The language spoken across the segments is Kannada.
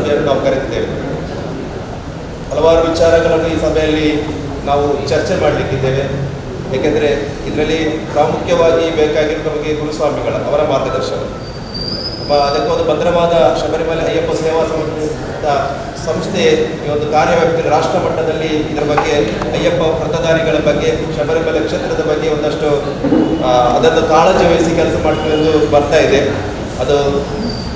ಸಭೆಯನ್ನು ನಾವು ಕರೆದಿದ್ದೇವೆ. ಹಲವಾರು ವಿಚಾರಗಳನ್ನು ಈ ಸಭೆಯಲ್ಲಿ ನಾವು ಚರ್ಚೆ ಮಾಡಲಿಕ್ಕಿದ್ದೇವೆ. ಏಕೆಂದರೆ ಇದರಲ್ಲಿ ಪ್ರಾಮುಖ್ಯವಾಗಿ ಬೇಕಾಗಿರುವ ನಮಗೆ ಗುರುಸ್ವಾಮಿಗಳ ಅವರ ಮಾರ್ಗದರ್ಶನ. ಅದಕ್ಕೊಂದು ಭದ್ರವಾದ ಶಬರಿಮಲೆ ಅಯ್ಯಪ್ಪ ಸೇವಾ ಸಂಸ್ಥೆ ಈ ಒಂದು ಕಾರ್ಯವ್ಯಾಪ್ತಿ ರಾಷ್ಟ್ರ ಮಟ್ಟದಲ್ಲಿ ಇದರ ಬಗ್ಗೆ ಅಯ್ಯಪ್ಪ ವ್ರತಧಾರಿಗಳ ಬಗ್ಗೆ ಶಬರಿಮಲೆ ಕ್ಷೇತ್ರದ ಬಗ್ಗೆ ಒಂದಷ್ಟು ಅದನ್ನು ಕಾಳಜಿ ವಹಿಸಿ ಕೆಲಸ ಮಾಡಿಕೊಂಡು ಬರ್ತಾ ಇದೆ. ಅದು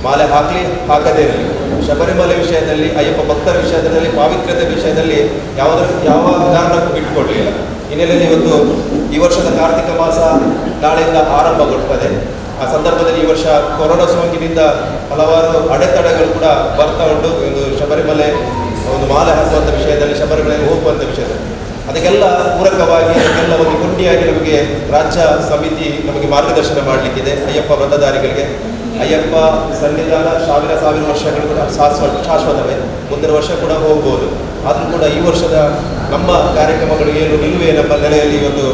ಮಾಲೆ ಹಾಕದೇ ಇರಲಿ, ಶಬರಿಮಲೆ ವಿಷಯದಲ್ಲಿ ಅಯ್ಯಪ್ಪ ಭಕ್ತರ ವಿಷಯದಲ್ಲಿ ಪಾವಿತ್ರ್ಯತೆ ವಿಷಯದಲ್ಲಿ ಯಾವ ಕಾರಣಕ್ಕೂ ಬಿಟ್ಟುಕೊಡಲಿಲ್ಲ. ಹಿನ್ನೆಲೆಯಲ್ಲಿ ಇವತ್ತು ಈ ವರ್ಷದ ಕಾರ್ತಿಕ ಮಾಸ ನಾಳೆಯಿಂದ ಆರಂಭಗೊಳ್ಳುತ್ತದೆ. ಆ ಸಂದರ್ಭದಲ್ಲಿ ಈ ವರ್ಷ ಕೊರೋನಾ ಸೋಂಕಿನಿಂದ ಹಲವಾರು ಅಡೆತಡೆಗಳು ಕೂಡ ಬರ್ತಾ ಉಂಟು. ಒಂದು ಶಬರಿಮಲೆ ಒಂದು ಮಾಲೆ ಹಾಕುವಂಥ ವಿಷಯದಲ್ಲಿ, ಶಬರಿಮಲೆಗೆ ಹೋಗುವಂಥ ವಿಷಯದಲ್ಲಿ ಅದಕ್ಕೆಲ್ಲ ಪೂರಕವಾಗಿ ಅದಕ್ಕೆಲ್ಲ ಒಂದು ಗುಂಡಿಯಾಗಿ ನಮಗೆ ರಾಜ್ಯ ಸಮಿತಿ ನಮಗೆ ಮಾರ್ಗದರ್ಶನ ಮಾಡಲಿಕ್ಕಿದೆ. ಅಯ್ಯಪ್ಪ ವ್ರತಧಾರಿಗಳಿಗೆ ಅಯ್ಯಪ್ಪ ಸನ್ನಿಧಾನ ಸಾವಿರ ವರ್ಷಗಳು ಕೂಡ ಶಾಶ್ವತವೇ, ಮುಂದಿನ ವರ್ಷ ಕೂಡ ಹೋಗ್ಬೋದು. ಆದರೂ ಕೂಡ ಈ ವರ್ಷದ ನಮ್ಮ ಕಾರ್ಯಕ್ರಮಗಳು ಏನು ನಿಲುವೆ ನಮ್ಮ ನೆಲೆಯಲ್ಲಿ ಈ ಒಂದು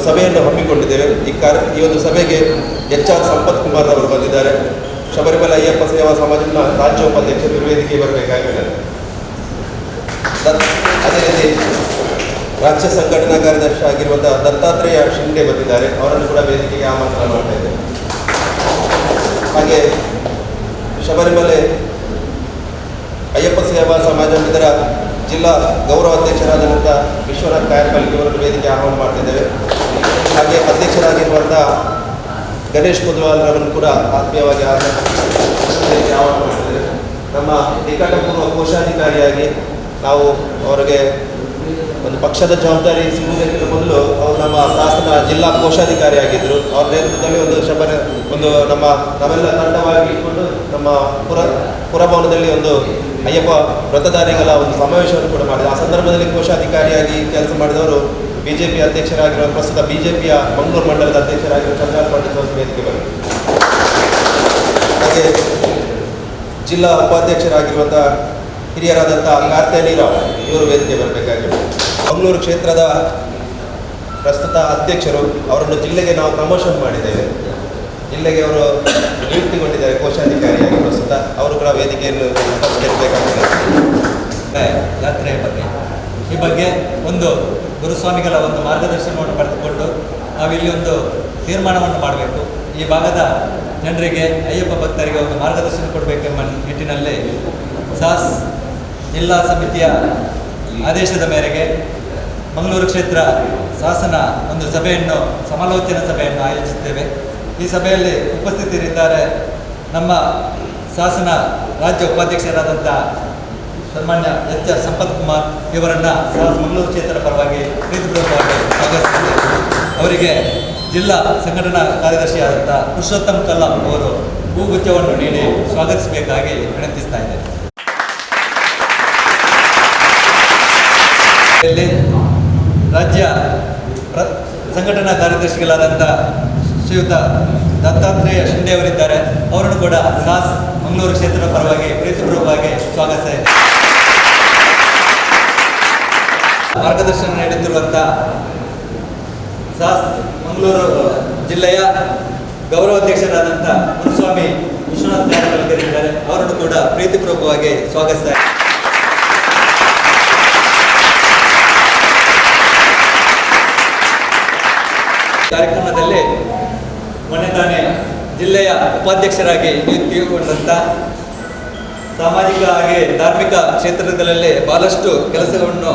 ಸಭೆಯನ್ನು ಹಮ್ಮಿಕೊಂಡಿದ್ದೇವೆ. ಈ ಒಂದು ಸಭೆಗೆ HR ಸಂಪತ್ ಕುಮಾರ್ ಅವರು ಬಂದಿದ್ದಾರೆ. ಶಬರಿಮಲೆ ಅಯ್ಯಪ್ಪ ಸೇವಾ ಸಮಾಜದ ರಾಜ್ಯ ಉಪಾಧ್ಯಕ್ಷರು ವೇದಿಕೆ ಬರಬೇಕಾಗಿದೆ. ಅದೇ ರೀತಿ ರಾಜ್ಯ ಸಂಘಟನಾ ಕಾರ್ಯದರ್ಶಿ ಆಗಿರುವಂಥ ದತ್ತಾತ್ರೇಯ ಶಿಂದೆ ಬಂದಿದ್ದಾರೆ. ಅವರನ್ನು ಕೂಡ ವೇದಿಕೆಗೆ ಆಮಂತ್ರಣ ಮಾಡ್ತಾ ಇದ್ದೇವೆ. ಹಾಗೆ ಶಬರಿಮಲೆ ಅಯ್ಯಪ್ಪ ಸೇವಾ ಸಮಾಜ ಇದರ ಜಿಲ್ಲಾ ಗೌರವ ಅಧ್ಯಕ್ಷರಾದಂಥ ವಿಶ್ವನಾಥ್ ಕಾಯರ್ಪಲ್ಲಿ ಅವರನ್ನು ವೇದಿಕೆ ಆಹ್ವಾನ ಮಾಡ್ತಿದ್ದೇವೆ. ಹಾಗೆ ಅಧ್ಯಕ್ಷರಾಗಿರುವಂಥ ಗಣೇಶ್ ಮುದ್ವಾಲ್ರವರನ್ನು ಕೂಡ ಆತ್ಮೀಯವಾಗಿ ವೇದಿಕೆ ಆಹ್ವಾನ ಮಾಡ್ತಿದ್ದೇವೆ. ನಮ್ಮ ನಿಕಟಪೂರ್ವ ಕೋಶಾಧಿಕಾರಿಯಾಗಿ ನಾವು ಅವರಿಗೆ ಒಂದು ಪಕ್ಷದ ಜವಾಬ್ದಾರಿ ಸಿಗುವುದಕ್ಕಿಂತ ಮೊದಲು ಅವರು ನಮ್ಮ ಶಾಸನ ಜಿಲ್ಲಾ ಕೋಶಾಧಿಕಾರಿ ಆಗಿದ್ದರು. ಅವ್ರ ನೇತೃತ್ವದಲ್ಲಿ ನಾವೆಲ್ಲ ತಂಡವಾಗಿ ಇಟ್ಕೊಂಡು ನಮ್ಮ ಪುರಭವನದಲ್ಲಿ ಒಂದು ಅಯ್ಯಪ್ಪ ವ್ರತಧಾರಿಗಳ ಒಂದು ಸಮಾವೇಶವನ್ನು ಕೂಡ ಮಾಡಿದೆ. ಆ ಸಂದರ್ಭದಲ್ಲಿ ಕೋಶಾಧಿಕಾರಿಯಾಗಿ ಕೆಲಸ ಮಾಡಿದವರು BJP ಅಧ್ಯಕ್ಷರಾಗಿರುವ ಪ್ರಸ್ತುತ BJPಯ ಮಂಗಳೂರು ಮಂಡಲದ ಅಧ್ಯಕ್ಷರಾಗಿರುವ ಚಂದ್ರಕಾಂತ್ ಪಾಟೀಲ್ ಅವರು ವೇದಿಕೆ ಬಂದರು. ಹಾಗೆ ಜಿಲ್ಲಾ ಉಪಾಧ್ಯಕ್ಷರಾಗಿರುವಂಥ ಹಿರಿಯರಾದಂಥ ಕಾರ್ತೇನಿರಾವ್ ಇವರು ವೇದಿಕೆ ಬರಬೇಕಾಗಿದೆ. ಮಂಗಳೂರು ಕ್ಷೇತ್ರದ ಪ್ರಸ್ತುತ ಅಧ್ಯಕ್ಷರು, ಅವರನ್ನು ಜಿಲ್ಲೆಗೆ ನಾವು ಪ್ರಮೋಷನ್ ಮಾಡಿದ್ದೇವೆ. ಜಿಲ್ಲೆಗೆ ಅವರು ನಿಯುಕ್ತಿಗೊಂಡಿದ್ದಾರೆ ಕೋಶಾಧಿಕಾರಿಯಾಗಿ ಪ್ರಸ್ತುತ. ಅವರು ಕೂಡ ವೇದಿಕೆಯನ್ನು ಸೇರಬೇಕಾಗಿದೆ. ಯಾತ್ರೆಯ ಬಗ್ಗೆ ಈ ಬಗ್ಗೆ ಒಂದು ಗುರುಸ್ವಾಮಿಗಳ ಒಂದು ಮಾರ್ಗದರ್ಶನವನ್ನು ಪಡೆದುಕೊಂಡು ನಾವಿಲ್ಲಿ ಒಂದು ತೀರ್ಮಾನವನ್ನು ಮಾಡಬೇಕು. ಈ ಭಾಗದ ಜನರಿಗೆ, ಅಯ್ಯಪ್ಪ ಭಕ್ತರಿಗೆ ಒಂದು ಮಾರ್ಗದರ್ಶನ ಕೊಡಬೇಕೆಂಬ ನಿಟ್ಟಿನಲ್ಲಿ ಸಾಸ್ ಜಿಲ್ಲಾ ಸಮಿತಿಯ ಆದೇಶದ ಮೇರೆಗೆ ಮಂಗಳೂರು ಕ್ಷೇತ್ರ ಶಾಸನ ಒಂದು ಸಮಾಲೋಚನಾ ಸಭೆಯನ್ನು ಆಯೋಜಿಸುತ್ತೇವೆ. ಈ ಸಭೆಯಲ್ಲಿ ಉಪಸ್ಥಿತರಿದ್ದಾರೆ ನಮ್ಮ ಶಾಸನ ರಾಜ್ಯ ಉಪಾಧ್ಯಕ್ಷರಾದಂಥ ಸನ್ಮಾನ್ಯ HR ಸಂಪತ್ ಕುಮಾರ್ ಇವರನ್ನು ಮಂಗಳೂರು ಕ್ಷೇತ್ರದ ಪರವಾಗಿ ಪ್ರೀತಿಪೂರ್ವಕವಾಗಿ ಸ್ವಾಗತಿಸುತ್ತೇವೆ. ಅವರಿಗೆ ಜಿಲ್ಲಾ ಸಂಘಟನಾ ಕಾರ್ಯದರ್ಶಿಯಾದಂಥ ಪುರುಷೋತ್ತಮ್ ಕಲ್ಲಾಂ ಅವರು ಹೂಗುಚ್ಛವನ್ನು ನೀಡಿ ಸ್ವಾಗತಿಸಬೇಕಾಗಿ ವಿನಂತಿಸ್ತಾ ಇದ್ದಾರೆ. ಇಲ್ಲಿ ರಾಜ್ಯ ಸಂಘಟನಾ ಕಾರ್ಯದರ್ಶಿಗಳಾದಂಥ ಶ್ರೀಯುತ ದತ್ತಾತ್ರೇಯ ಶಿಂದೆ ಅವರಿದ್ದಾರೆ. ಅವರನ್ನು ಕೂಡ ಸಾಸ್ ಮಂಗಳೂರು ಕ್ಷೇತ್ರದ ಪರವಾಗಿ ಪ್ರೀತಿಪೂರ್ವಕವಾಗಿ ಸ್ವಾಗತಿಸ್ತಾ ಇದ್ದಾರೆ. ಮಾರ್ಗದರ್ಶನ ನೀಡುತ್ತಿರುವಂಥ ಸಾಸ್ ಮಂಗಳೂರು ಜಿಲ್ಲೆಯ ಗೌರವ ಅಧ್ಯಕ್ಷರಾದಂಥ ಗುರುಸ್ವಾಮಿ ವಿಶ್ವನಾಥ್ ಕಾಯರ್ಪಲ್ಲಿ ಇದ್ದಾರೆ. ಅವರನ್ನು ಕೂಡ ಪ್ರೀತಿಪೂರ್ವಕವಾಗಿ ಸ್ವಾಗತಿಸ್ತಾ ಇದ್ದಾರೆ. ಕಾರ್ಯಕ್ರಮದಲ್ಲಿ ಮೊನ್ನೆ ತಾನೇ ಜಿಲ್ಲೆಯ ಉಪಾಧ್ಯಕ್ಷರಾಗಿ ನಿಯುಕ್ತಿಗೊಂಡಂಥ ಸಾಮಾಜಿಕ ಹಾಗೆ ಧಾರ್ಮಿಕ ಕ್ಷೇತ್ರಗಳಲ್ಲಿ ಬಹಳಷ್ಟು ಕೆಲಸಗಳನ್ನು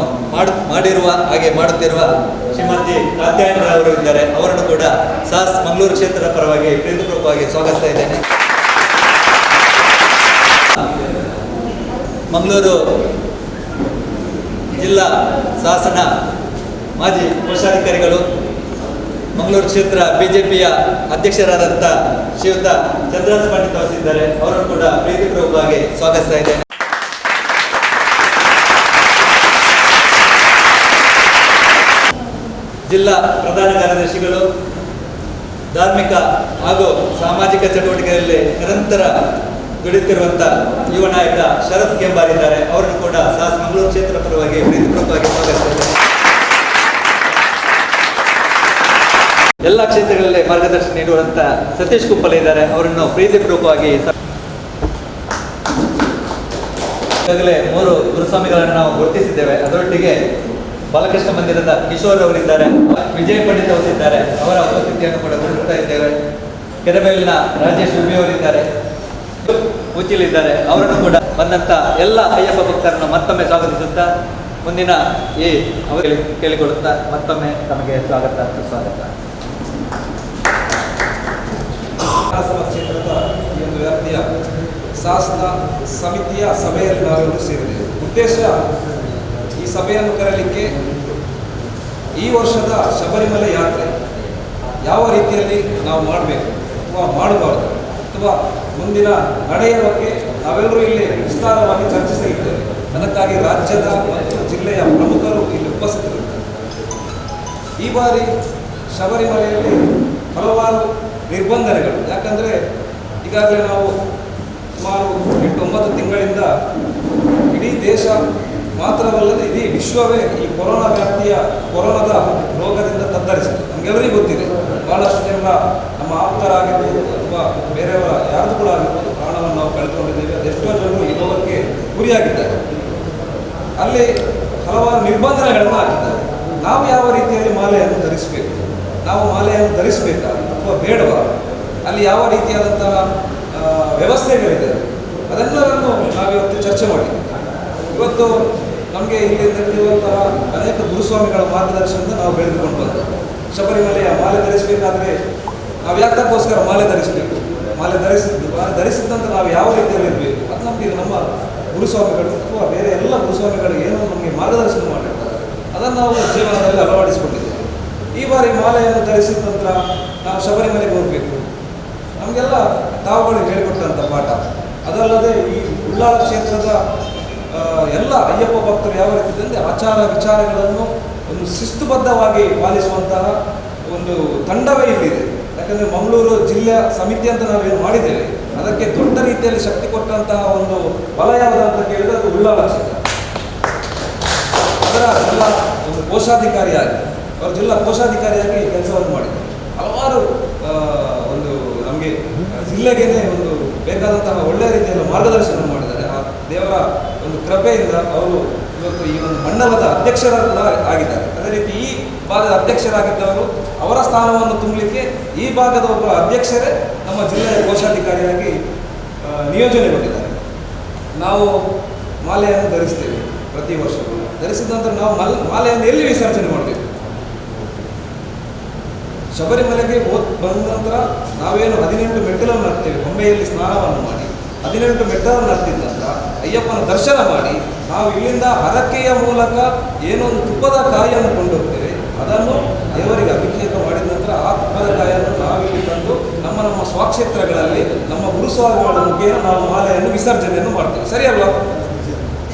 ಮಾಡುತ್ತಿರುವ ಶ್ರೀಮತಿ ಕಾತ್ಯಾಯನರವರು ಇದ್ದಾರೆ. ಅವರನ್ನು ಕೂಡ ಸಾಸ್ ಮಂಗಳೂರು ಕ್ಷೇತ್ರದ ಪರವಾಗಿ ಪ್ರೀತಿಪೂರ್ವಕವಾಗಿ ಸ್ವಾಗತಿಸ್ತಾ ಇದ್ದೇನೆ. ಮಂಗಳೂರು ಜಿಲ್ಲಾ ಶಾಸನ ಮಾಜಿ ಕೋಶಾಧಿಕಾರಿಗಳು, ಮಂಗಳೂರು ಕ್ಷೇತ್ರ BJPಯ ಅಧ್ಯಕ್ಷರಾದಂಥ ಶ್ರೀಯುತ ಚಂದ್ರಕಾಂತ್ ಪಾಟೀಲ್ ಅವರಿದ್ದಾರೆ. ಅವರನ್ನು ಕೂಡ ಪ್ರೀತಿಪೂರ್ವಕವಾಗಿ ಸ್ವಾಗತಿಸ್ತಾ ಇದ್ದೇನೆ. ಜಿಲ್ಲಾ ಪ್ರಧಾನ ಕಾರ್ಯದರ್ಶಿಗಳು, ಧಾರ್ಮಿಕ ಹಾಗೂ ಸಾಮಾಜಿಕ ಚಟುವಟಿಕೆಯಲ್ಲಿ ನಿರಂತರ ದುಡಿಯುತ್ತಿರುವಂಥ ಯುವ ನಾಯಕ ಶರತ್ ಕೆಂಬಾರಿದ್ದಾರೆ. ಅವರನ್ನು ಕೂಡ ಸಾಸ್ ಮಂಗಳೂರು ಕ್ಷೇತ್ರ ಪರವಾಗಿ ಪ್ರೀತಿಪೂರ್ವಕವಾಗಿ ಸ್ವಾಗತಿಸ್ತಾ ಇದ್ದೇನೆ. ಎಲ್ಲ ಕ್ಷೇತ್ರಗಳಲ್ಲಿ ಮಾರ್ಗದರ್ಶನ ನೀಡುವಂಥ ಸತೀಶ್ ಕುಪ್ಪಲೆ ಇದ್ದಾರೆ. ಅವರನ್ನು ಪ್ರೀತಿಪೂರ್ವಕವಾಗಿ ಈಗಾಗಲೇ 3 ಗುರುಸ್ವಾಮಿಗಳನ್ನು ನಾವು ಗುರುತಿಸಿದ್ದೇವೆ. ಅದರೊಟ್ಟಿಗೆ ಬಾಲಕೃಷ್ಣ ಮಂದಿರದ ಕಿಶೋರ್ ಅವರಿದ್ದಾರೆ, ವಿಜಯ್ ಪಂಡಿತ್ ಅವರಿದ್ದಾರೆ, ಅವರ ಉಪಸ್ಥಿತಿಯನ್ನು ಕೂಡ ಗುರುತಿಸ್ತಾ ಇದ್ದೇವೆ. ಕೆರೆಬೇಲಿನ ರಾಜೇಶ್ ವಿಬಿ ಅವರಿದ್ದಾರೆ, ಉಚ್ಚಿಲಿದ್ದಾರೆ. ಅವರನ್ನು ಕೂಡ ಬಂದಂಥ ಎಲ್ಲ ಅಯ್ಯಪ್ಪ ಭಕ್ತರನ್ನು ಮತ್ತೊಮ್ಮೆ ಸ್ವಾಗತಿಸುತ್ತಾ ಮುಂದಿನ ಈ ಅವರಿಗೆ ಕೇಳಿಕೊಳ್ಳುತ್ತಾ ಮತ್ತೊಮ್ಮೆ ತಮಗೆ ಸ್ವಾಗತ ಸುಸ್ವಾಗತ. ವಿಧಾನಸಭಾ ಕ್ಷೇತ್ರದ ಈ ಒಂದು ವ್ಯಾಪ್ತಿಯ ಶಾಸನ ಸಮಿತಿಯ ಸಭೆಯಲ್ಲಿ ನಾವೆಲ್ಲರೂ ಸೇರಿದ್ದೇವೆ. ಉದ್ದೇಶ ಈ ಸಭೆಯನ್ನು ಕರೆಯಲಿಕ್ಕೆ ಈ ವರ್ಷದ ಶಬರಿಮಲೆ ಯಾತ್ರೆ ಯಾವ ರೀತಿಯಲ್ಲಿ ನಾವು ಮಾಡಬೇಕು ಅಥವಾ ಮಾಡಬಾರ್ದು ಅಥವಾ ಮುಂದಿನ ನಡೆಯ ಬಗ್ಗೆ ನಾವೆಲ್ಲರೂ ಇಲ್ಲಿ ವಿಸ್ತಾರವಾಗಿ ಚರ್ಚಿಸಲಿದ್ದೇವೆ. ಅದಕ್ಕಾಗಿ ರಾಜ್ಯದ ಮತ್ತು ಜಿಲ್ಲೆಯ ಪ್ರಮುಖರು ಇಲ್ಲಿ ಉಪಸ್ಥಿತರಿದ್ದಾರೆ. ಈ ಬಾರಿ ಶಬರಿಮಲೆಯಲ್ಲಿ ಹಲವಾರು ನಿರ್ಬಂಧನೆಗಳು, ಯಾಕಂದರೆ ಈಗಾಗಲೇ ನಾವು ಸುಮಾರು 8-9 ತಿಂಗಳಿಂದ ಇಡೀ ದೇಶ ಮಾತ್ರವಲ್ಲದೆ ಇಡೀ ವಿಶ್ವವೇ ಈ ಕೊರೋನಾದ ರೋಗದಿಂದ ತತ್ತರಿಸಿದೆ. ನಮಗೆಲ್ಲರಿಗೂ ಗೊತ್ತಿದೆ, ಭಾಳಷ್ಟು ಜನರ ನಮ್ಮ ಆಪ್ತರಾಗಿರ್ಬೋದು ಅಥವಾ ಬೇರೆಯವರ ಯಾರ್ದು ಕೂಡ ಆಗಿರ್ಬೋದು ಪ್ರಾಣವನ್ನು ನಾವು ಕಳ್ಕೊಂಡಿದ್ದೇವೆ. ಅದೆಷ್ಟೋ ಜನರು ಈ ರೋಗಕ್ಕೆ ಗುರಿಯಾಗಿದ್ದಾರೆ. ಅಲ್ಲಿ ಹಲವಾರು ನಿರ್ಬಂಧನೆಗಳನ್ನು ಹಾಕಿದ್ದಾರೆ. ನಾವು ಯಾವ ರೀತಿಯಲ್ಲಿ ಮಾಲೆಯನ್ನು ಧರಿಸಬೇಕು, ನಾವು ಮಾಲೆಯನ್ನು ಧರಿಸಬೇಕಾ ಅಥವಾ ಬೇಡವಾ, ಅಲ್ಲಿ ಯಾವ ರೀತಿಯಾದಂತಹ ವ್ಯವಸ್ಥೆಗಳಿದೆ, ಅದೆಲ್ಲವನ್ನು ನಾವಿವತ್ತು ಚರ್ಚೆ ಮಾಡಿದ್ದೀವಿ. ಇವತ್ತು ನಮಗೆ ಇಲ್ಲಿ ನಡೆದಿರುವಂತಹ ಅನೇಕ ಗುರುಸ್ವಾಮಿಗಳ ಮಾರ್ಗದರ್ಶನದಿಂದ ನಾವು ಬೆಳೆದುಕೊಂಡು ಬಂದೆವು. ಶಬರಿಮಲೆಯ ಮಾಲೆ ಧರಿಸಬೇಕಾದ್ರೆ ನಾವು ಯಾತಕ್ಕೋಸ್ಕರ ಮಾಲೆ ಧರಿಸಬೇಕು, ಮಾಲೆ ಧರಿಸಿದಂತ ನಾವು ಯಾವ ರೀತಿಯಲ್ಲಿ ಇರಬೇಕು, ಅದು ನಮಗೆ ನಮ್ಮ ಗುರುಸ್ವಾಮಿಗಳು ಅಥವಾ ಬೇರೆ ಎಲ್ಲ ಗುರುಸ್ವಾಮಿಗಳು ಏನೋ ನಮಗೆ ಮಾರ್ಗದರ್ಶನ ಮಾಡಿರ್ತಾರೆ, ಅದನ್ನು ನಾವು ಜೀವನದಲ್ಲಿ ಅಳವಡಿಸಿಕೊಂಡಿದ್ದೇವೆ. ಈ ಬಾರಿ ಮಾಲೆಯನ್ನು ಧರಿಸಿದ ನಂತರ ನಾವು ಶಬರಿಮಲೆಗೆ ಹೋಗಬೇಕು, ನಮಗೆಲ್ಲ ತಾವುಗಳು ಹೇಳಿಕೊಟ್ಟಂಥ ಪಾಠ. ಅದಲ್ಲದೆ ಈ ಉಳ್ಳಾಲ ಕ್ಷೇತ್ರದ ಎಲ್ಲ ಅಯ್ಯಪ್ಪ ಭಕ್ತರು ಯಾವ ರೀತಿ ಅಂದರೆ ಆಚಾರ ವಿಚಾರಗಳನ್ನು ಒಂದು ಶಿಸ್ತುಬದ್ಧವಾಗಿ ಪಾಲಿಸುವಂತಹ ಒಂದು ತಂಡವೇ ಇಲ್ಲಿದೆ. ಯಾಕಂದರೆ ಮಂಗಳೂರು ಜಿಲ್ಲೆಯ ಸಮಿತಿ ಅಂತ ನಾವೇನು ಮಾಡಿದ್ದೇವೆ, ಅದಕ್ಕೆ ದೊಡ್ಡ ರೀತಿಯಲ್ಲಿ ಶಕ್ತಿ ಕೊಟ್ಟಂತಹ ಒಂದು ಬಲ ಯಾವುದು ಅಂತ ಕೇಳಿದರೆ ಅದು ಉಳ್ಳಾಲ ಕ್ಷೇತ್ರ. ಅದರ ಎಲ್ಲ ಒಂದು ಕೋಶಾಧಿಕಾರಿಯಾಗಿ ಅವರು ಜಿಲ್ಲಾ ಕೋಶಾಧಿಕಾರಿಯಾಗಿ ಕೆಲಸವನ್ನು ಮಾಡಿದ್ದಾರೆ. ಹಲವಾರು ಒಂದು ನಮಗೆ ಜಿಲ್ಲೆಗೇನೆ ಒಂದು ಬೇಕಾದಂತಹ ಒಳ್ಳೆಯ ರೀತಿಯಲ್ಲಿ ಮಾರ್ಗದರ್ಶನ ಮಾಡಿದ್ದಾರೆ. ಆ ದೇವರ ಒಂದು ಕೃಪೆಯಿಂದ ಅವರು ಇವತ್ತು ಈ ಒಂದು ಮಂಡಲದ ಅಧ್ಯಕ್ಷರ ಕೂಡ ಆಗಿದ್ದಾರೆ. ಅದೇ ರೀತಿ ಈ ಭಾಗದ ಅಧ್ಯಕ್ಷರಾಗಿದ್ದವರು ಅವರ ಸ್ಥಾನವನ್ನು ತುಂಬಲಿಕ್ಕೆ ಈ ಭಾಗದ ಒಬ್ಬ ಅಧ್ಯಕ್ಷರೇ ನಮ್ಮ ಜಿಲ್ಲೆಯ ಕೋಶಾಧಿಕಾರಿಯಾಗಿ ನಿಯೋಜನೆಗೊಂಡಿದ್ದಾರೆ. ನಾವು ಮಾಲೆಯನ್ನು ಧರಿಸ್ತೇವೆ ಪ್ರತಿ ವರ್ಷ. ಧರಿಸಿದ ನಂತರ ನಾವು ಮಾಲೆಯನ್ನು ಎಲ್ಲಿ ವಿಸರ್ಜನೆ ಮಾಡಬೇಕು? ಶಬರಿಮಲೆಗೆ ಬಂದ ನಂತರ ನಾವೇನು 18 ಮೆಟ್ಟಿಲನ್ನು ಹತ್ತೇವೆ, ಬೊಂಬೆಯಲ್ಲಿ ಸ್ನಾನವನ್ನು ಮಾಡಿ 18 ಮೆಟ್ಟಲನ್ನು ಹತ್ತಿದ ನಂತರ ಅಯ್ಯಪ್ಪನ ದರ್ಶನ ಮಾಡಿ ನಾವು ಇಲ್ಲಿಂದ ಹರಕೆಯ ಮೂಲಕ ಏನೊಂದು ತುಪ್ಪದ ಕಾಯಿಯನ್ನು ಕೊಂಡೋಗ್ತೇವೆ. ಅದನ್ನು ದೇವರಿಗೆ ಅಭಿಷೇಕ ಮಾಡಿದ ನಂತರ ಆ ತುಪ್ಪದ ಕಾಯಿಯನ್ನು ನಾವಿಲ್ಲಿ ತಂದು ನಮ್ಮ ಸ್ವಕ್ಷೇತ್ರಗಳಲ್ಲಿ ನಮ್ಮ ಗುರುಸ್ವಾಮಿಗಳ ಮುಖೇನ ನಾವು ಮಾಲೆಯನ್ನು ವಿಸರ್ಜನೆಯನ್ನು ಮಾಡ್ತೇವೆ. ಸರಿ ಅಲ್ವಾ?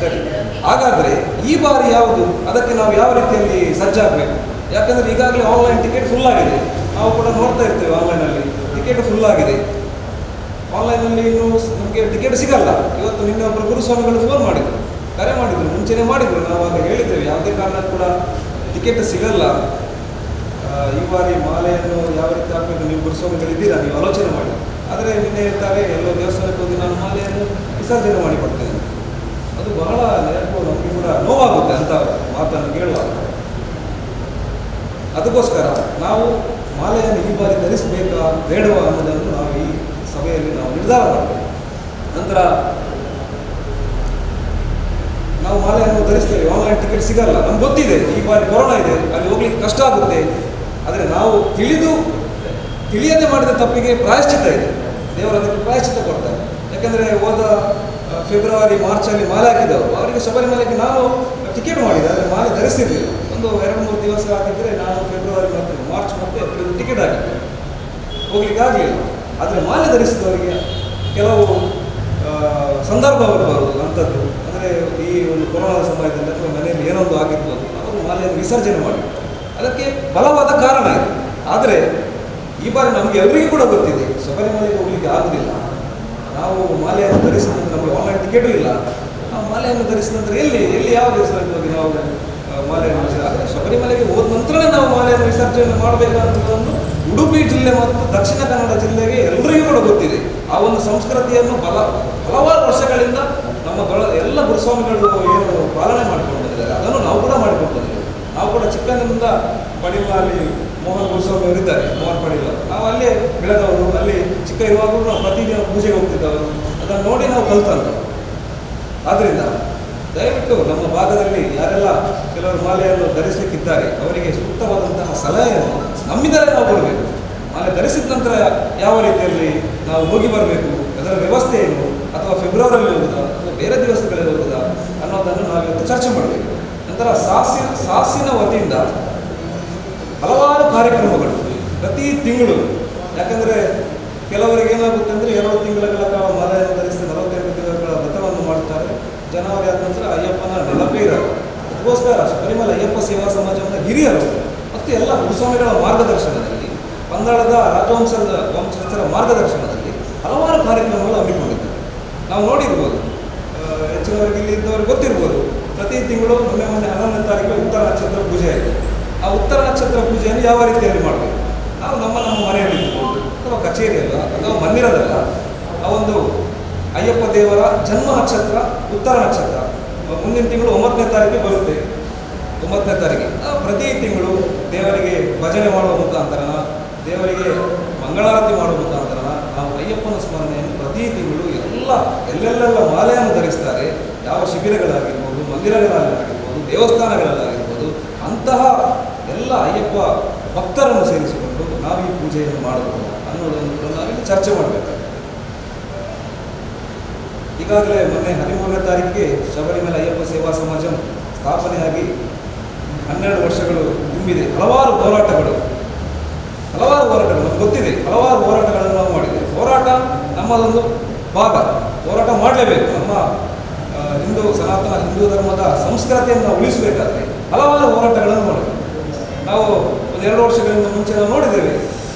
ಸರಿ. ಹಾಗಾದರೆ ಈ ಬಾರಿ ಯಾವುದು, ಅದಕ್ಕೆ ನಾವು ಯಾವ ರೀತಿಯಲ್ಲಿ ಸಜ್ಜಾಗಬೇಕು? ಯಾಕಂದರೆ ಈಗಾಗಲೇ ಆನ್ಲೈನ್ ಟಿಕೆಟ್ ಫುಲ್ ಆಗಿದೆ. ನಾವು ಕೂಡ ನೋಡ್ತಾ ಇರ್ತೇವೆ, ಆನ್ಲೈನಲ್ಲಿ ಟಿಕೆಟ್ ಫುಲ್ ಆಗಿದೆ. ಆನ್ಲೈನಲ್ಲಿ ಇನ್ನೂ ನಮಗೆ ಟಿಕೆಟ್ ಸಿಗಲ್ಲ. ಇವತ್ತು ನಿನ್ನೆ ಒಬ್ಬರು ಗುರುಸ್ವಾಮಿಗಳು ಫೋನ್ ಮಾಡಿದರು, ಕರೆ ಮಾಡಿದರು, ಮುಂಚೆನೇ ಮಾಡಿದರು. ನಾವು ಆಗ ಹೇಳಿದ್ದೇವೆ ಯಾವುದೇ ಕಾರಣಕ್ಕೂ ಕೂಡ ಟಿಕೆಟ್ ಸಿಗಲ್ಲ, ಈ ಬಾರಿ ಮಾಲೆಯನ್ನು ಯಾವ ರೀತಿ ಹಾಕಬೇಕು, ನೀವು ಗುರುಸ್ವಾಮಿಗಳಿದ್ದೀರಾ, ನೀವು ಆಲೋಚನೆ ಮಾಡಿ. ಆದರೆ ನಿನ್ನೆ ಹೇಳ್ತಾರೆ ಎಲ್ಲೋ ದೇವಸ್ಥಾನಕ್ಕೆ ಹೋಗಿ ನಾನು ಮಾಲೆಯನ್ನು ವಿಸರ್ಜನೆ ಮಾಡಿ ಕೊಡ್ತೇನೆ. ಅದು ಬಹಳ ನಮಗೆ ಕೂಡ ನೋವಾಗುತ್ತೆ ಅಂತ ಮಾತನ್ನು ಕೇಳುವಾಗ. ಅದಕ್ಕೋಸ್ಕರ ನಾವು ಮಾಲೆಯನ್ನು ಈ ಬಾರಿ ಧರಿಸಬೇಕಾ ಬೇಡವಾ ಅನ್ನೋದನ್ನು ನಾವು ಈ ಸಭೆಯಲ್ಲಿ ನಾವು ನಿರ್ಧಾರ ಮಾಡಬೇಕು. ನಂತರ ನಾವು ಮಾಲೆಯನ್ನು ಧರಿಸ್ತೇವೆ, ಆನ್ಲೈನ್ ಟಿಕೆಟ್ ಸಿಗಲ್ಲ. ನಮ್ಗೆ ಗೊತ್ತಿದೆ ಈ ಬಾರಿ ಕೊರೋನಾ ಇದೆ, ಅಲ್ಲಿ ಹೋಗ್ಲಿಕ್ಕೆ ಕಷ್ಟ ಆಗುತ್ತೆ. ಆದರೆ ನಾವು ತಿಳಿಯದೆ ಮಾಡಿದ ತಪ್ಪಿಗೆ ಪ್ರಾಯಶ್ಚಿತ್ತ ಇದೆ, ದೇವರು ಅದಕ್ಕೆ ಪ್ರಾಯಶ್ಚಿತ್ತ ಕೊಡ್ತಾರೆ. ಯಾಕೆಂದರೆ ಹೋದ ಫೆಬ್ರವರಿ ಮಾರ್ಚಲ್ಲಿ ಮಾಲೆ ಹಾಕಿದವರು ಅವರಿಗೆ ಶಬರಿಮಲೆಗೆ ನಾನು ಟಿಕೆಟ್ ಮಾಡಿದೆ, ಆದರೆ ಮಾಲೆ ಧರಿಸಿರಲಿಲ್ಲ. ಒಂದು 2-3 ದಿವಸ ಆಗಿದ್ದರೆ ನಾನು ಫೆಬ್ರವರಿ ಮತ್ತು ಮಾರ್ಚ್ ಮತ್ತು ಏಪ್ರಿಲ್ ಟಿಕೆಟ್ ಆಗಿದ್ದೆ, ಹೋಗ್ಲಿಕ್ಕೆ ಆಗಲಿಲ್ಲ. ಆದರೆ ಮಾಲೆ ಧರಿಸಿದವರಿಗೆ ಕೆಲವು ಸಂದರ್ಭ ಬರಬಾರದು ಅಂಥದ್ದು, ಅಂದರೆ ಈ ಒಂದು ಕೊರೋನಾ ಸಮಯದಲ್ಲಿ ಅಥವಾ ಮನೆಯಲ್ಲಿ ಏನೊಂದು ಆಗಿರ್ಬೋದು, ಅವರು ಮಾಲೆಯನ್ನು ವಿಸರ್ಜನೆ ಮಾಡಿ ಅದಕ್ಕೆ ಬಲವಾದ ಕಾರಣ ಇದೆ. ಆದರೆ ಈ ಬಾರಿ ನಮಗೆ ಎಲ್ಲರಿಗೂ ಕೂಡ ಗೊತ್ತಿದೆ ಶಬರಿಮಲೆಗೆ ಹೋಗ್ಲಿಕ್ಕೆ ಆಗುವುದಿಲ್ಲ. ನಾವು ಮಾಲೆಯನ್ನು ಧರಿಸಿದ ನಂತರ ನಮಗೆ ಆನ್ಲೈನ್ ಟಿಕೆಟು ಇಲ್ಲ. ನಾವು ಮಾಲೆಯನ್ನು ಧರಿಸಿದ ನಂತರ ಎಲ್ಲಿ ಯಾವ ದೇವಸ್ಥಾನಕ್ಕೆ ಹೋಗಿ ನಾವು ಮಾಲೆಯನ್ನು ಆದರೆ ಶಬರಿಮಲೆಗೆ ಹೋದ ನಂತರನೇ ನಾವು ಮಾಲೆಯನ್ನು ವಿಸರ್ಜನೆ ಮಾಡಬೇಕಂತಂದು ಉಡುಪಿ ಜಿಲ್ಲೆ ಮತ್ತು ದಕ್ಷಿಣ ಕನ್ನಡ ಜಿಲ್ಲೆಗೆ ಎಲ್ಲರಿಗೂ ಕೂಡ ಗೊತ್ತಿದೆ. ಆ ಒಂದು ಸಂಸ್ಕೃತಿಯನ್ನು ಹಲವಾರು ವರ್ಷಗಳಿಂದ ನಮ್ಮ ಎಲ್ಲ ಎಲ್ಲ ಗುರುಸ್ವಾಮಿಗಳು ಏನು ಪಾಲನೆ ಮಾಡ್ಕೊಂಡು ಬಂದಿದ್ದಾರೆ ಅದನ್ನು ನಾವು ಕೂಡ ಮಾಡಿಕೊಂಡು ಬಂದಿದ್ದೇವೆ. ನಾವು ಕೂಡ ಚಿಕ್ಕಂದಿನಿಂದ ಪಡಿಲಲ್ಲಿ ಮೋಹನ್ ಗುರುಸ್ವಾಮಿ ಅವರಿದ್ದಾರೆ, ಮೋಹನ್ ಪಡಿಲ. ನಾವು ಅಲ್ಲೇ ಬೆಳೆದವರು, ಅಲ್ಲಿ ಚಿಕ್ಕ ಇರುವಾಗಲೂ ನಾವು ಪ್ರತಿದಿನ ಪೂಜೆಗೆ ಹೋಗ್ತಿದ್ದವರು, ಅದನ್ನು ನೋಡಿ ನಾವು ಕಲ್ತಂಥವು. ಆದ್ದರಿಂದ ದಯವಿಟ್ಟು ನಮ್ಮ ಭಾಗದಲ್ಲಿ ಯಾರೆಲ್ಲ ಕೆಲವರು ಮಾಲೆಯನ್ನು ಧರಿಸಲಿಕ್ಕಿದ್ದಾರೆ ಅವರಿಗೆ ಸೂಕ್ತವಾದಂತಹ ಸಲಹೆಯನ್ನು ನಮ್ಮಿಂದಲೇ ನಾವು ಕೊಡಬೇಕು. ಮಾಲೆ ಧರಿಸಿದ ನಂತರ ಯಾವ ರೀತಿಯಲ್ಲಿ ನಾವು ಹೋಗಿ ಬರಬೇಕು, ಅದರ ವ್ಯವಸ್ಥೆ ಏನು, ಅಥವಾ ಫೆಬ್ರವರಿಯಲ್ಲಿ ಹೋಗುದಾ ಅಥವಾ ಬೇರೆ ದಿವಸಗಳಲ್ಲಿ ಹೋಗುದಾ ಅನ್ನೋದನ್ನು ನಾವು ಇವತ್ತು ಚರ್ಚೆ ಮಾಡಬೇಕು. ನಂತರ ಸಾಸಿನ ವತಿಯಿಂದ ಹಲವಾರು ಕಾರ್ಯಕ್ರಮಗಳು ಪ್ರತಿ ತಿಂಗಳು, ಯಾಕಂದರೆ ಕೆಲವರಿಗೆ ಏನಾಗುತ್ತೆ ಅಂದರೆ 2 ತಿಂಗಳ ಕಾಲ ಮಾಲೆಯನ್ನು ಧರಿಸಿ 48 ದಿನಗಳ ವ್ರತವನ್ನು ಮಾಡ್ತಾರೆ. ಜನವರಿ ಆದ ನಂತರ ಅಯ್ಯಪ್ಪನ ನೆನಪೇ ಇರಲ್ಲ. ಅದಕ್ಕೋಸ್ಕರ ಶಬರಿಮಲ ಅಯ್ಯಪ್ಪ ಸೇವಾ ಸಮಾಜದ ಹಿರಿಯರು ಮತ್ತು ಎಲ್ಲ ಗುರುಸ್ವಾಮಿಗಳ ಮಾರ್ಗದರ್ಶನದಲ್ಲಿ, ಪಂದಾಳದ ವಂಶಸ್ಥರ ಮಾರ್ಗದರ್ಶನದಲ್ಲಿ ಹಲವಾರು ಕಾರ್ಯಕ್ರಮಗಳು ಹಮ್ಮಿಕೊಂಡಿದ್ದಾರೆ. ನಾವು ನೋಡಿರ್ಬೋದು, ಹೆಚ್ಚಿನವರಿಗೆ ಇಲ್ಲಿ ಇದ್ದವರಿಗೆ ಗೊತ್ತಿರ್ಬೋದು, ಪ್ರತಿ ತಿಂಗಳು ಮೊನ್ನೆ 11ನೇ ತಾರೀಕು ಉತ್ತರ ನಕ್ಷತ್ರ ಪೂಜೆ ಆಯಿತು. ಆ ಉತ್ತರ ನಕ್ಷತ್ರ ಪೂಜೆಯನ್ನು ಯಾವ ರೀತಿಯಲ್ಲಿ ಮಾಡಬೇಕು, ನಾವು ನಮ್ಮ ಮನೆಯಲ್ಲಿ ಇರ್ಬೋದು ಅಥವಾ ಕಚೇರಿಯಲ್ಲ ಅಥವಾ ಮಂದಿರದಲ್ಲ, ಆ ಒಂದು ಅಯ್ಯಪ್ಪ ದೇವರ ಜನ್ಮ ನಕ್ಷತ್ರ ಉತ್ತರ ನಕ್ಷತ್ರ ಮುಂದಿನ ತಿಂಗಳು 9ನೇ ತಾರೀಕಿಗೆ ಬರುತ್ತೆ. 9ನೇ ತಾರೀಕಿಗೆ ಪ್ರತಿ ತಿಂಗಳು ದೇವರಿಗೆ ಭಜನೆ ಮಾಡುವ ಮುಖಾಂತರ, ದೇವರಿಗೆ ಮಂಗಳಾರತಿ ಮಾಡುವ ಮುಖಾಂತರ ನಾವು ಅಯ್ಯಪ್ಪನ ಸ್ಮರಣೆಯನ್ನು ಪ್ರತಿ ತಿಂಗಳು ಎಲ್ಲೆಲ್ಲೆಲ್ಲ ಮಾಲೆಯನ್ನು ಧರಿಸ್ತಾರೆ, ಯಾವ ಶಿಬಿರಗಳಾಗಿರ್ಬೋದು, ಮಂದಿರಗಳಾಗಿರ್ಬೋದು, ದೇವಸ್ಥಾನಗಳಲ್ಲಾಗಿರ್ಬೋದು, ಅಂತಹ ಎಲ್ಲ ಅಯ್ಯಪ್ಪ ಭಕ್ತರನ್ನು ಸೇರಿಸಿಕೊಂಡು ನಾವು ಈ ಪೂಜೆಯನ್ನು ಮಾಡಬಹುದು ಅನ್ನೋದನ್ನು ಕೂಡ ನಾವಿಲ್ಲಿ ಚರ್ಚೆ ಮಾಡಬೇಕಾಗಿದೆ. ಈಗಾಗಲೇ ಮೊನ್ನೆ 13ನೇ ತಾರೀಕಿಗೆ ಶಬರಿಮಲೆ ಅಯ್ಯಪ್ಪ ಸೇವಾ ಸಮಾಜ ಸ್ಥಾಪನೆಯಾಗಿ 12 ವರ್ಷಗಳು ತುಂಬಿದೆ. ಹಲವಾರು ಹೋರಾಟಗಳು ನಮ್ಗೆ ಗೊತ್ತಿದೆ. ಹಲವಾರು ಹೋರಾಟಗಳನ್ನು ನಾವು ಮಾಡಿದ್ದೇವೆ. ಹೋರಾಟ ನಮ್ಮದೊಂದು ಭಾಗ, ಹೋರಾಟ ಮಾಡಲೇಬೇಕು. ನಮ್ಮ ಸನಾತನ ಹಿಂದೂ ಧರ್ಮದ ಸಂಸ್ಕೃತಿಯನ್ನು ನಾವು ಉಳಿಸಬೇಕಾದ್ರೆ ಹಲವಾರು ಹೋರಾಟಗಳನ್ನು ಮಾಡಬೇಕು. ನಾವು 2 ವರ್ಷಗಳಿಂದ ಮುಂಚೆ ನಾವು ನೋಡಿದ್ದೇವೆ.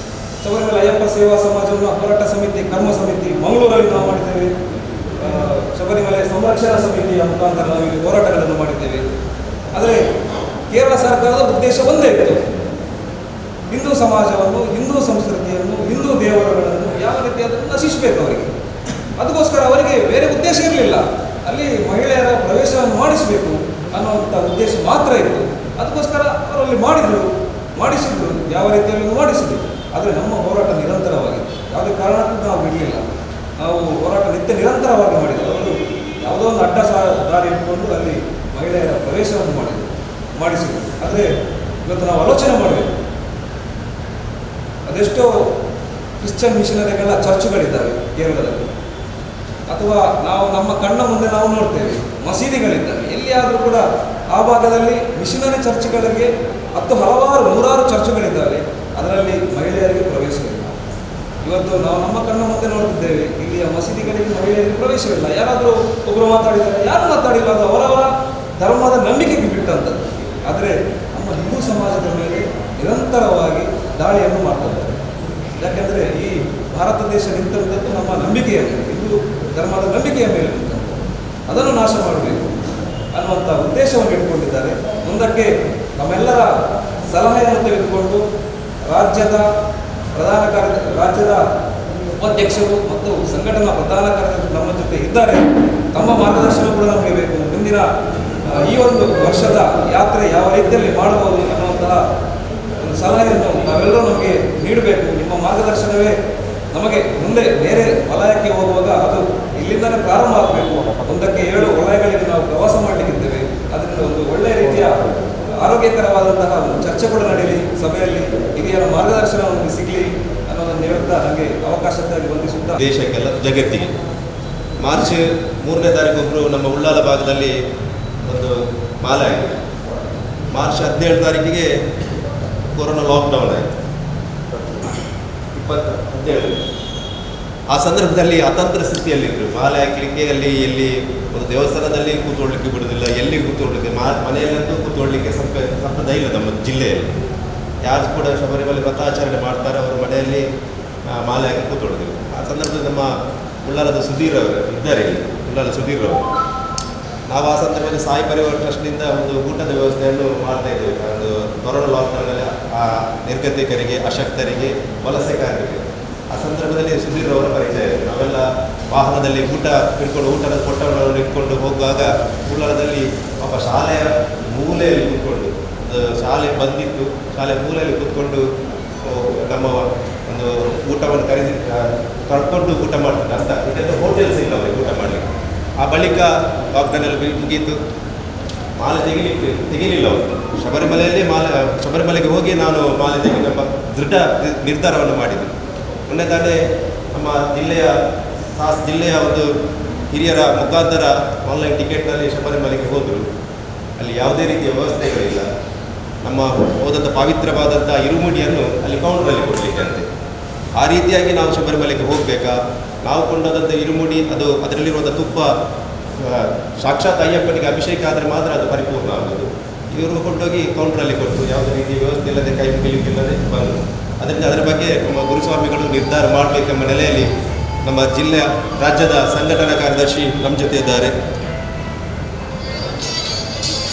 ಶಬರಿಮಲೆ ಅಯ್ಯಪ್ಪ ಸೇವಾ ಸಮಾಜವನ್ನು ಹೋರಾಟ ಸಮಿತಿ, ಕರ್ಮ ಸಮಿತಿ ಮಂಗಳೂರಲ್ಲಿ ನಾವು ಮಾಡಿದ್ದೇವೆ. ಶಬರಿಮಲೆ ಸಂರಕ್ಷಣಾ ಸಮಿತಿಯ ಮುಖಾಂತರ ನಾವು ಇಲ್ಲಿ ಹೋರಾಟಗಳನ್ನು ಮಾಡಿದ್ದೇವೆ. ಆದರೆ ಕೇರಳ ಸರ್ಕಾರದ ಉದ್ದೇಶ ಒಂದೇ ಇತ್ತು, ಹಿಂದೂ ಸಮಾಜವನ್ನು, ಹಿಂದೂ ಸಂಸ್ಕೃತಿಯನ್ನು, ಹಿಂದೂ ದೇವರುಗಳನ್ನು ಯಾವ ರೀತಿ ಅದನ್ನು ನಶಿಸಬೇಕು ಅವರಿಗೆ. ಅದಕ್ಕೋಸ್ಕರ ಅವರಿಗೆ ಬೇರೆ ಉದ್ದೇಶ ಇರಲಿಲ್ಲ. ಅಲ್ಲಿ ಮಹಿಳೆಯರ ಪ್ರವೇಶವನ್ನು ಮಾಡಿಸಬೇಕು ಅನ್ನುವಂಥ ಉದ್ದೇಶ ಮಾತ್ರ ಇತ್ತು. ಅದಕ್ಕೋಸ್ಕರ ಅವರಲ್ಲಿ ಮಾಡಿಸಿದ್ರು, ಯಾವ ರೀತಿಯಲ್ಲಿ ಮಾಡಿಸಿದ್ರು. ಆದರೆ ನಮ್ಮ ಹೋರಾಟ ನಿರಂತರವಾಗಿದೆ. ಯಾವುದೇ ಕಾರಣಕ್ಕೂ ನಾವು ಬಿಡಲಿಲ್ಲ. ನಾವು ಹೋರಾಟ ನಿರಂತರವಾಗಿ ಮಾಡಿದ್ರು. ಅವರು ಯಾವುದೋ ಒಂದು ಅಡ್ಡ ದಾರಿ ಇಟ್ಕೊಂಡು ಅಲ್ಲಿ ಮಹಿಳೆಯರ ಪ್ರವೇಶವನ್ನು ಮಾಡಿಸಿದ್ರು. ಆದರೆ ಇವತ್ತು ನಾವು ಆಲೋಚನೆ ಮಾಡಬೇಕು, ಅದೆಷ್ಟೋ ಕ್ರಿಶ್ಚಿಯನ್ ಮಿಷನರಿಗಳ ಚರ್ಚ್ಗಳಿದ್ದಾವೆ ಕೇರಳದಲ್ಲಿ, ಅಥವಾ ನಾವು ನಮ್ಮ ಕಣ್ಣ ಮುಂದೆ ನಾವು ನೋಡ್ತೇವೆ ಮಸೀದಿಗಳಿದ್ದಾವೆ. ಎಲ್ಲಿಯಾದರೂ ಕೂಡ ಆ ಭಾಗದಲ್ಲಿ ಮಿಷನರಿ ಚರ್ಚ್ಗಳಿಗೆ ನೂರಾರು ಚರ್ಚ್ಗಳಿದ್ದಾವೆ, ಅದರಲ್ಲಿ ಮಹಿಳೆಯರಿಗೆ ಪ್ರವೇಶವಿಲ್ಲ. ಇವತ್ತು ನಾವು ನಮ್ಮ ಕಣ್ಣ ಮುಂದೆ ನೋಡ್ತಿದ್ದೇವೆ, ಇಲ್ಲಿಯ ಮಸೀದಿಗಳಿಗೆ ಮಹಿಳೆಯರಿಗೆ ಪ್ರವೇಶವಿಲ್ಲ. ಯಾರಾದರೂ ಒಬ್ಬರು ಮಾತಾಡಿದ್ದಾರೆ, ಯಾರು ಮಾತಾಡಿಲ್ಲ, ಅದು ಅವರವರ ಧರ್ಮದ ನಂಬಿಕೆಗೆ ಬಿಟ್ಟಂಥದ್ದು. ಆದರೆ ನಮ್ಮ ಹಿಂದೂ ಸಮಾಜದ ಮೇಲೆ ನಿರಂತರವಾಗಿ ದಾಳಿಯನ್ನು ಮಾಡ್ತಿದ್ದಾರೆ. ಯಾಕೆಂದರೆ ಈ ಭಾರತ ದೇಶ ನಿಂತಂಥದ್ದು ನಮ್ಮ ನಂಬಿಕೆಯ ಮೇಲೆ, ಹಿಂದೂ ಧರ್ಮದ ನಂಬಿಕೆಯ ಮೇಲೆ ನಿಂತಂಥದ್ದು. ಅದನ್ನು ನಾಶ ಮಾಡಬೇಕು ಅನ್ನುವಂಥ ಉದ್ದೇಶವನ್ನು ಇಟ್ಕೊಂಡಿದ್ದಾರೆ. ಮುಂದಕ್ಕೆ ನಮ್ಮೆಲ್ಲರ ಸಲಹೆಯನ್ನು ತೆಗೆದುಕೊಂಡು ರಾಜ್ಯದ ಉಪಾಧ್ಯಕ್ಷರು ಮತ್ತು ಸಂಘಟನಾ ಪ್ರಧಾನ ಕಾರ್ಯದರ್ಶಿಗಳು ನಮ್ಮ ಜೊತೆ ಇದ್ದಾರೆ. ತಮ್ಮ ಮಾರ್ಗದರ್ಶನ ಕೂಡ ನಮಗೆ ಬೇಕು. ಮುಂದಿನ ಈ ಒಂದು ವರ್ಷದ ಯಾತ್ರೆ ಯಾವ ರೀತಿಯಲ್ಲಿ ಮಾಡಬಹುದು ಅನ್ನುವಂತಹ ಒಂದು ಸಲಹೆಯನ್ನು ನಾವೆಲ್ಲರೂ ನಮಗೆ ನೀಡಬೇಕು. ನಿಮ್ಮ ಮಾರ್ಗದರ್ಶನವೇ ನಮಗೆ ಮುಂದೆ ಬೇರೆ ವಲಯಕ್ಕೆ ಹೋಗುವಾಗ ಅದು ಇಲ್ಲಿಂದಲೇ ಪ್ರಾರಂಭ ಆಗಬೇಕು. ಮುಂದಕ್ಕೆ 7 ವಲಯಗಳಿಗೆ ನಾವು ಪ್ರವಾಸ ಮಾಡಲಿಕ್ಕಿದ್ದೇವೆ. ಅದರಿಂದ ಒಂದು ಒಳ್ಳೆಯ ರೀತಿಯ ಆರೋಗ್ಯಕರವಾದಂತಹ ಒಂದು ಚರ್ಚೆ ಕೂಡ ನಡೆಯಲಿ, ಸಭೆಯಲ್ಲಿ ಹಿರಿಯರ ಮಾರ್ಗದರ್ಶನ ನಮಗೆ ಸಿಗಲಿ ಅನ್ನೋದನ್ನು ಹೇಳುತ್ತಾ ನನಗೆ ಅವಕಾಶಕ್ಕಾಗಿ ವಂದಿಸುತ್ತಾ ದೇಶಕ್ಕೆಲ್ಲ ಜಗತ್ತಿಗೆ ಮಾರ್ಚ್ 3ನೇ ತಾರೀಕು ಒಬ್ಬರು ನಮ್ಮ ಉಳ್ಳಾಲ ಭಾಗದಲ್ಲಿ ಒಂದು ಮಾಲೆ ಆಯಿತು. ಮಾರ್ಚ್ 17 ತಾರೀಕಿಗೆ ಕೊರೋನಾ ಲಾಕ್ಡೌನ್ ಆಯಿತು. 17 ಆ ಸಂದರ್ಭದಲ್ಲಿ ಅತಂತ್ರ ಸ್ಥಿತಿಯಲ್ಲಿದ್ದರು. ಮಾಲೆ ಹಾಕಲಿಕ್ಕೆ ಎಲ್ಲಿ ಒಂದು ದೇವಸ್ಥಾನದಲ್ಲಿ ಕೂತ್ಕೊಳ್ಳಿಕ್ಕೆ ಬಿಡೋದಿಲ್ಲ, ಎಲ್ಲಿ ಕೂತ್ಕೊಳ್ಳಿಕ್ಕೆ ಮನೆಯಲ್ಲಂತೂ ಕೂತ್ಕೊಳ್ಳಿಕ್ಕೆ ಸಂಪ್ರದಾಯ ಇಲ್ಲ ನಮ್ಮ ಜಿಲ್ಲೆಯಲ್ಲಿ. ಯಾರು ಕೂಡ ಶಬರಿಮಲೆ ವ್ರತಾಚರಣೆ ಮಾಡ್ತಾರೆ ಅವರ ಮನೆಯಲ್ಲಿ ಮಾಲೆ ಹಾಕಿ ಕೂತ್ಕೊಳ್ಳೋದಿಲ್ಲ. ಆ ಸಂದರ್ಭದಲ್ಲಿ ನಮ್ಮ ಉಳ್ಳಾಲದ ಸುಧೀರ್ ಅವರು ಇದ್ದಾರೆ, ಇಲ್ಲಿ ಉಳ್ಳಾಲ ಸುಧೀರ್ ಅವರು. ನಾವು ಆ ಸಂದರ್ಭದಲ್ಲಿ ಸಾಯಿ ಪರಿವಾರ ಟ್ರಸ್ಟ್ನಿಂದ ಒಂದು ಊಟದ ವ್ಯವಸ್ಥೆಯನ್ನು ಮಾಡ್ತಾ ಇದ್ದೇವೆ. ಒಂದು ಕೊರೋನಾ ಲಾಕ್ಡೌನಲ್ಲಿ ಆ ನಿರ್ಗತಿಕರಿಗೆ, ಅಶಕ್ತರಿಗೆ, ವಲಸೆ ಕಾರ್ಮಿಕರಿಗೆ ಆ ಸಂದರ್ಭದಲ್ಲಿ ಸುಧೀರ್ ಅವರ ಪರಿಚಯ ಇದೆ. ನಾವೆಲ್ಲ ವಾಹನದಲ್ಲಿ ಊಟದ ಕೊಟ್ಟವನ್ನು ಇಟ್ಕೊಂಡು ಹೋಗುವಾಗ ಉಳ್ಳಾಲದಲ್ಲಿ ಪಾಪ ಶಾಲೆಯ ಮೂಲೆಯಲ್ಲಿ ಕೂತ್ಕೊಂಡು, ಶಾಲೆ ಬಂದಿತ್ತು, ಶಾಲೆ ಮೂಲೆಯಲ್ಲಿ ಕೂತ್ಕೊಂಡು ನಮ್ಮ ಒಂದು ಊಟವನ್ನು ಕರ್ಕೊಂಡು ಊಟ ಮಾಡ್ತಾರೆ ಅಂತ. ಇದೆಲ್ಲ ಹೋಟೆಲ್ಸ್ ಇಲ್ಲ ಅವರಿಗೆ ಊಟ ಮಾಡಲಿಕ್ಕೆ. ಆ ಬಳಿಕ ಲಾಕ್ಡೌನಲ್ಲಿ ಮುಗೀತು, ಮಾಲೆ ತೆಗಿಲಿಲ್ಲ ಅವರು. ಶಬರಿಮಲೆಗೆ ಹೋಗಿ ನಾನು ಮಾಲೆ ತೆಗೆಯುವ ದೃಢ ನಿರ್ಧಾರವನ್ನು ಮಾಡಿದ್ದೆ. ಮೊನ್ನೆ ತಾನೇ ನಮ್ಮ ಜಿಲ್ಲೆಯ ಒಂದು ಹಿರಿಯರ ಮುಖಾಂತರ ಆನ್ಲೈನ್ ಟಿಕೆಟ್ನಲ್ಲಿ ಶಬರಿಮಲೆಗೆ ಹೋದರು. ಅಲ್ಲಿ ಯಾವುದೇ ರೀತಿಯ ವ್ಯವಸ್ಥೆಗಳಿಲ್ಲ. ನಮ್ಮ ಹೋದಂಥ ಪವಿತ್ರವಾದಂಥ ಇರುಮುಡಿಯನ್ನು ಅಲ್ಲಿ ಕೌಂಟ್ರಲ್ಲಿ ಕೊಡಲಿಕ್ಕೆ ಅಂತೆ. ಆ ರೀತಿಯಾಗಿ ನಾವು ಶಬರಿಮಲೆಗೆ ಹೋಗಬೇಕಾ? ನಾವು ಕೊಂಡೋದಂಥ ಇರುಮುಡಿ, ಅದರಲ್ಲಿರುವಂಥ ತುಪ್ಪ ಸಾಕ್ಷಾತ್ ಅಯ್ಯಪ್ಪನಿಗೆ ಅಭಿಷೇಕ ಆದರೆ ಮಾತ್ರ ಅದು ಪರಿಪೂರ್ಣ ಆಗೋದು. ಇವರು ಕೊಂಡೋಗಿ ಕೌಂಟ್ರಲ್ಲಿ ಕೊಟ್ಟು ಯಾವುದೇ ರೀತಿಯ ವ್ಯವಸ್ಥೆ ಇಲ್ಲದೆ, ಕೈ ಮುಗಿಲಿಕ್ಕಿಲ್ಲದೆ ಬಂದರು. ಅದರಿಂದ ಅದರ ಬಗ್ಗೆ ನಮ್ಮ ಗುರುಸ್ವಾಮಿಗಳು ನಿರ್ಧಾರ ಮಾಡಬೇಕೆಂಬ ನೆಲೆಯಲ್ಲಿ ನಮ್ಮ ರಾಜ್ಯದ ಸಂಘಟನಾ ಕಾರ್ಯದರ್ಶಿ ನಮ್ಮ ಜೊತೆ ಇದ್ದಾರೆ,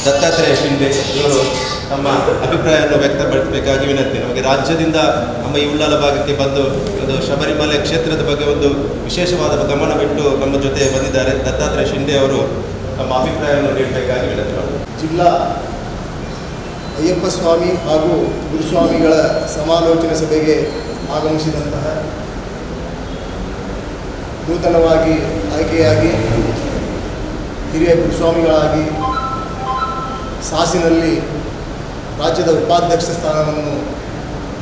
ದತ್ತಾತ್ರೇಯ ಶಿಂದೆ. ಇವರು ತಮ್ಮ ಅಭಿಪ್ರಾಯವನ್ನು ವ್ಯಕ್ತಪಡಿಸಬೇಕಾಗಿ ವಿನಂತಿ. ನಮಗೆ ರಾಜ್ಯದಿಂದ ನಮ್ಮ ಈ ಉಳ್ಳಾಲ ಭಾಗಕ್ಕೆ ಬಂದು ಒಂದು ಶಬರಿಮಲೆ ಕ್ಷೇತ್ರದ ಬಗ್ಗೆ ಒಂದು ವಿಶೇಷವಾದ ಗಮನವಿಟ್ಟು ನಮ್ಮ ಜೊತೆ ಬಂದಿದ್ದಾರೆ. ದತ್ತಾತ್ರೇಯ ಶಿಂದೆ ಅವರು ತಮ್ಮ ಅಭಿಪ್ರಾಯವನ್ನು ನೀಡಬೇಕಾಗಿ ವಿನಂತಿ ಮಾಡಿದರು. ಜಿಲ್ಲಾ ಅಯ್ಯಪ್ಪ ಸ್ವಾಮಿ ಹಾಗೂ ಗುರುಸ್ವಾಮಿಗಳ ಸಮಾಲೋಚನೆ ಸಭೆಗೆ ಆಗಮಿಸಿದಂತಹ ನೂತನವಾಗಿ ಆಯ್ಕೆಯಾಗಿ ಹಿರಿಯ ಗುರುಸ್ವಾಮಿಗಳಾಗಿ ಸಾಸಿನಲ್ಲಿ ರಾಜ್ಯದ ಉಪಾಧ್ಯಕ್ಷ ಸ್ಥಾನವನ್ನು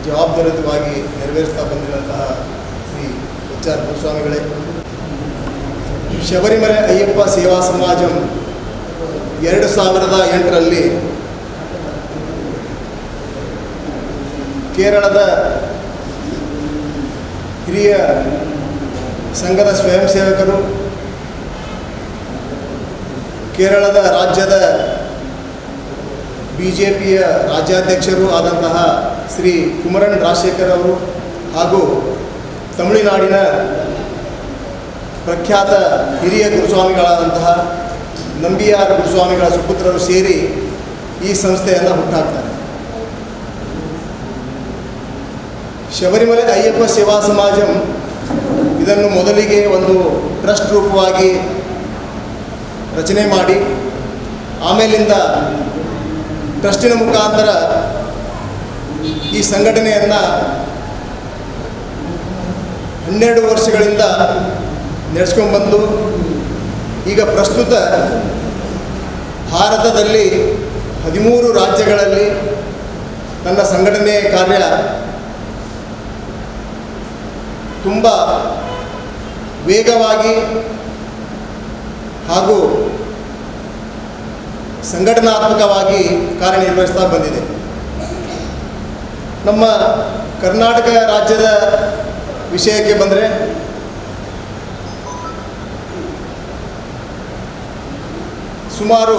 ಜವಾಬ್ದಾರಿಯುತವಾಗಿ ನೆರವೇರಿಸ್ತಾ ಬಂದಿರುವಂತಹ ಶ್ರೀ HR ಗುರುಸ್ವಾಮಿಗಳೇ, ಶಬರಿಮಲೆ ಅಯ್ಯಪ್ಪ ಸೇವಾ ಸಮಾಜಂ 2008ರಲ್ಲಿ ಕೇರಳದ ಹಿರಿಯ ಸಂಘದ ಸ್ವಯಂ ಸೇವಕರು, ಕೇರಳದ ರಾಜ್ಯದ BJPಯ ರಾಜ್ಯಾಧ್ಯಕ್ಷರು ಆದಂತಹ ಶ್ರೀ ಕುಮರನ್ ರಾಜಶೇಖರ್ ಅವರು ಹಾಗೂ ತಮಿಳುನಾಡಿನ ಪ್ರಖ್ಯಾತ ಹಿರಿಯ ಗುರುಸ್ವಾಮಿಗಳಾದಂತಹ ನಂಬಿಯಾರ್ ಗುರುಸ್ವಾಮಿಗಳ ಸುಪುತ್ರರು ಸೇರಿ ಈ ಸಂಸ್ಥೆಯನ್ನು ಹುಟ್ಟಾಕ್ತಾರೆ. ಶಬರಿಮಲೆ ಅಯ್ಯಪ್ಪ ಸೇವಾ ಸಮಾಜಂ ಇದನ್ನು ಮೊದಲಿಗೆ ಒಂದು ಟ್ರಸ್ಟ್ ರೂಪವಾಗಿ ರಚನೆ ಮಾಡಿ, ಆಮೇಲಿಂದ ಟ್ರಸ್ಟಿನ ಮುಖಾಂತರ ಈ ಸಂಘಟನೆಯನ್ನು 12 ವರ್ಷಗಳಿಂದ ನಡೆಸ್ಕೊಂಡ್ಬಂದು ಈಗ ಪ್ರಸ್ತುತ ಭಾರತದಲ್ಲಿ 13 ರಾಜ್ಯಗಳಲ್ಲಿ ತನ್ನ ಸಂಘಟನೆ ಕಾರ್ಯ ತುಂಬ ವೇಗವಾಗಿ ಹಾಗೂ ಸಂಘಟನಾತ್ಮಕವಾಗಿ ಕಾರ್ಯನಿರ್ವಹಿಸ್ತಾ ಬಂದಿದೆ. ನಮ್ಮ ಕರ್ನಾಟಕ ರಾಜ್ಯದ ವಿಷಯಕ್ಕೆ ಬಂದರೆ ಸುಮಾರು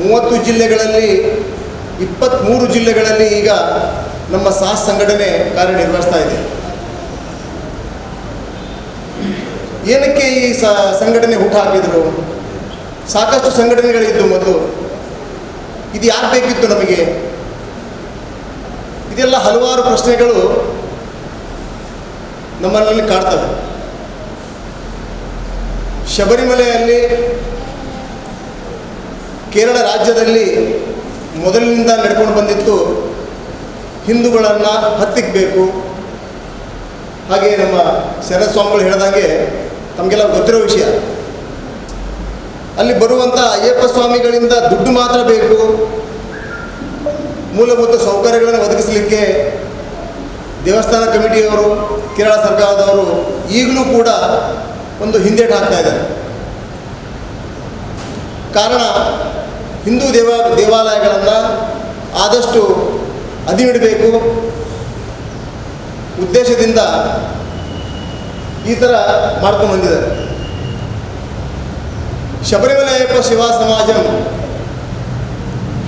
30 ಜಿಲ್ಲೆಗಳಲ್ಲಿ 23 ಜಿಲ್ಲೆಗಳಲ್ಲಿ ಈಗ ನಮ್ಮ ಸಾಸ್ ಸಂಘಟನೆ ಕಾರ್ಯನಿರ್ವಹಿಸ್ತಾ ಇದೆ. ಏನಕ್ಕೆ ಈ ಸಂಘಟನೆ ಹುಟ್ಟುಹಾಕಿದ್ರು? ಸಾಕಷ್ಟು ಸಂಘಟನೆಗಳಿದ್ದು ಮೊದಲು. ಇದು ಯಾಕೆ ಬೇಕಿತ್ತು ನಮಗೆ? ಇದೆಲ್ಲ ಹಲವಾರು ಪ್ರಶ್ನೆಗಳು ನಮ್ಮಲ್ಲಿ ಕಾಡ್ತವೆ. ಶಬರಿಮಲೆಯಲ್ಲಿ ಕೇರಳ ರಾಜ್ಯದಲ್ಲಿ ಮೊದಲಿನಿಂದ ನಡ್ಕೊಂಡು ಬಂದಿತ್ತು ಹಿಂದೂಗಳನ್ನು ಹತ್ತಿಕ್ಕಬೇಕು. ಹಾಗೆ ನಮ್ಮ ಶರತ್ ಸ್ವಾಮಿಗಳು ಹೇಳಿದಂಗೆ ತಮಗೆಲ್ಲ ಗೊತ್ತಿರೋ ವಿಷಯ, ಅಲ್ಲಿ ಬರುವಂಥ ಅಯ್ಯಪ್ಪ ಸ್ವಾಮಿಗಳಿಂದ ದುಡ್ಡು ಮಾತ್ರ ಬೇಕು, ಮೂಲಭೂತ ಸೌಕರ್ಯಗಳನ್ನು ಒದಗಿಸಲಿಕ್ಕೆ ದೇವಸ್ಥಾನ ಕಮಿಟಿಯವರು, ಕೇರಳ ಸರ್ಕಾರದವರು ಈಗಲೂ ಕೂಡ ಒಂದು ಹಿಂದೇಟು ಹಾಕ್ತಾ ಇದ್ದಾರೆ. ಕಾರಣ ಹಿಂದೂ ದೇವಾಲಯಗಳನ್ನು ಆದಷ್ಟು ಅದಿಮಿಡಬೇಕು ಉದ್ದೇಶದಿಂದ ಈ ಥರ ಮಾಡ್ಕೊಂಡು ಬಂದಿದ್ದಾರೆ. ಶಬರಿಮಲೆ ಅಯ್ಯಪ್ಪ ಸೇವಾ ಸಮಾಜಂ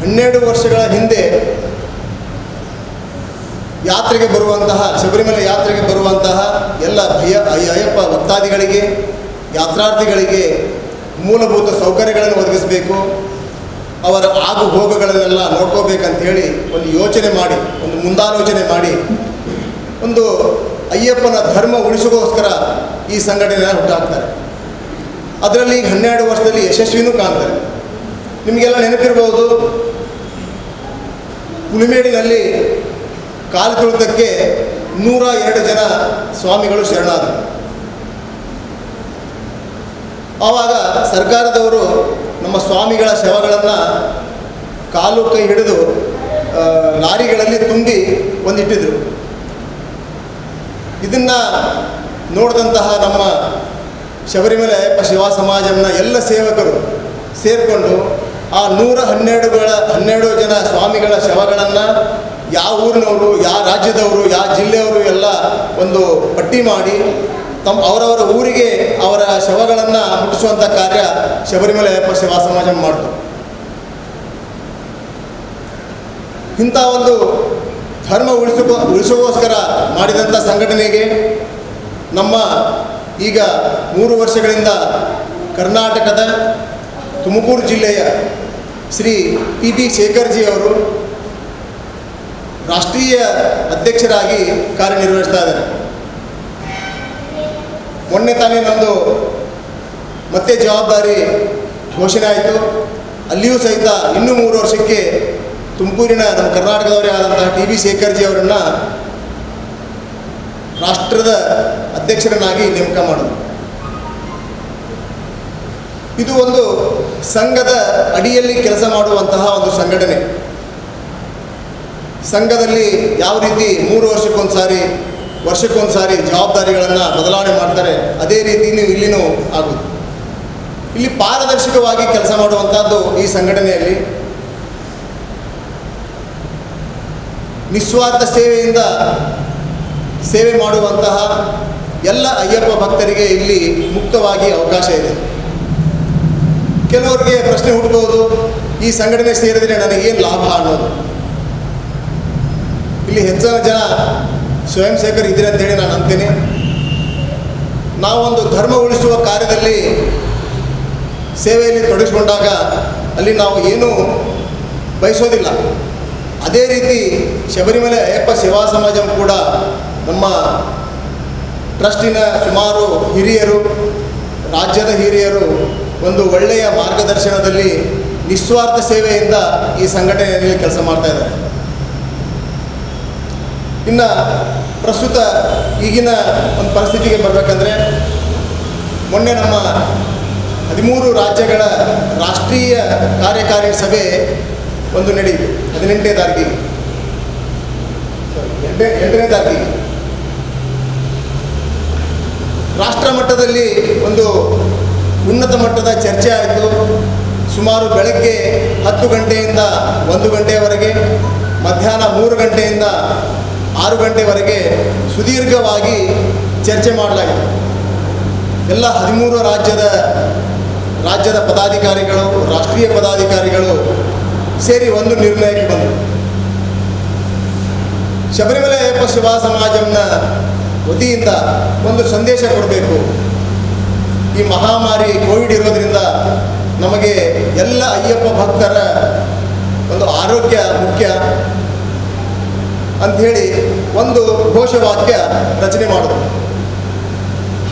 12 ವರ್ಷಗಳ ಹಿಂದೆ ಯಾತ್ರೆಗೆ ಬರುವಂತಹ, ಶಬರಿಮಲೆ ಯಾತ್ರೆಗೆ ಬರುವಂತಹ ಎಲ್ಲ ಅಯ್ಯಪ್ಪ ಭಕ್ತಾದಿಗಳಿಗೆ, ಯಾತ್ರಾರ್ಥಿಗಳಿಗೆ ಮೂಲಭೂತ ಸೌಕರ್ಯಗಳನ್ನು ಒದಗಿಸಬೇಕು, ಅವರ ಆಗು ಹೋಗುಗಳನ್ನೆಲ್ಲ ನೋಡ್ಕೋಬೇಕಂತ ಹೇಳಿ ಒಂದು ಯೋಚನೆ ಮಾಡಿ, ಒಂದು ಮುಂದಾಲೋಚನೆ ಮಾಡಿ ಒಂದು ಅಯ್ಯಪ್ಪನ ಧರ್ಮ ಉಳಿಸೋಗೋಸ್ಕರ ಈ ಸಂಘಟನೆಯನ್ನು ಹುಟ್ಟಾಕ್ತಾರೆ. ಅದರಲ್ಲಿ 12 ವರ್ಷದಲ್ಲಿ ಯಶಸ್ವಿನೂ ಕಾಣ್ತಾರೆ. ನಿಮಗೆಲ್ಲ ನೆನಪಿರ್ಬೋದು, ಹುಲಿಮೇಡಿನಲ್ಲಿ ಕಾಲು ತುಳಿತಕ್ಕೆ 102 ಜನ ಸ್ವಾಮಿಗಳು ಶರಣಾದರು. ಆವಾಗ ಸರ್ಕಾರದವರು ನಮ್ಮ ಸ್ವಾಮಿಗಳ ಶವಗಳನ್ನು ಕಾಲು ಕೈ ಹಿಡಿದು ಲಾರಿಗಳಲ್ಲಿ ತುಂಬಿ ಒಂದಿಟ್ಟಿದ್ರು. ಇದನ್ನು ನೋಡಿದಂತಹ ನಮ್ಮ ಶಬರಿಮಲೆ ಅಯ್ಯಪ್ಪ ಸೇವಾ ಸಮಾಜಂನ ಎಲ್ಲ ಸೇವಕರು ಸೇರಿಕೊಂಡು ಆ 112 ಜನ ಸ್ವಾಮಿಗಳ ಶವಗಳನ್ನು ಯಾವ ಊರಿನವರು, ಯಾವ ರಾಜ್ಯದವರು, ಯಾವ ಜಿಲ್ಲೆಯವರು ಎಲ್ಲ ಒಂದು ಪಟ್ಟಿ ಮಾಡಿ ಅವರವರ ಊರಿಗೆ ಅವರ ಶವಗಳನ್ನು ಮುಟ್ಟಿಸುವಂಥ ಕಾರ್ಯ ಶಬರಿಮಲೆ ಅಯ್ಯಪ್ಪ ಸೇವಾ ಸಮಾಜ ಮಾಡಿತು. ಇಂಥ ಒಂದು ಧರ್ಮ ಉಳಿಸೋಗೋಸ್ಕರ ಮಾಡಿದಂಥ ಸಂಘಟನೆಗೆ ನಮ್ಮ ಈಗ 3 ವರ್ಷಗಳಿಂದ ಕರ್ನಾಟಕದ ತುಮಕೂರು ಜಿಲ್ಲೆಯ ಶ್ರೀ PB ಶೇಖರ್ಜಿ ಅವರು ರಾಷ್ಟ್ರೀಯ ಅಧ್ಯಕ್ಷರಾಗಿ ಕಾರ್ಯನಿರ್ವಹಿಸ್ತಾ ಇದ್ದಾರೆ. ಮೊನ್ನೆ ತಾನೇ ನಮ್ಮದು ಮತ್ತೆ ಜವಾಬ್ದಾರಿ ಘೋಷಣೆ ಆಯಿತು. ಅಲ್ಲಿಯೂ ಸಹಿತ ಇನ್ನೂ 3 ವರ್ಷಕ್ಕೆ ತುಮಕೂರಿನ ನಮ್ಮ ಕರ್ನಾಟಕದವರೇ ಆದಂತಹ TB ಶೇಖರ್ಜಿ ಅವರನ್ನು ರಾಷ್ಟ್ರದ ಅಧ್ಯಕ್ಷರನ್ನಾಗಿ ನೇಮಕ ಮಾಡೋದು. ಇದು ಒಂದು ಸಂಘದ ಅಡಿಯಲ್ಲಿ ಕೆಲಸ ಮಾಡುವಂತಹ ಒಂದು ಸಂಘಟನೆ. ಸಂಘದಲ್ಲಿ ಯಾವ ರೀತಿ 3 ವರ್ಷಕ್ಕೊಂದು ಸಾರಿ ಜವಾಬ್ದಾರಿಗಳನ್ನು ಬದಲಾವಣೆ ಮಾಡ್ತಾರೆ, ಅದೇ ರೀತಿ ಇಲ್ಲಿನೂ ಆಗೋದು. ಇಲ್ಲಿ ಪಾರದರ್ಶಕವಾಗಿ ಕೆಲಸ ಮಾಡುವಂಥದ್ದು ಈ ಸಂಘಟನೆಯಲ್ಲಿ ನಿಸ್ವಾರ್ಥ ಸೇವೆಯಿಂದ ಸೇವೆ ಮಾಡುವಂತಹ ಎಲ್ಲ ಅಯ್ಯಪ್ಪ ಭಕ್ತರಿಗೆ ಇಲ್ಲಿ ಮುಕ್ತವಾಗಿ ಅವಕಾಶ ಇದೆ. ಕೆಲವರಿಗೆ ಪ್ರಶ್ನೆ ಹುಟ್ಟಬಹುದು, ಈ ಸಂಘಟನೆ ಸೇರಿದರೆ ನನಗೇನು ಲಾಭ ಅನ್ನೋದು. ಇಲ್ಲಿ ಹೆಚ್ಚಿನ ಜನ ಸ್ವಯಂ ಸೇವಕರು ಇದ್ದೀರಿ ಅಂತೇಳಿ ನಾನು ಅಂತೀನಿ. ನಾವೊಂದು ಧರ್ಮ ಉಳಿಸುವ ಕಾರ್ಯದಲ್ಲಿ ಸೇವೆಯಲ್ಲಿ ತೊಡಗಿಸಿಕೊಂಡಾಗ ಅಲ್ಲಿ ನಾವು ಏನೂ ಬಯಸೋದಿಲ್ಲ. ಅದೇ ರೀತಿ ಶಬರಿಮಲೆ ಅಯ್ಯಪ್ಪ ಸೇವಾ ಸಮಾಜ ಕೂಡ ನಮ್ಮ ಟ್ರಸ್ಟಿನ ಸುಮಾರು ಹಿರಿಯರು, ರಾಜ್ಯದ ಹಿರಿಯರು ಒಂದು ಒಳ್ಳೆಯ ಮಾರ್ಗದರ್ಶನದಲ್ಲಿ ನಿಸ್ವಾರ್ಥ ಸೇವೆಯಿಂದ ಈ ಸಂಘಟನೆಯಲ್ಲಿ ಕೆಲಸ ಮಾಡ್ತಾ ಇದ್ದಾರೆ. ಇನ್ನು ಪ್ರಸ್ತುತ ಈಗಿನ ಒಂದು ಪರಿಸ್ಥಿತಿಗೆ ಬರಬೇಕಂದ್ರೆ, ಮೊನ್ನೆ ನಮ್ಮ 13 ರಾಜ್ಯಗಳ ರಾಷ್ಟ್ರೀಯ ಕಾರ್ಯಕಾರಿ ಸಭೆ ಒಂದು ನಡೆಯಿತು. 18ನೇ ತಾರೀಕಿಗೆ 8ನೇ ತಾರೀಕಿಗೆ ರಾಷ್ಟ್ರ ಮಟ್ಟದಲ್ಲಿ ಒಂದು ಉನ್ನತ ಮಟ್ಟದ ಚರ್ಚೆ ಆಯಿತು. ಸುಮಾರು ಬೆಳಗ್ಗೆ 10 ಗಂಟೆಯಿಂದ 1 ಗಂಟೆಯವರೆಗೆ, ಮಧ್ಯಾಹ್ನ 3 ಗಂಟೆಯಿಂದ 6 ಗಂಟೆವರೆಗೆ ಸುದೀರ್ಘವಾಗಿ ಚರ್ಚೆ ಮಾಡಲಾಗಿದೆ. ಎಲ್ಲ 13 ರಾಜ್ಯದ ಪದಾಧಿಕಾರಿಗಳು, ರಾಷ್ಟ್ರೀಯ ಪದಾಧಿಕಾರಿಗಳು ಸೇರಿ ಒಂದು ನಿರ್ಣಯಕ್ಕೆ ಬಂದರು. ಶಬರಿಮಲೆ ಅಯ್ಯಪ್ಪ ಸೇವಾ ಸಮಾಜಂನ ವತಿಯಿಂದ ಒಂದು ಸಂದೇಶ ಕೊಡಬೇಕು. ಈ ಮಹಾಮಾರಿ ಕೋವಿಡ್ ಇರೋದ್ರಿಂದ ನಮಗೆ ಎಲ್ಲ ಅಯ್ಯಪ್ಪ ಭಕ್ತರ ಒಂದು ಆರೋಗ್ಯ ಮುಖ್ಯ ಅಂಥೇಳಿ ಒಂದು ಘೋಷವಾಕ್ಯ ರಚನೆ ಮಾಡಿದ್ರು.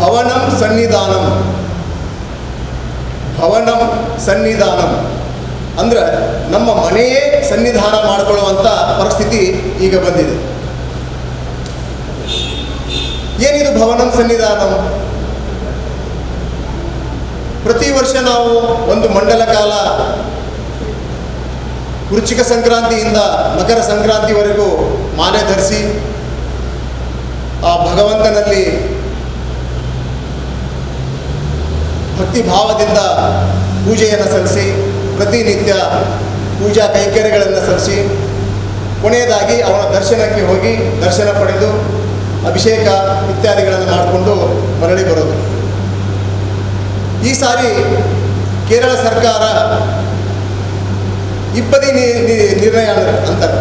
ಹವನಂ ಸನ್ನಿಧಾನಂ, ಹವನಂ ಸನ್ನಿಧಾನಂ ಅಂದರೆ ನಮ್ಮ ಮನೆಯೇ ಸನ್ನಿಧಾನ ಮಾಡಿಕೊಳ್ಳುವಂಥ ಪರಿಸ್ಥಿತಿ ಈಗ ಬಂದಿದೆ. ಏನಿದು ಭವನಂ ಸನ್ನಿಧಾನಂ? ಪ್ರತಿ ವರ್ಷ ನಾವು ಒಂದು ಮಂಡಲ ಕಾಲ ವೃಶ್ಚಿಕ ಸಂಕ್ರಾಂತಿಯಿಂದ ಮಕರ ಸಂಕ್ರಾಂತಿವರೆಗೂ ಮಾಲೆ ಧರಿಸಿ ಆ ಭಗವಂತನಲ್ಲಿ ಭಕ್ತಿ ಭಾವದಿಂದ ಪೂಜೆಯನ್ನು ಸಲ್ಲಿಸಿ, ಪ್ರತಿನಿತ್ಯ ಪೂಜಾ ಕೈಂಕರ್ಯಗಳನ್ನು ಸಲ್ಲಿಸಿ, ಕೊನೆಯದಾಗಿ ಅವನ ದರ್ಶನಕ್ಕೆ ಹೋಗಿ ದರ್ಶನ ಪಡೆದು ಅಭಿಷೇಕ ಇತ್ಯಾದಿಗಳನ್ನು ಮಾಡಿಕೊಂಡು ಮರಳಿ ಬರೋದು. ಈ ಸಾರಿ ಕೇರಳ ಸರ್ಕಾರ ಇಬ್ಬದಿ ನಿರ್ಣಯ ಅಂತಾರೆ.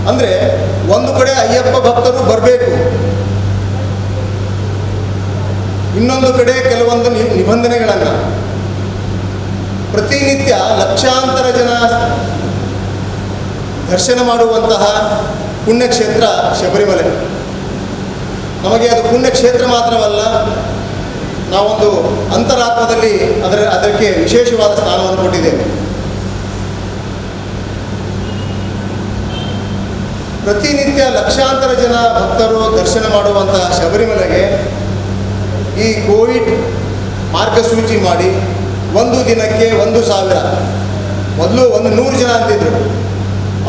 ಅಂದರೆ ಒಂದು ಕಡೆ ಅಯ್ಯಪ್ಪ ಭಕ್ತರು ಬರಬೇಕು, ಇನ್ನೊಂದು ಕಡೆ ಕೆಲವೊಂದು ನಿಬಂಧನೆಗಳನ್ನು. ಪ್ರತಿನಿತ್ಯ ಲಕ್ಷಾಂತರ ಜನ ದರ್ಶನ ಮಾಡುವಂತಹ ಪುಣ್ಯಕ್ಷೇತ್ರ ಶಬರಿಮಲೆ. ನಮಗೆ ಅದು ಪುಣ್ಯಕ್ಷೇತ್ರ ಮಾತ್ರವಲ್ಲ, ನಾವೊಂದು ಅಂತರಾತ್ಮದಲ್ಲಿ ಅದಕ್ಕೆ ವಿಶೇಷವಾದ ಸ್ಥಾನವನ್ನು ಕೊಟ್ಟಿದ್ದೇವೆ. ಪ್ರತಿನಿತ್ಯ ಲಕ್ಷಾಂತರ ಜನ ಭಕ್ತರು ದರ್ಶನ ಮಾಡುವಂತಹ ಶಬರಿಮಲೆಗೆ ಈ ಕೋವಿಡ್ ಮಾರ್ಗಸೂಚಿ ಮಾಡಿ ಒಂದು ದಿನಕ್ಕೆ 1,000, ಮೊದಲು 100 ಜನ ಅಂತಿದ್ರು.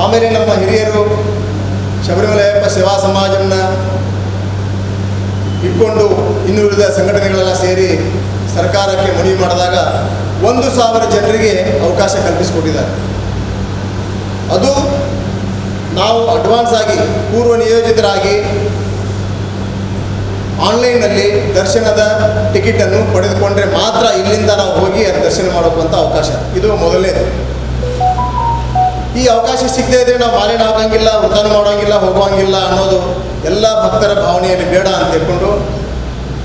ಆಮೇಲೆ ನಮ್ಮ ಹಿರಿಯರು ಶಬರಿಮಲೆ ಅಯ್ಯಪ್ಪ ಸೇವಾ ಸಮಾಜವನ್ನು ಇಟ್ಕೊಂಡು ಇನ್ನುಳಿದ ಸಂಘಟನೆಗಳೆಲ್ಲ ಸೇರಿ ಸರ್ಕಾರಕ್ಕೆ ಮನವಿ ಮಾಡಿದಾಗ 1,000 ಜನರಿಗೆ ಅವಕಾಶ ಕಲ್ಪಿಸಿಕೊಟ್ಟಿದ್ದಾರೆ. ಅದು ನಾವು ಅಡ್ವಾನ್ಸ್ ಆಗಿ ಪೂರ್ವ ನಿಯೋಜಿತರಾಗಿ ಆನ್ಲೈನ್ನಲ್ಲಿ ದರ್ಶನದ ಟಿಕೆಟನ್ನು ಪಡೆದುಕೊಂಡ್ರೆ ಮಾತ್ರ ಇಲ್ಲಿಂದ ನಾವು ಹೋಗಿ ಅದು ದರ್ಶನ ಮಾಡೋಕ್ಕಂಥ ಅವಕಾಶ. ಇದು ಮೊದಲನೇದು. ಈ ಅವಕಾಶ ಸಿಗದೇ ಇದ್ದರೆ ನಾವು ಮಾಲಿನ ಹಾಕೋಂಗಿಲ್ಲ, ವೃತಾನ ಮಾಡೋಂಗಿಲ್ಲ, ಹೋಗೋಂಗಿಲ್ಲ ಅನ್ನೋದು ಎಲ್ಲ ಭಕ್ತರ ಭಾವನೆಯಲ್ಲಿ ಬೇಡ ಅಂತ ಹೇಳ್ಕೊಂಡು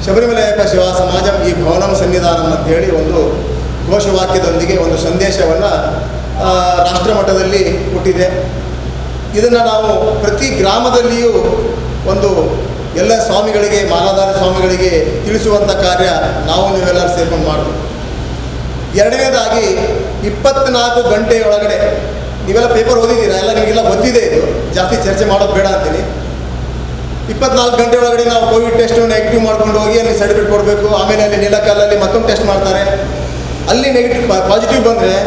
ಶಬರಿಮಲೆ ಅಯ್ಯಪ್ಪ ಸೇವಾ ಸಮಾಜ ಈ ಭವನಂ ಸನ್ನಿಧಾನಂ ಅಂತೇಳಿ ಒಂದು ಘೋಷವಾಕ್ಯದೊಂದಿಗೆ ಒಂದು ಸಂದೇಶವನ್ನು ರಾಷ್ಟ್ರ ಮಟ್ಟದಲ್ಲಿ ಕೊಟ್ಟಿದೆ. ಇದನ್ನು ನಾವು ಪ್ರತಿ ಗ್ರಾಮದಲ್ಲಿಯೂ ಒಂದು ಎಲ್ಲ ಸ್ವಾಮಿಗಳಿಗೆ, ಮಾಲಾಧಾರ ಸ್ವಾಮಿಗಳಿಗೆ ತಿಳಿಸುವಂಥ ಕಾರ್ಯ ನಾವು ನೀವೆಲ್ಲರೂ ಸೇರ್ಕೊಂಡು ಮಾಡಬೇಕು. ಎರಡನೇದಾಗಿ 24 ಗಂಟೆಯೊಳಗಡೆ, ನೀವೆಲ್ಲ ಪೇಪರ್ ಓದಿದ್ದೀರಾ, ಎಲ್ಲ ನಿಮಗೆಲ್ಲ ಗೊತ್ತಿದೆ, ಇದು ಜಾಸ್ತಿ ಚರ್ಚೆ ಮಾಡೋದು ಬೇಡ ಅಂತೀನಿ. 24 ಗಂಟೆ ಒಳಗಡೆ ನಾವು ಕೋವಿಡ್ ಟೆಸ್ಟು ನೆಗೆಟಿವ್ ಮಾಡ್ಕೊಂಡು ಹೋಗಿ ಅಲ್ಲಿ ಸರ್ಟಿಫಿಕೇಟ್ ಕೊಡಬೇಕು. ಆಮೇಲೆ ಅಲ್ಲಿ ನೀಲಕಲ್ಲಲ್ಲಿ ಮತ್ತೊಂದು ಟೆಸ್ಟ್ ಮಾಡ್ತಾರೆ. ಅಲ್ಲಿ ನೆಗೆಟಿವ್ ಪಾಸಿಟಿವ್ ಬಂದರೆ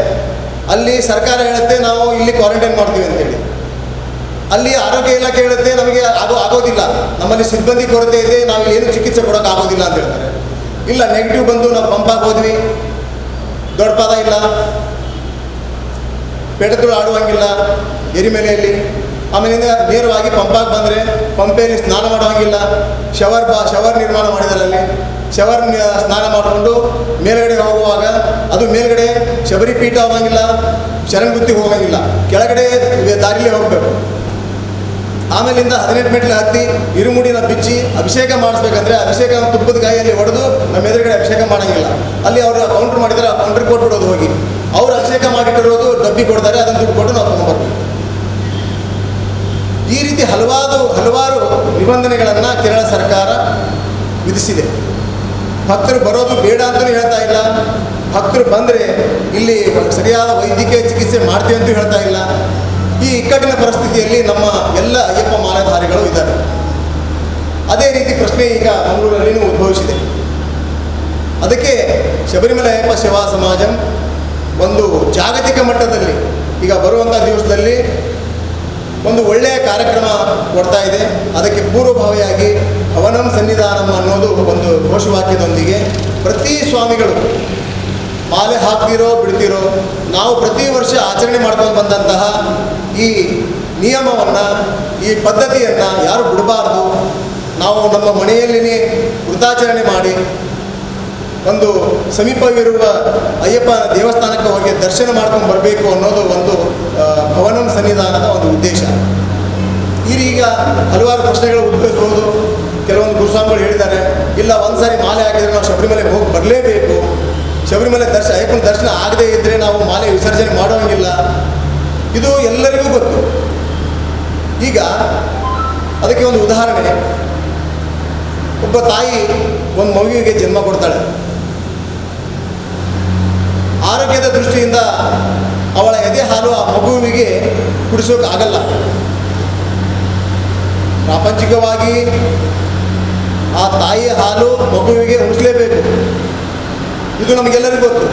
ಅಲ್ಲಿ ಸರ್ಕಾರ ಹೇಳುತ್ತೆ ನಾವು ಇಲ್ಲಿ ಕ್ವಾರಂಟೈನ್ ಮಾಡ್ತೀವಿ ಅಂತೇಳಿ. ಅಲ್ಲಿ ಆರೋಗ್ಯ ಇಲಾಖೆ ಹೇಳುತ್ತೆ ನಮಗೆ ಅದು ಆಗೋದಿಲ್ಲ, ನಮ್ಮಲ್ಲಿ ಸಿಬ್ಬಂದಿ ಕೊರತೆ ಇದೆ, ನಾವು ಏನು ಚಿಕಿತ್ಸೆ ಕೊಡೋಕೆ ಆಗೋದಿಲ್ಲ ಅಂತ ಹೇಳ್ತಾರೆ. ಇಲ್ಲ, ನೆಗೆಟಿವ್ ಬಂದು ನಾವು ಪಂಪಾಗಿ ಹೋದ್ವಿ, ದೊಡ್ಡ ಪಾದ ಇಲ್ಲ, ಪೆಡಗಳು ಆಡುವಂಗಿಲ್ಲ ಎರಿಮೆಲೆಯಲ್ಲಿ, ಆಮೇಲಿಂದ ನೇರವಾಗಿ ಪಂಪಾಗಿ ಬಂದರೆ ಪಂಪೆಯಲ್ಲಿ ಸ್ನಾನ ಮಾಡುವಂಗಿಲ್ಲ, ಶವರ್ ನಿರ್ಮಾಣ ಮಾಡಿದ್ದಾರೆ. ಅಲ್ಲಿ ಶವರ್ ಸ್ನಾನ ಮಾಡಿಕೊಂಡು ಮೇಲ್ಗಡೆ ಹೋಗುವಾಗ ಅದು ಮೇಲ್ಗಡೆ ಶಬರಿ ಪೀಠ ಹೋಗಂಗಿಲ್ಲ, ಶರಣಗುತ್ತಿ ಹೋಗಂಗಿಲ್ಲ, ಕೆಳಗಡೆ ದಾರಿಲೇ ಹೋಗಬೇಕು. ಆಮೇಲಿಂದ 18 ಮೆಟ್ಲು ಹತ್ತಿ ಇರುಮುಡಿನ ಬಿಚ್ಚಿ ಅಭಿಷೇಕ ಮಾಡಿಸ್ಬೇಕಂದ್ರೆ ಅಭಿಷೇಕ ತುಪ್ಪದ ಗಾಯಲ್ಲಿ ಹೊಡೆದು ನಮ್ಮ ಎದುರುಗಡೆ ಅಭಿಷೇಕ ಮಾಡೋಂಗಿಲ್ಲ. ಅಲ್ಲಿ ಅವರು ಕೌಂಟ್ರ್ ಮಾಡಿದರೆ ಆ ಕೌಂಟ್ರಿಗೆ ಕೊಟ್ಬಿಡೋದು, ಹೋಗಿ ಅವ್ರು ಅಭಿಷೇಕ ಮಾಡಿಟ್ಟಿರೋದು ಡಬ್ಬಿ ಕೊಡ್ತಾರೆ, ಅದನ್ನು ದುಡ್ಡು ಕೊಟ್ಟು ನಾವು ತೊಗೊಂಡ್ಬರ್ಬೇಕು. ಈ ರೀತಿ ಹಲವಾರು ನಿಬಂಧನೆಗಳನ್ನು ಕೇರಳ ಸರ್ಕಾರ ವಿಧಿಸಿದೆ. ಭಕ್ತರು ಬರೋದು ಬೇಡ ಅಂತಲೂ ಹೇಳ್ತಾ ಇಲ್ಲ, ಭಕ್ತರು ಬಂದರೆ ಇಲ್ಲಿ ಸರಿಯಾದ ವೈದ್ಯಕೀಯ ಚಿಕಿತ್ಸೆ ಮಾಡ್ತೀವಿ ಅಂತೂ ಹೇಳ್ತಾ ಇಲ್ಲ. ಈ ಇಕ್ಕಟ್ಟಿನ ಪರಿಸ್ಥಿತಿಯಲ್ಲಿ ನಮ್ಮ ಎಲ್ಲ ಅಯ್ಯಪ್ಪ ಮಾಲಾಧಾರಿಗಳು ಇದ್ದಾರೆ. ಅದೇ ರೀತಿ ಪ್ರಶ್ನೆ ಈಗ ಮಂಗಳೂರಲ್ಲಿಯೂ ಉದ್ಭವಿಸಿದೆ. ಅದಕ್ಕೆ ಶಬರಿಮಲೆ ಅಯ್ಯಪ್ಪ ಸೇವಾ ಸಮಾಜ ಒಂದು ಜಾಗತಿಕ ಮಟ್ಟದಲ್ಲಿ ಈಗ ಬರುವಂಥ ದಿವಸದಲ್ಲಿ ಒಂದು ಒಳ್ಳೆಯ ಕಾರ್ಯಕ್ರಮ ಕೊಡ್ತಾ ಇದೆ. ಅದಕ್ಕೆ ಪೂರ್ವಭಾವಿಯಾಗಿ ಭವನಂ ಸನ್ನಿಧಾನಂ ಅನ್ನೋದು ಒಂದು ಘೋಷವಾಕ್ಯದೊಂದಿಗೆ ಪ್ರತಿ ಸ್ವಾಮಿಗಳು ಮಾಲೆ ಹಾಕ್ತಿರೋ ಬಿಡ್ತಿರೋ ನಾವು ಪ್ರತಿ ವರ್ಷ ಆಚರಣೆ ಮಾಡ್ಕೊಂಡು ಬಂದಂತಹ ಈ ನಿಯಮವನ್ನು, ಈ ಪದ್ಧತಿಯನ್ನು ಯಾರು ಬಿಡಬಾರ್ದು. ನಾವು ನಮ್ಮ ಮನೆಯಲ್ಲಿನೇ ವೃತಾಚರಣೆ ಮಾಡಿ ಒಂದು ಸಮೀಪವಿರುವ ಅಯ್ಯಪ್ಪ ದೇವಸ್ಥಾನಕ್ಕೆ ಹೋಗಿ ದರ್ಶನ ಮಾಡ್ಕೊಂಡು ಬರಬೇಕು ಅನ್ನೋದು ಒಂದು ಭವನಂ ಸನ್ನಿಧಾನದ ಒಂದು ಉದ್ದೇಶ. ಈಗ ಹಲವಾರು ಪ್ರಶ್ನೆಗಳು ಉದ್ಭವಿಸ್ಬೋದು. ಕೆಲವೊಂದು ಗುರುಸ್ವಾಮಿಗಳು ಹೇಳಿದ್ದಾರೆ, ಇಲ್ಲ ಒಂದು ಸಾರಿ ಮಾಲೆ ಹಾಕಿದರೆ ನಾವು ಶಬರಿಮಲೆಗೆ ಹೋಗಿ ಬರಲೇಬೇಕು, ಶಬರಿಮಲೆ ಅಯ್ಯಪ್ಪನ ದರ್ಶನ ಆಗದೇ ಇದ್ದರೆ ನಾವು ಮಾಲೆ ವಿಸರ್ಜನೆ ಮಾಡೋಂಗಿಲ್ಲ. ಇದು ಎಲ್ಲರಿಗೂ ಗೊತ್ತು. ಈಗ ಅದಕ್ಕೆ ಒಂದು ಉದಾಹರಣೆ, ಒಬ್ಬ ತಾಯಿ ಒಂದು ಮಗುವಿಗೆ ಜನ್ಮ ಕೊಡ್ತಾಳೆ. ಆರೋಗ್ಯದ ದೃಷ್ಟಿಯಿಂದ ಅವಳ ಎದೆ ಹಾಲು ಆ ಮಗುವಿಗೆ ಕುಡಿಸೋಕೆ ಆಗಲ್ಲ. ಪ್ರಾಪಂಚಿಕವಾಗಿ ಆ ತಾಯಿಯ ಹಾಲು ಮಗುವಿಗೆ ಉಣಿಸಲೇಬೇಕು, ಇದು ನಮಗೆಲ್ಲರಿಗೂ ಗೊತ್ತು.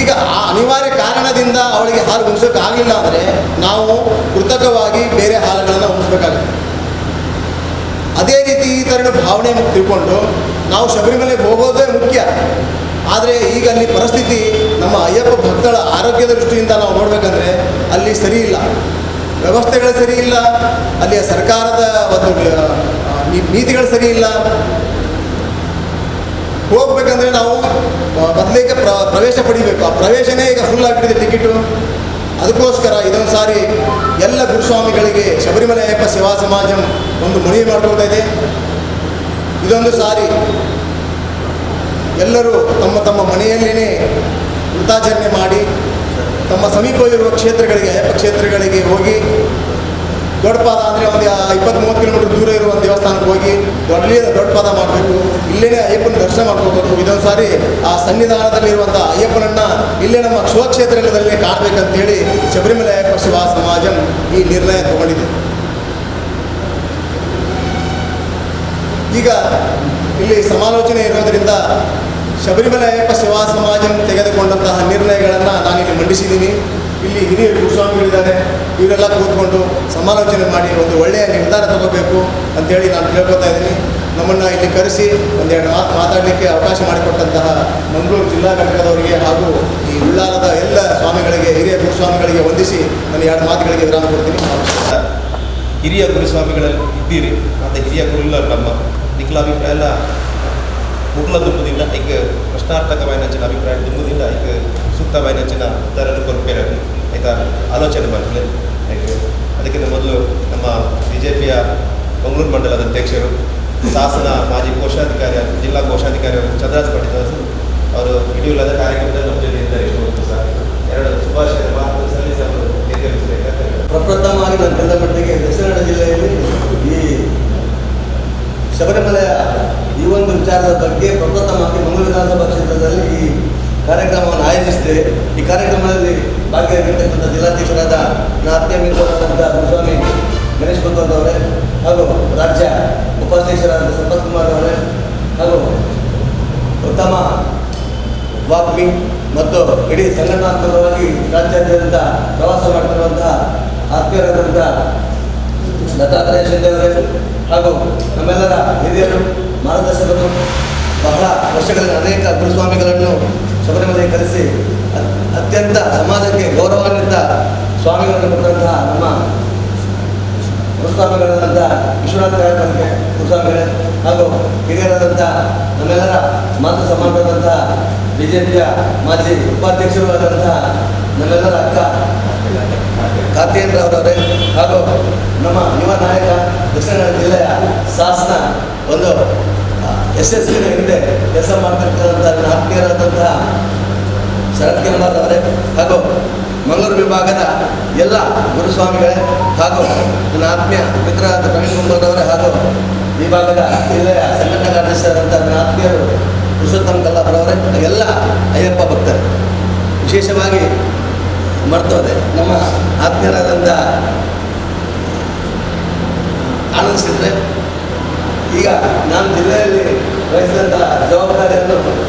ಈಗ ಆ ಅನಿವಾರ್ಯ ಕಾರಣದಿಂದ ಅವಳಿಗೆ ಹಾಲು ಉಣಿಸೋಕೆ ಆಗಲಿಲ್ಲ ಅಂದರೆ ನಾವು ಕೃತಕವಾಗಿ ಬೇರೆ ಹಾಲುಗಳನ್ನು ಉಣಿಸ್ಬೇಕಾಗುತ್ತೆ. ಅದೇ ರೀತಿ ಈ ಥರ ಭಾವನೆ ತಿಳ್ಕೊಂಡು ನಾವು ಶಬರಿಮಲೆಗೆ ಹೋಗೋದೇ ಮುಖ್ಯ. ಆದರೆ ಈಗ ಅಲ್ಲಿ ಪರಿಸ್ಥಿತಿ ನಮ್ಮ ಅಯ್ಯಪ್ಪ ಭಕ್ತರ ಆರೋಗ್ಯದ ದೃಷ್ಟಿಯಿಂದ ನಾವು ನೋಡಬೇಕಂದ್ರೆ ಅಲ್ಲಿ ಸರಿ ಇಲ್ಲ, ವ್ಯವಸ್ಥೆಗಳು ಸರಿ ಇಲ್ಲ, ಅಲ್ಲಿಯ ಸರ್ಕಾರದ ಒಂದು ನೀತಿಗಳು ಸರಿ ಇಲ್ಲ. ಹೋಗ್ಬೇಕಂದ್ರೆ ನಾವು ಮೊದಲಿಗೆ ಪ್ರವೇಶ ಪಡಿಬೇಕು. ಆ ಪ್ರವೇಶನೇ ಈಗ ಫುಲ್ ಆಗಿಬಿಟ್ಟಿದೆ ಟಿಕೆಟು. ಅದಕ್ಕೋಸ್ಕರ ಇದೊಂದು ಸಾರಿ ಎಲ್ಲ ಗುರುಸ್ವಾಮಿಗಳಿಗೆ ಶಬರಿಮಲೆ ಅಯ್ಯಪ್ಪ ಸೇವಾ ಸಮಾಜ ಒಂದು ಮನವಿ ಮಾಡ್ಕೊಳ್ತಾ ಇದೆ. ಇದೊಂದು ಸಾರಿ ಎಲ್ಲರೂ ತಮ್ಮ ತಮ್ಮ ಮನೆಯಲ್ಲೇ ವೃತಾಚರಣೆ ಮಾಡಿ ತಮ್ಮ ಸಮೀಪವಿರುವ ಕ್ಷೇತ್ರಗಳಿಗೆ, ಅಯ್ಯಪ್ಪ ಕ್ಷೇತ್ರಗಳಿಗೆ ಹೋಗಿ ದೊಡ್ಡ ಪಾದ ಅಂದರೆ ಒಂದು 20-30 ಕಿಲೋಮೀಟರ್ ದೂರ ಇರುವ ಒಂದು ದೇವಸ್ಥಾನಕ್ಕೆ ಹೋಗಿ ದೊಡ್ಡ ಪಾದ ಮಾಡಬೇಕು, ಇಲ್ಲೇ ಅಯ್ಯಪ್ಪನ ದರ್ಶನ ಮಾಡ್ಕೋಬೇಕು. ಇದೊಂದು ಸಾರಿ ಆ ಸನ್ನಿಧಾನದಲ್ಲಿರುವಂಥ ಅಯ್ಯಪ್ಪನನ್ನು ಇಲ್ಲೇ ನಮ್ಮ ಶಿವಕ್ಷೇತ್ರದಲ್ಲಿ ಕಾಣಬೇಕಂತೇಳಿ ಶಬರಿಮಲೆ ಅಯ್ಯಪ್ಪ ಸೇವಾ ಸಮಾಜ ಈ ನಿರ್ಣಯ ತಗೊಂಡಿದೆ. ಈಗ ಇಲ್ಲಿ ಸಮಾಲೋಚನೆ ಇರೋದರಿಂದ ಶಬರಿಮಲೆ ಅಯ್ಯಪ್ಪ ಸೇವಾ ಸಮಾಜ ತೆಗೆದುಕೊಂಡಂತಹ ನಿರ್ಣಯಗಳನ್ನು ನಾನಿಲ್ಲಿ ಮಂಡಿಸಿದ್ದೀನಿ. ಇಲ್ಲಿ ಹಿರಿಯ ಗುರುಸ್ವಾಮಿಗಳಿದ್ದಾರೆ, ಇವರೆಲ್ಲ ಕೂತ್ಕೊಂಡು ಸಮಾಲೋಚನೆ ಮಾಡಿ ಒಂದು ಒಳ್ಳೆಯ ನಿರ್ಧಾರ ತಗೋಬೇಕು ಅಂತೇಳಿ ನಾನು ಕೇಳ್ಕೊತಾ ಇದ್ದೀನಿ. ನಮ್ಮನ್ನು ಇಲ್ಲಿ ಕರೆಸಿ ಒಂದೆರಡು ಮಾತಾಡಲಿಕ್ಕೆ ಅವಕಾಶ ಮಾಡಿಕೊಟ್ಟಂತಹ ಮಂಗಳೂರು ಜಿಲ್ಲಾ ಘಟಕದವರಿಗೆ ಹಾಗೂ ಈ ಉಳ್ಳಾಲದ ಎಲ್ಲ ಸ್ವಾಮಿಗಳಿಗೆ, ಹಿರಿಯ ಗುರುಸ್ವಾಮಿಗಳಿಗೆ ವಂದಿಸಿ ನನ್ನ 2 ಮಾತುಗಳಿಗೆ ವಿರಾಮ ಕೊಡ್ತೀನಿ. ಹಿರಿಯ ಗುರುಸ್ವಾಮಿಗಳಲ್ಲಿ ಇದ್ದೀರಿ, ಮತ್ತು ಹಿರಿಯ ಗುರುಲ್ಲ ನಮ್ಮ ನಿಖಲ ಅಭಿಪ್ರಾಯ ಎಲ್ಲ ಮುಕ್ಲ ದುಂಬದಿಂದ ಈಗ ಪ್ರಶ್ನಾರ್ಥಕమైన ಅಭಿಪ್ರಾಯ ದುಂಬದಿಂದ ಈಗ ಸೂಕ್ತమైన ಉತ್ತರವನ್ನು ಕೊರಪೇರೆ ಆಯ್ತಾ ಆಲೋಚನೆ ಮಾಡ್ತೇನೆ. ಯಾಕೆ ಅದಕ್ಕಿಂತ ಮೊದಲು ನಮ್ಮ BJPಯ ಮಂಗಳೂರು ಮಂಡಲದ ಅಧ್ಯಕ್ಷರು, ಶಾಸನ ಮಾಜಿ ಕೋಶಾಧಿಕಾರಿ, ಜಿಲ್ಲಾ ಕೋಶಾಧಿಕಾರಿ ಚಂದ್ರಾಜ್ ಪಂಡಿತ್ ಅವರು ಹಿಡಿಯುಲ್ಲದ ಕಾರ್ಯಕ್ರಮದಲ್ಲಿ ನಮ್ಮ ಜೊತೆ ಇದ್ದಾರೆ. ಎಷ್ಟು ಸಹ 2 ಶುಭಾಶಯ ಮಾತು ಸಲ್ಲಿಸಿ ಅವರು ನಿರ್ಗಮಿಸಬೇಕಾಗ್ತದೆ. ಪ್ರಪ್ರಥಮವಾಗಿ ನಾನು ತಿಳಿದ ಮಟ್ಟಿಗೆ ದಕ್ಷಿಣ ಕನ್ನಡ ಜಿಲ್ಲೆಯಲ್ಲಿ ಈ ಶಬರಿಮಲೆಯ ಈ ಒಂದು ವಿಚಾರದ ಬಗ್ಗೆ ಪ್ರಪ್ರಥಮವಾಗಿ ಮಂಗಳೂರು ವಿಧಾನಸಭಾ ಕ್ಷೇತ್ರದಲ್ಲಿ ಈ ಕಾರ್ಯಕ್ರಮವನ್ನು ಆಯೋಜಿಸಿದ್ದೇವೆ. ಈ ಕಾರ್ಯಕ್ರಮದಲ್ಲಿ ಭಾಗಿಯಾಗಿರ್ತಕ್ಕಂಥ ಜಿಲ್ಲಾಧ್ಯಕ್ಷರಾದ ನನ್ನ ಆತ್ಮೀಯ ಮಿತ್ರರಾದಂಥ ಗುರುಸ್ವಾಮಿ ಗಣೇಶ್ ಭಗವಂತ ಅವರೇ, ಹಾಗೂ ರಾಜ್ಯ ಉಪಾಧ್ಯಕ್ಷರಾದ ಸಂಪತ್ ಕುಮಾರ್ ಅವರೇ, ಹಾಗೂ ಉತ್ತಮ ವಾಗ್ಮಿ ಮತ್ತು ಇಡೀ ಸಂಘಟನಾತ್ಮಕವಾಗಿ ರಾಜ್ಯಾದ್ಯಂತ ಪ್ರವಾಸ ಮಾಡ್ತಿರುವಂತಹ ಆತ್ಮೀಯರಾದಂಥ ದತ್ತಾತ್ರೇಯ ಶಿಂದೆ ಅವರೇ, ಹಾಗೂ ನಮ್ಮೆಲ್ಲರ ಹಿರಿಯರು, ಮಾರ್ಗದರ್ಶಕರು, ಬಹಳ ವರ್ಷಗಳಲ್ಲಿ ಅನೇಕ ಗುರುಸ್ವಾಮಿಗಳನ್ನು ಶಬರಿಮಲೆಗೆ ಕರೆಸಿ ಅತ್ಯಂತ ಸಮಾಜಕ್ಕೆ ಗೌರವಾನ್ವಿತ ಸ್ವಾಮಿಗಳನ್ನು ಕೊಟ್ಟಂತಹ ನಮ್ಮ ಗುರುಸ್ವಾಮಿಗಳಾದಂಥ ವಿಶ್ವನಾಥ ರಾಯಪ್ಪನಿಗೆ ಗುರುಸ್ವಾಮಿಗಳೇ, ಹಾಗೂ ಹಿರಿಯರಾದಂಥ ನಮ್ಮೆಲ್ಲರ ಮಾತೃ ಸಮಾನವಾದಂತಹ BJPಯ ಮಾಜಿ ಉಪಾಧ್ಯಕ್ಷರು ಆದಂತಹ ನಮ್ಮೆಲ್ಲರ ಅಕ್ಕ ಕಾರ್ತಿಕೇಂದ್ರ ಅವರವರೇ, ಹಾಗೂ ನಮ್ಮ ಯುವ ನಾಯಕ ದಕ್ಷಿಣ ಕನ್ನಡ ಜಿಲ್ಲೆಯ ಶಾಸನ ಒಂದು ಯಶಸ್ವಿನ ಹಿಂದೆ ಕೆಲಸ ಮಾಡ್ತಿರ್ತಕ್ಕಂಥ ನನ್ನ ಆತ್ಮೀಯರಾದಂತಹ ಶರತ್ ಕೆಂಬಾರ್ ಅವರೇ, ಹಾಗೂ ಮಂಗಳೂರು ವಿಭಾಗದ ಎಲ್ಲ ಗುರುಸ್ವಾಮಿಗಳೇ, ಹಾಗೂ ನನ್ನ ಆತ್ಮೀಯ ಮಿತ್ರರಾದ ಪ್ರವೀಣ್ ಕುಮಾರ್ ಅವರೇ, ಹಾಗೂ ಈ ಭಾಗದ ಜಿಲ್ಲೆಯ ಸಂಘಟನಾ ಕಾರ್ಯದರ್ಶಿಯಾದಂಥ ನನ್ನ ಆತ್ಮೀಯರು ಪುರುಷೋತ್ತಮ ಕಲ್ಲಾಪುರವರೇ, ಎಲ್ಲ ಅಯ್ಯಪ್ಪ ಭಕ್ತರು, ವಿಶೇಷವಾಗಿ ಮರ್ತೋದೆ ನಮ್ಮ ಆತ್ಮೀಯರಾದಂಥ ಆನಂದ್ ಸಿದ್ರೆ. ಈಗ ನಾನು ಜಿಲ್ಲೆಯಲ್ಲಿ ವಹಿಸಿದಂಥ ಜವಾಬ್ದಾರಿಯನ್ನು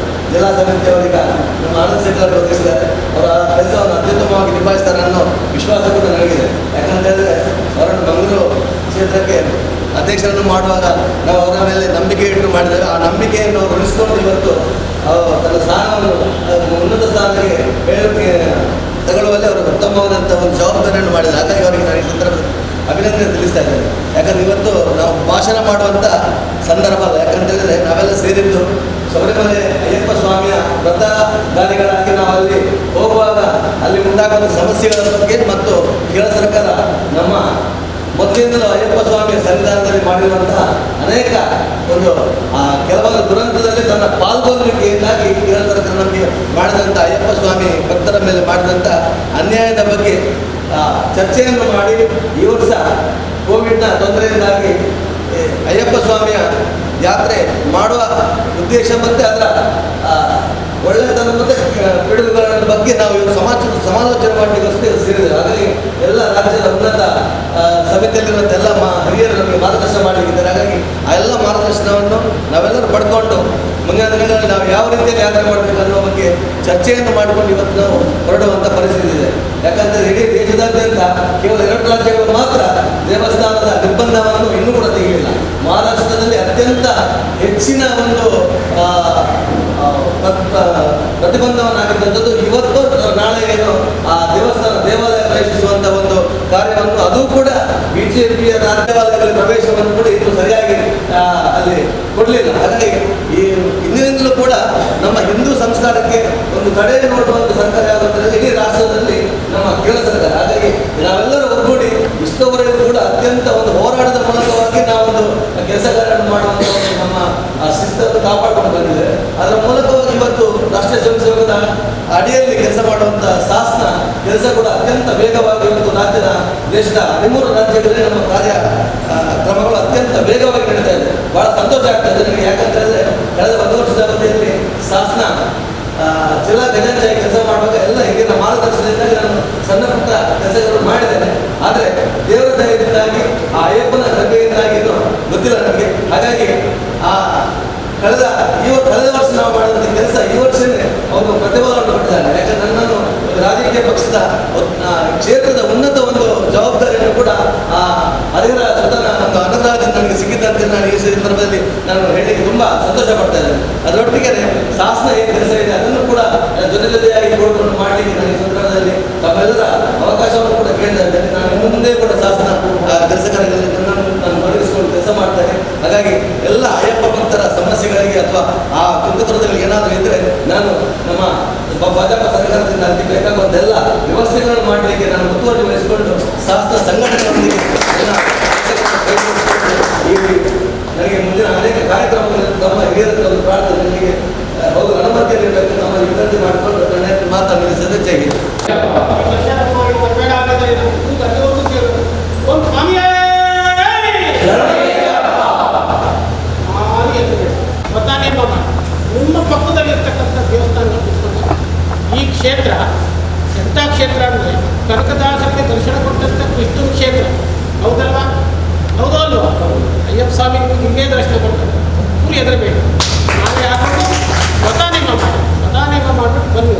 ಜಿಲ್ಲಾ ಸಮಿತಿಯವರಿಗೆ ನಮ್ಮ ಆನಂದ್ ಸಿದ್ರೆ ಅವರು ಒದಗಿಸಿದ್ದಾರೆ. ಅವರ ಕೆಲಸವನ್ನು ಅತ್ಯುತ್ತಮವಾಗಿ ನಿಭಾಯಿಸ್ತಾರೆ ಅನ್ನೋ ವಿಶ್ವಾಸ ಕೂಡ ನನಗಿದೆ. ಯಾಕಂತ ಹೇಳಿದ್ರೆ ಅವರನ್ನು ಮಂಗಳೂರು ಕ್ಷೇತ್ರಕ್ಕೆ ಅಧ್ಯಕ್ಷರನ್ನು ಮಾಡುವಾಗ ನಾವು ಅವರ ಮೇಲೆ ನಂಬಿಕೆ ಇಟ್ಟು ಮಾಡಿದಾಗ ಆ ನಂಬಿಕೆಯನ್ನು ಅವರು ಉಳಿಸ್ಕೊಂಡು ಇವತ್ತು ತನ್ನ ಸ್ಥಾನವನ್ನು ಉನ್ನತ ಸ್ಥಾನಕ್ಕೆ ತಗೊಳ್ಳುವಲ್ಲಿ ಅವರು ಉತ್ತಮವಾದಂಥ ಒಂದು ಜವಾಬ್ದಾರಿಯನ್ನು ಮಾಡಿದ್ದಾರೆ. ಹಾಗಾಗಿ ಅವರಿಗೆ ನಾನು ಈ ಸಂದರ್ಭದಲ್ಲಿ ಅಭಿನಂದನೆ ತಿಳಿಸ್ತಾ ಇದ್ದೇನೆ. ಯಾಕಂದರೆ ಇವತ್ತು ನಾವು ಭಾಷಣ ಮಾಡುವಂಥ ಸಂದರ್ಭ ಅಲ್ಲ. ಯಾಕಂತೇಳಿದರೆ ನಾವೆಲ್ಲ ಸೇರಿದ್ದು ಶಬರಿಮಲೆ ಅಯ್ಯಪ್ಪ ಸ್ವಾಮಿಯ ವ್ರತಧಾರಿಗಳಾಗಿ ನಾವು ಅಲ್ಲಿ ಹೋಗುವಾಗ ಅಲ್ಲಿ ಉಂಟಾಗುವ ಸಮಸ್ಯೆಗಳ ಬಗ್ಗೆ ಮತ್ತು ಕೇರಳ ಸರ್ಕಾರ ನಮ್ಮ ಮೊದಲಿಂದಲೂ ಅಯ್ಯಪ್ಪ ಸ್ವಾಮಿಯ ಸನ್ನಿಧಾನದಲ್ಲಿ ಮಾಡಿರುವಂತಹ ಅನೇಕ ಒಂದು ಕೆಲವೊಂದು ದುರಂತದಲ್ಲಿ ತನ್ನ ಪಾಲ್ಗೊಳ್ಳುವಿಕೆಯಿಂದಾಗಿ ಕೇರಳ ಸರ್ಕಾರ ನಮಗೆ ಮಾಡಿದಂಥ ಅಯ್ಯಪ್ಪ ಸ್ವಾಮಿ ಭಕ್ತರ ಮೇಲೆ ಮಾಡಿದಂಥ ಅನ್ಯಾಯದ ಬಗ್ಗೆ ಚರ್ಚೆಯನ್ನು ಮಾಡಿ ಈ ವರ್ಷ ಕೋವಿಡ್ನ ತೊಂದರೆಯಿಂದಾಗಿ ಅಯ್ಯಪ್ಪ ಸ್ವಾಮಿಯ ಯಾತ್ರೆ ಮಾಡುವ ಉದ್ದೇಶ ಮತ್ತು ಅದರ ಒಳ್ಳೆತನ ಮತ್ತು ಪಿಡುಗುಗಳ ಬಗ್ಗೆ ನಾವು ಸಮಾಲೋಚನೆ ಮಾಡಲಿಕ್ಕೆ ಸೇರಿದ್ದೇವೆ. ಹಾಗಾಗಿ ಎಲ್ಲ ರಾಜ್ಯದ ಉನ್ನತ ಸಮಿತಿಯಲ್ಲಿರುವಂಥ ಎಲ್ಲ ಹಿರಿಯರು ನಮಗೆ ಮಾರ್ಗದರ್ಶನ ಮಾಡಲಿಕ್ಕಿದ್ದಾರೆ. ಹಾಗಾಗಿ ಆ ಎಲ್ಲ ಮಾರ್ಗದರ್ಶನವನ್ನು ನಾವೆಲ್ಲರೂ ಪಡ್ಕೊಂಡು ಮುಂದಿನ ದಿನಗಳಲ್ಲಿ ನಾವು ಯಾವ ರೀತಿಯಲ್ಲಿ ಯಾತ್ರೆ ಮಾಡಬೇಕು ಅನ್ನೋ ಬಗ್ಗೆ ಚರ್ಚೆಯನ್ನು ಮಾಡಿಕೊಂಡು ಇವತ್ತು ನಾವು ಹೊರಡುವಂಥ ಪರಿಸ್ಥಿತಿ ಇದೆ. ಯಾಕಂದರೆ ಇಡೀ ದೇಶದಾದ್ಯಂತ ಕೇವಲ 2 ರಾಜ್ಯಗಳು ಮಾತ್ರ ದೇವಸ್ಥಾನದ ನಿರ್ಬಂಧವನ್ನು ಇನ್ನೂ ಕೂಡ ತೆಗೆಯಲಿಲ್ಲ. ಮಹಾರಾಷ್ಟ್ರದಲ್ಲಿ ಅತ್ಯಂತ ಹೆಚ್ಚಿನ ಒಂದು ಪ್ರತಿಬಂಧವನ್ನಾಗಿದ್ದಂಥದ್ದು ಇವತ್ತು ನಾಳೆ ಏನು ಆ ದೇವಾಲಯ ಪ್ರವೇಶಿಸುವಂಥ ಒಂದು ಕಾರ್ಯವನ್ನು ಅದು ಕೂಡ BJPಯ ದೇವಾಲಯಗಳಲ್ಲಿ ಪ್ರವೇಶವನ್ನು ಕೂಡ ಇನ್ನು ಸರಿಯಾಗಿ ಅಲ್ಲಿ ಕೊಡಲಿಲ್ಲ. ಹಾಗಾಗಿ ಈ ಇಂದಿನಿಂದಲೂ ಕೂಡ ನಮ್ಮ ಹಿಂದೂ ಸಂಸ್ಕಾರಕ್ಕೆ ಒಂದು ತಡೆ ನೋಡುವಂಥ ಸರ್ಕಾರ ಯಾವುದಂದ್ರೆ ಇಡೀ ರಾಷ್ಟ್ರದಲ್ಲಿ ನಮ್ಮ ಕೇರಳ ಸರ್ಕಾರ. ಹಾಗಾಗಿ ನಾವೆಲ್ಲರೂ ಒಗ್ಗೂಡಿ ಇಷ್ಟವರೆಗೂ ಕೂಡ ಅತ್ಯಂತ ಒಂದು ಹೋರಾಟದ ಮೂಲಕವಾಗಿ ನಾವೊಂದು ಕೆಲಸ ಕಾರ್ಯವನ್ನು ಮಾಡುವಂಥ ನಮ್ಮ ಶಿಸ್ತನ್ನು ಕಾಪಾಡಿಕೊಂಡು ಬಂದಿದೆ. ಅದರ ಮೂಲಕವಾಗಿ ಇವತ್ತು ರಾಷ್ಟ್ರೀಯ ಸ್ವಯಂ ಸೇವಕರ ಅಡಿಯಲ್ಲಿ ಕೆಲಸ ಮಾಡುವಂಥ ಶಾಸನ ಕೆಲಸ ಕೂಡ ಅತ್ಯಂತ ವೇಗವಾಗಿ ಇವತ್ತು ರಾಜ್ಯದ ದೇಶದ 13 ರಾಜ್ಯಗಳಲ್ಲಿ ನಮ್ಮ ಕಾರ್ಯ ಕ್ರಮಗಳು ಅತ್ಯಂತ ವೇಗವಾಗಿ ನಡೀತಾ ಇದೆ. ಬಹಳ ಸಂತೋಷ ಆಗ್ತಾ ಇದೆ ನನಗೆ. ಯಾಕಂತ ಹೇಳಿದ್ರೆ ಕಳೆದ 1 ವರ್ಷದ ಅವಧಿಯಲ್ಲಿ ಶಾಸನ ಜಿಲ್ಲಾ ಖಜಾಂಚಿಯಾಗಿ ಕೆಲಸ ಮಾಡುವಾಗ ಎಲ್ಲ ಹಿಂದಿನ ಮಾರ್ಗದರ್ಶನದಿಂದಾಗಿ ನಾನು ಸಣ್ಣ ಪುಟ್ಟ ಕೆಲಸಗಳು ಮಾಡಿದ್ದೇನೆ. ಆದರೆ ದೇವರ ದಯದಿಂದಾಗಿ ಆ ಅಯ್ಯಪ್ಪನ ಕೃಪೆಯಿಂದಾಗಿ ಏನು ಗೊತ್ತಿಲ್ಲ ನನಗೆ. ಹಾಗಾಗಿ ಆ ಕಳೆದ ವರ್ಷ ನಾವು ಮಾಡಿದಂಥ ಕೆಲಸ ಈ ವರ್ಷವೇ ಅವರು ಪ್ರತಿಫಲವನ್ನು ಕೊಟ್ಟಿದ್ದಾರೆ. ಯಾಕಂದ್ರೆ ನನ್ನನ್ನು ರಾಜಕೀಯ ಪಕ್ಷದ ಕ್ಷೇತ್ರದ ಉನ್ನತ ಒಂದು ಜವಾಬ್ದಾರಿಯನ್ನು ಕೂಡ ಹರಿಹರ ಸುತನ ಒಂದು ಅನುದಾನದಿಂದ ನನಗೆ ಸಿಕ್ಕಿದ್ದಂತೆ ನಾನು ಈ ಸಂದರ್ಭದಲ್ಲಿ ನಾನು ಹೇಳಲಿಕ್ಕೆ ತುಂಬ ಸಂತೋಷ ಪಡ್ತಾ ಇದ್ದೇನೆ. ಅದರೊಟ್ಟಿಗೆ ಶಾಸನ ಏನು ಕೆಲಸ ಇದೆ ಅದನ್ನು ಕೂಡ ಜೊತೆಯಾಗಿ ನೋಡಿಕೊಂಡು ಮಾಡಲಿಕ್ಕೆ ನಾನು ಈ ಸಂದರ್ಭದಲ್ಲಿ ತಮ್ಮೆಲ್ಲರ ಅವಕಾಶವನ್ನು ಕೂಡ ಕೇಳ್ತಾ ಇದ್ದೇನೆ. ನಾನು ಮುಂದೆ ಕೂಡ ಶಾಸನ ಕೆಲಸ ಕಾರ್ಯಗಳಲ್ಲಿ ನಾನು ತೊಡಗಿಸಿಕೊಂಡು ಕೆಲಸ ಮಾಡ್ತೇನೆ. ಹಾಗಾಗಿ ಎಲ್ಲ ಅಯ್ಯಪ್ಪ ಭಕ್ತರ ಸಮಸ್ಯೆಗಳಿಗೆ ಅಥವಾ ಆ ಕುಂದುಕೊರತೆಗಳಿಗೆ ಏನಾದರೂ ಇದ್ದರೆ ನಾನು ನಮ್ಮ ಭಾಜಪ ಸರ್ಕಾರದಿಂದ ಅದಕ್ಕೆ ಬೇಕಾಗುವಂಥ ಎಲ್ಲ ವ್ಯವಸ್ಥೆಗಳನ್ನು ಮಾಡಲಿಕ್ಕೆ ನಾನು ಮುತುವರ್ಜಿ ವಹಿಸಿಕೊಂಡು ಶಾಸನ ಸಂಘಟನೆಗಳೊಂದಿಗೆ ನನಗೆ ಮುಂದಿನ ಅನೇಕ ಕಾರ್ಯಕ್ರಮಗಳನ್ನು ತಮ್ಮ ಹಿರಿಯರ ಒಂದು ಪ್ರಾರ್ಥನೆ ನನಗೆ ಹೋಗಲು ಅನುಮತಿಯಲ್ಲಿರಬೇಕು. ನಮ್ಮ ವಿನಂತಿ ಮಾಡಿಕೊಂಡು ನನ್ನ ಮಾತನ್ನು ಸದಸ್ಯಾಗಿ ನಿಮ್ಮ ಪಕ್ಕದಲ್ಲಿರ್ತಕ್ಕಂಥ ದೇವಸ್ಥಾನ ಈ ಕ್ಷೇತ್ರ ಎಂಥ ಕ್ಷೇತ್ರ ಅಂದರೆ ಕನಕದಾಸರಿಗೆ ದರ್ಶನ ಕೊಟ್ಟಂಥ ಕೃಷ್ಣನ ಕ್ಷೇತ್ರ. ಹೌದಲ್ವಾ? ಹೌದೋ ಅಲ್ವಾ? ಅಯ್ಯಪ್ಪ ಸ್ವಾಮಿ ಇಲ್ಲೇ ದರ್ಶನ ಕೊಡ್ತಾರೆ. ಪೂರಿ ಹೆದರಬೇಕು. ನಾವೇ ಹಾಕೊಂಡು ಮತಾನೇಮ ಮಾಡಿಬಿಟ್ಟು ಬನ್ನಿ.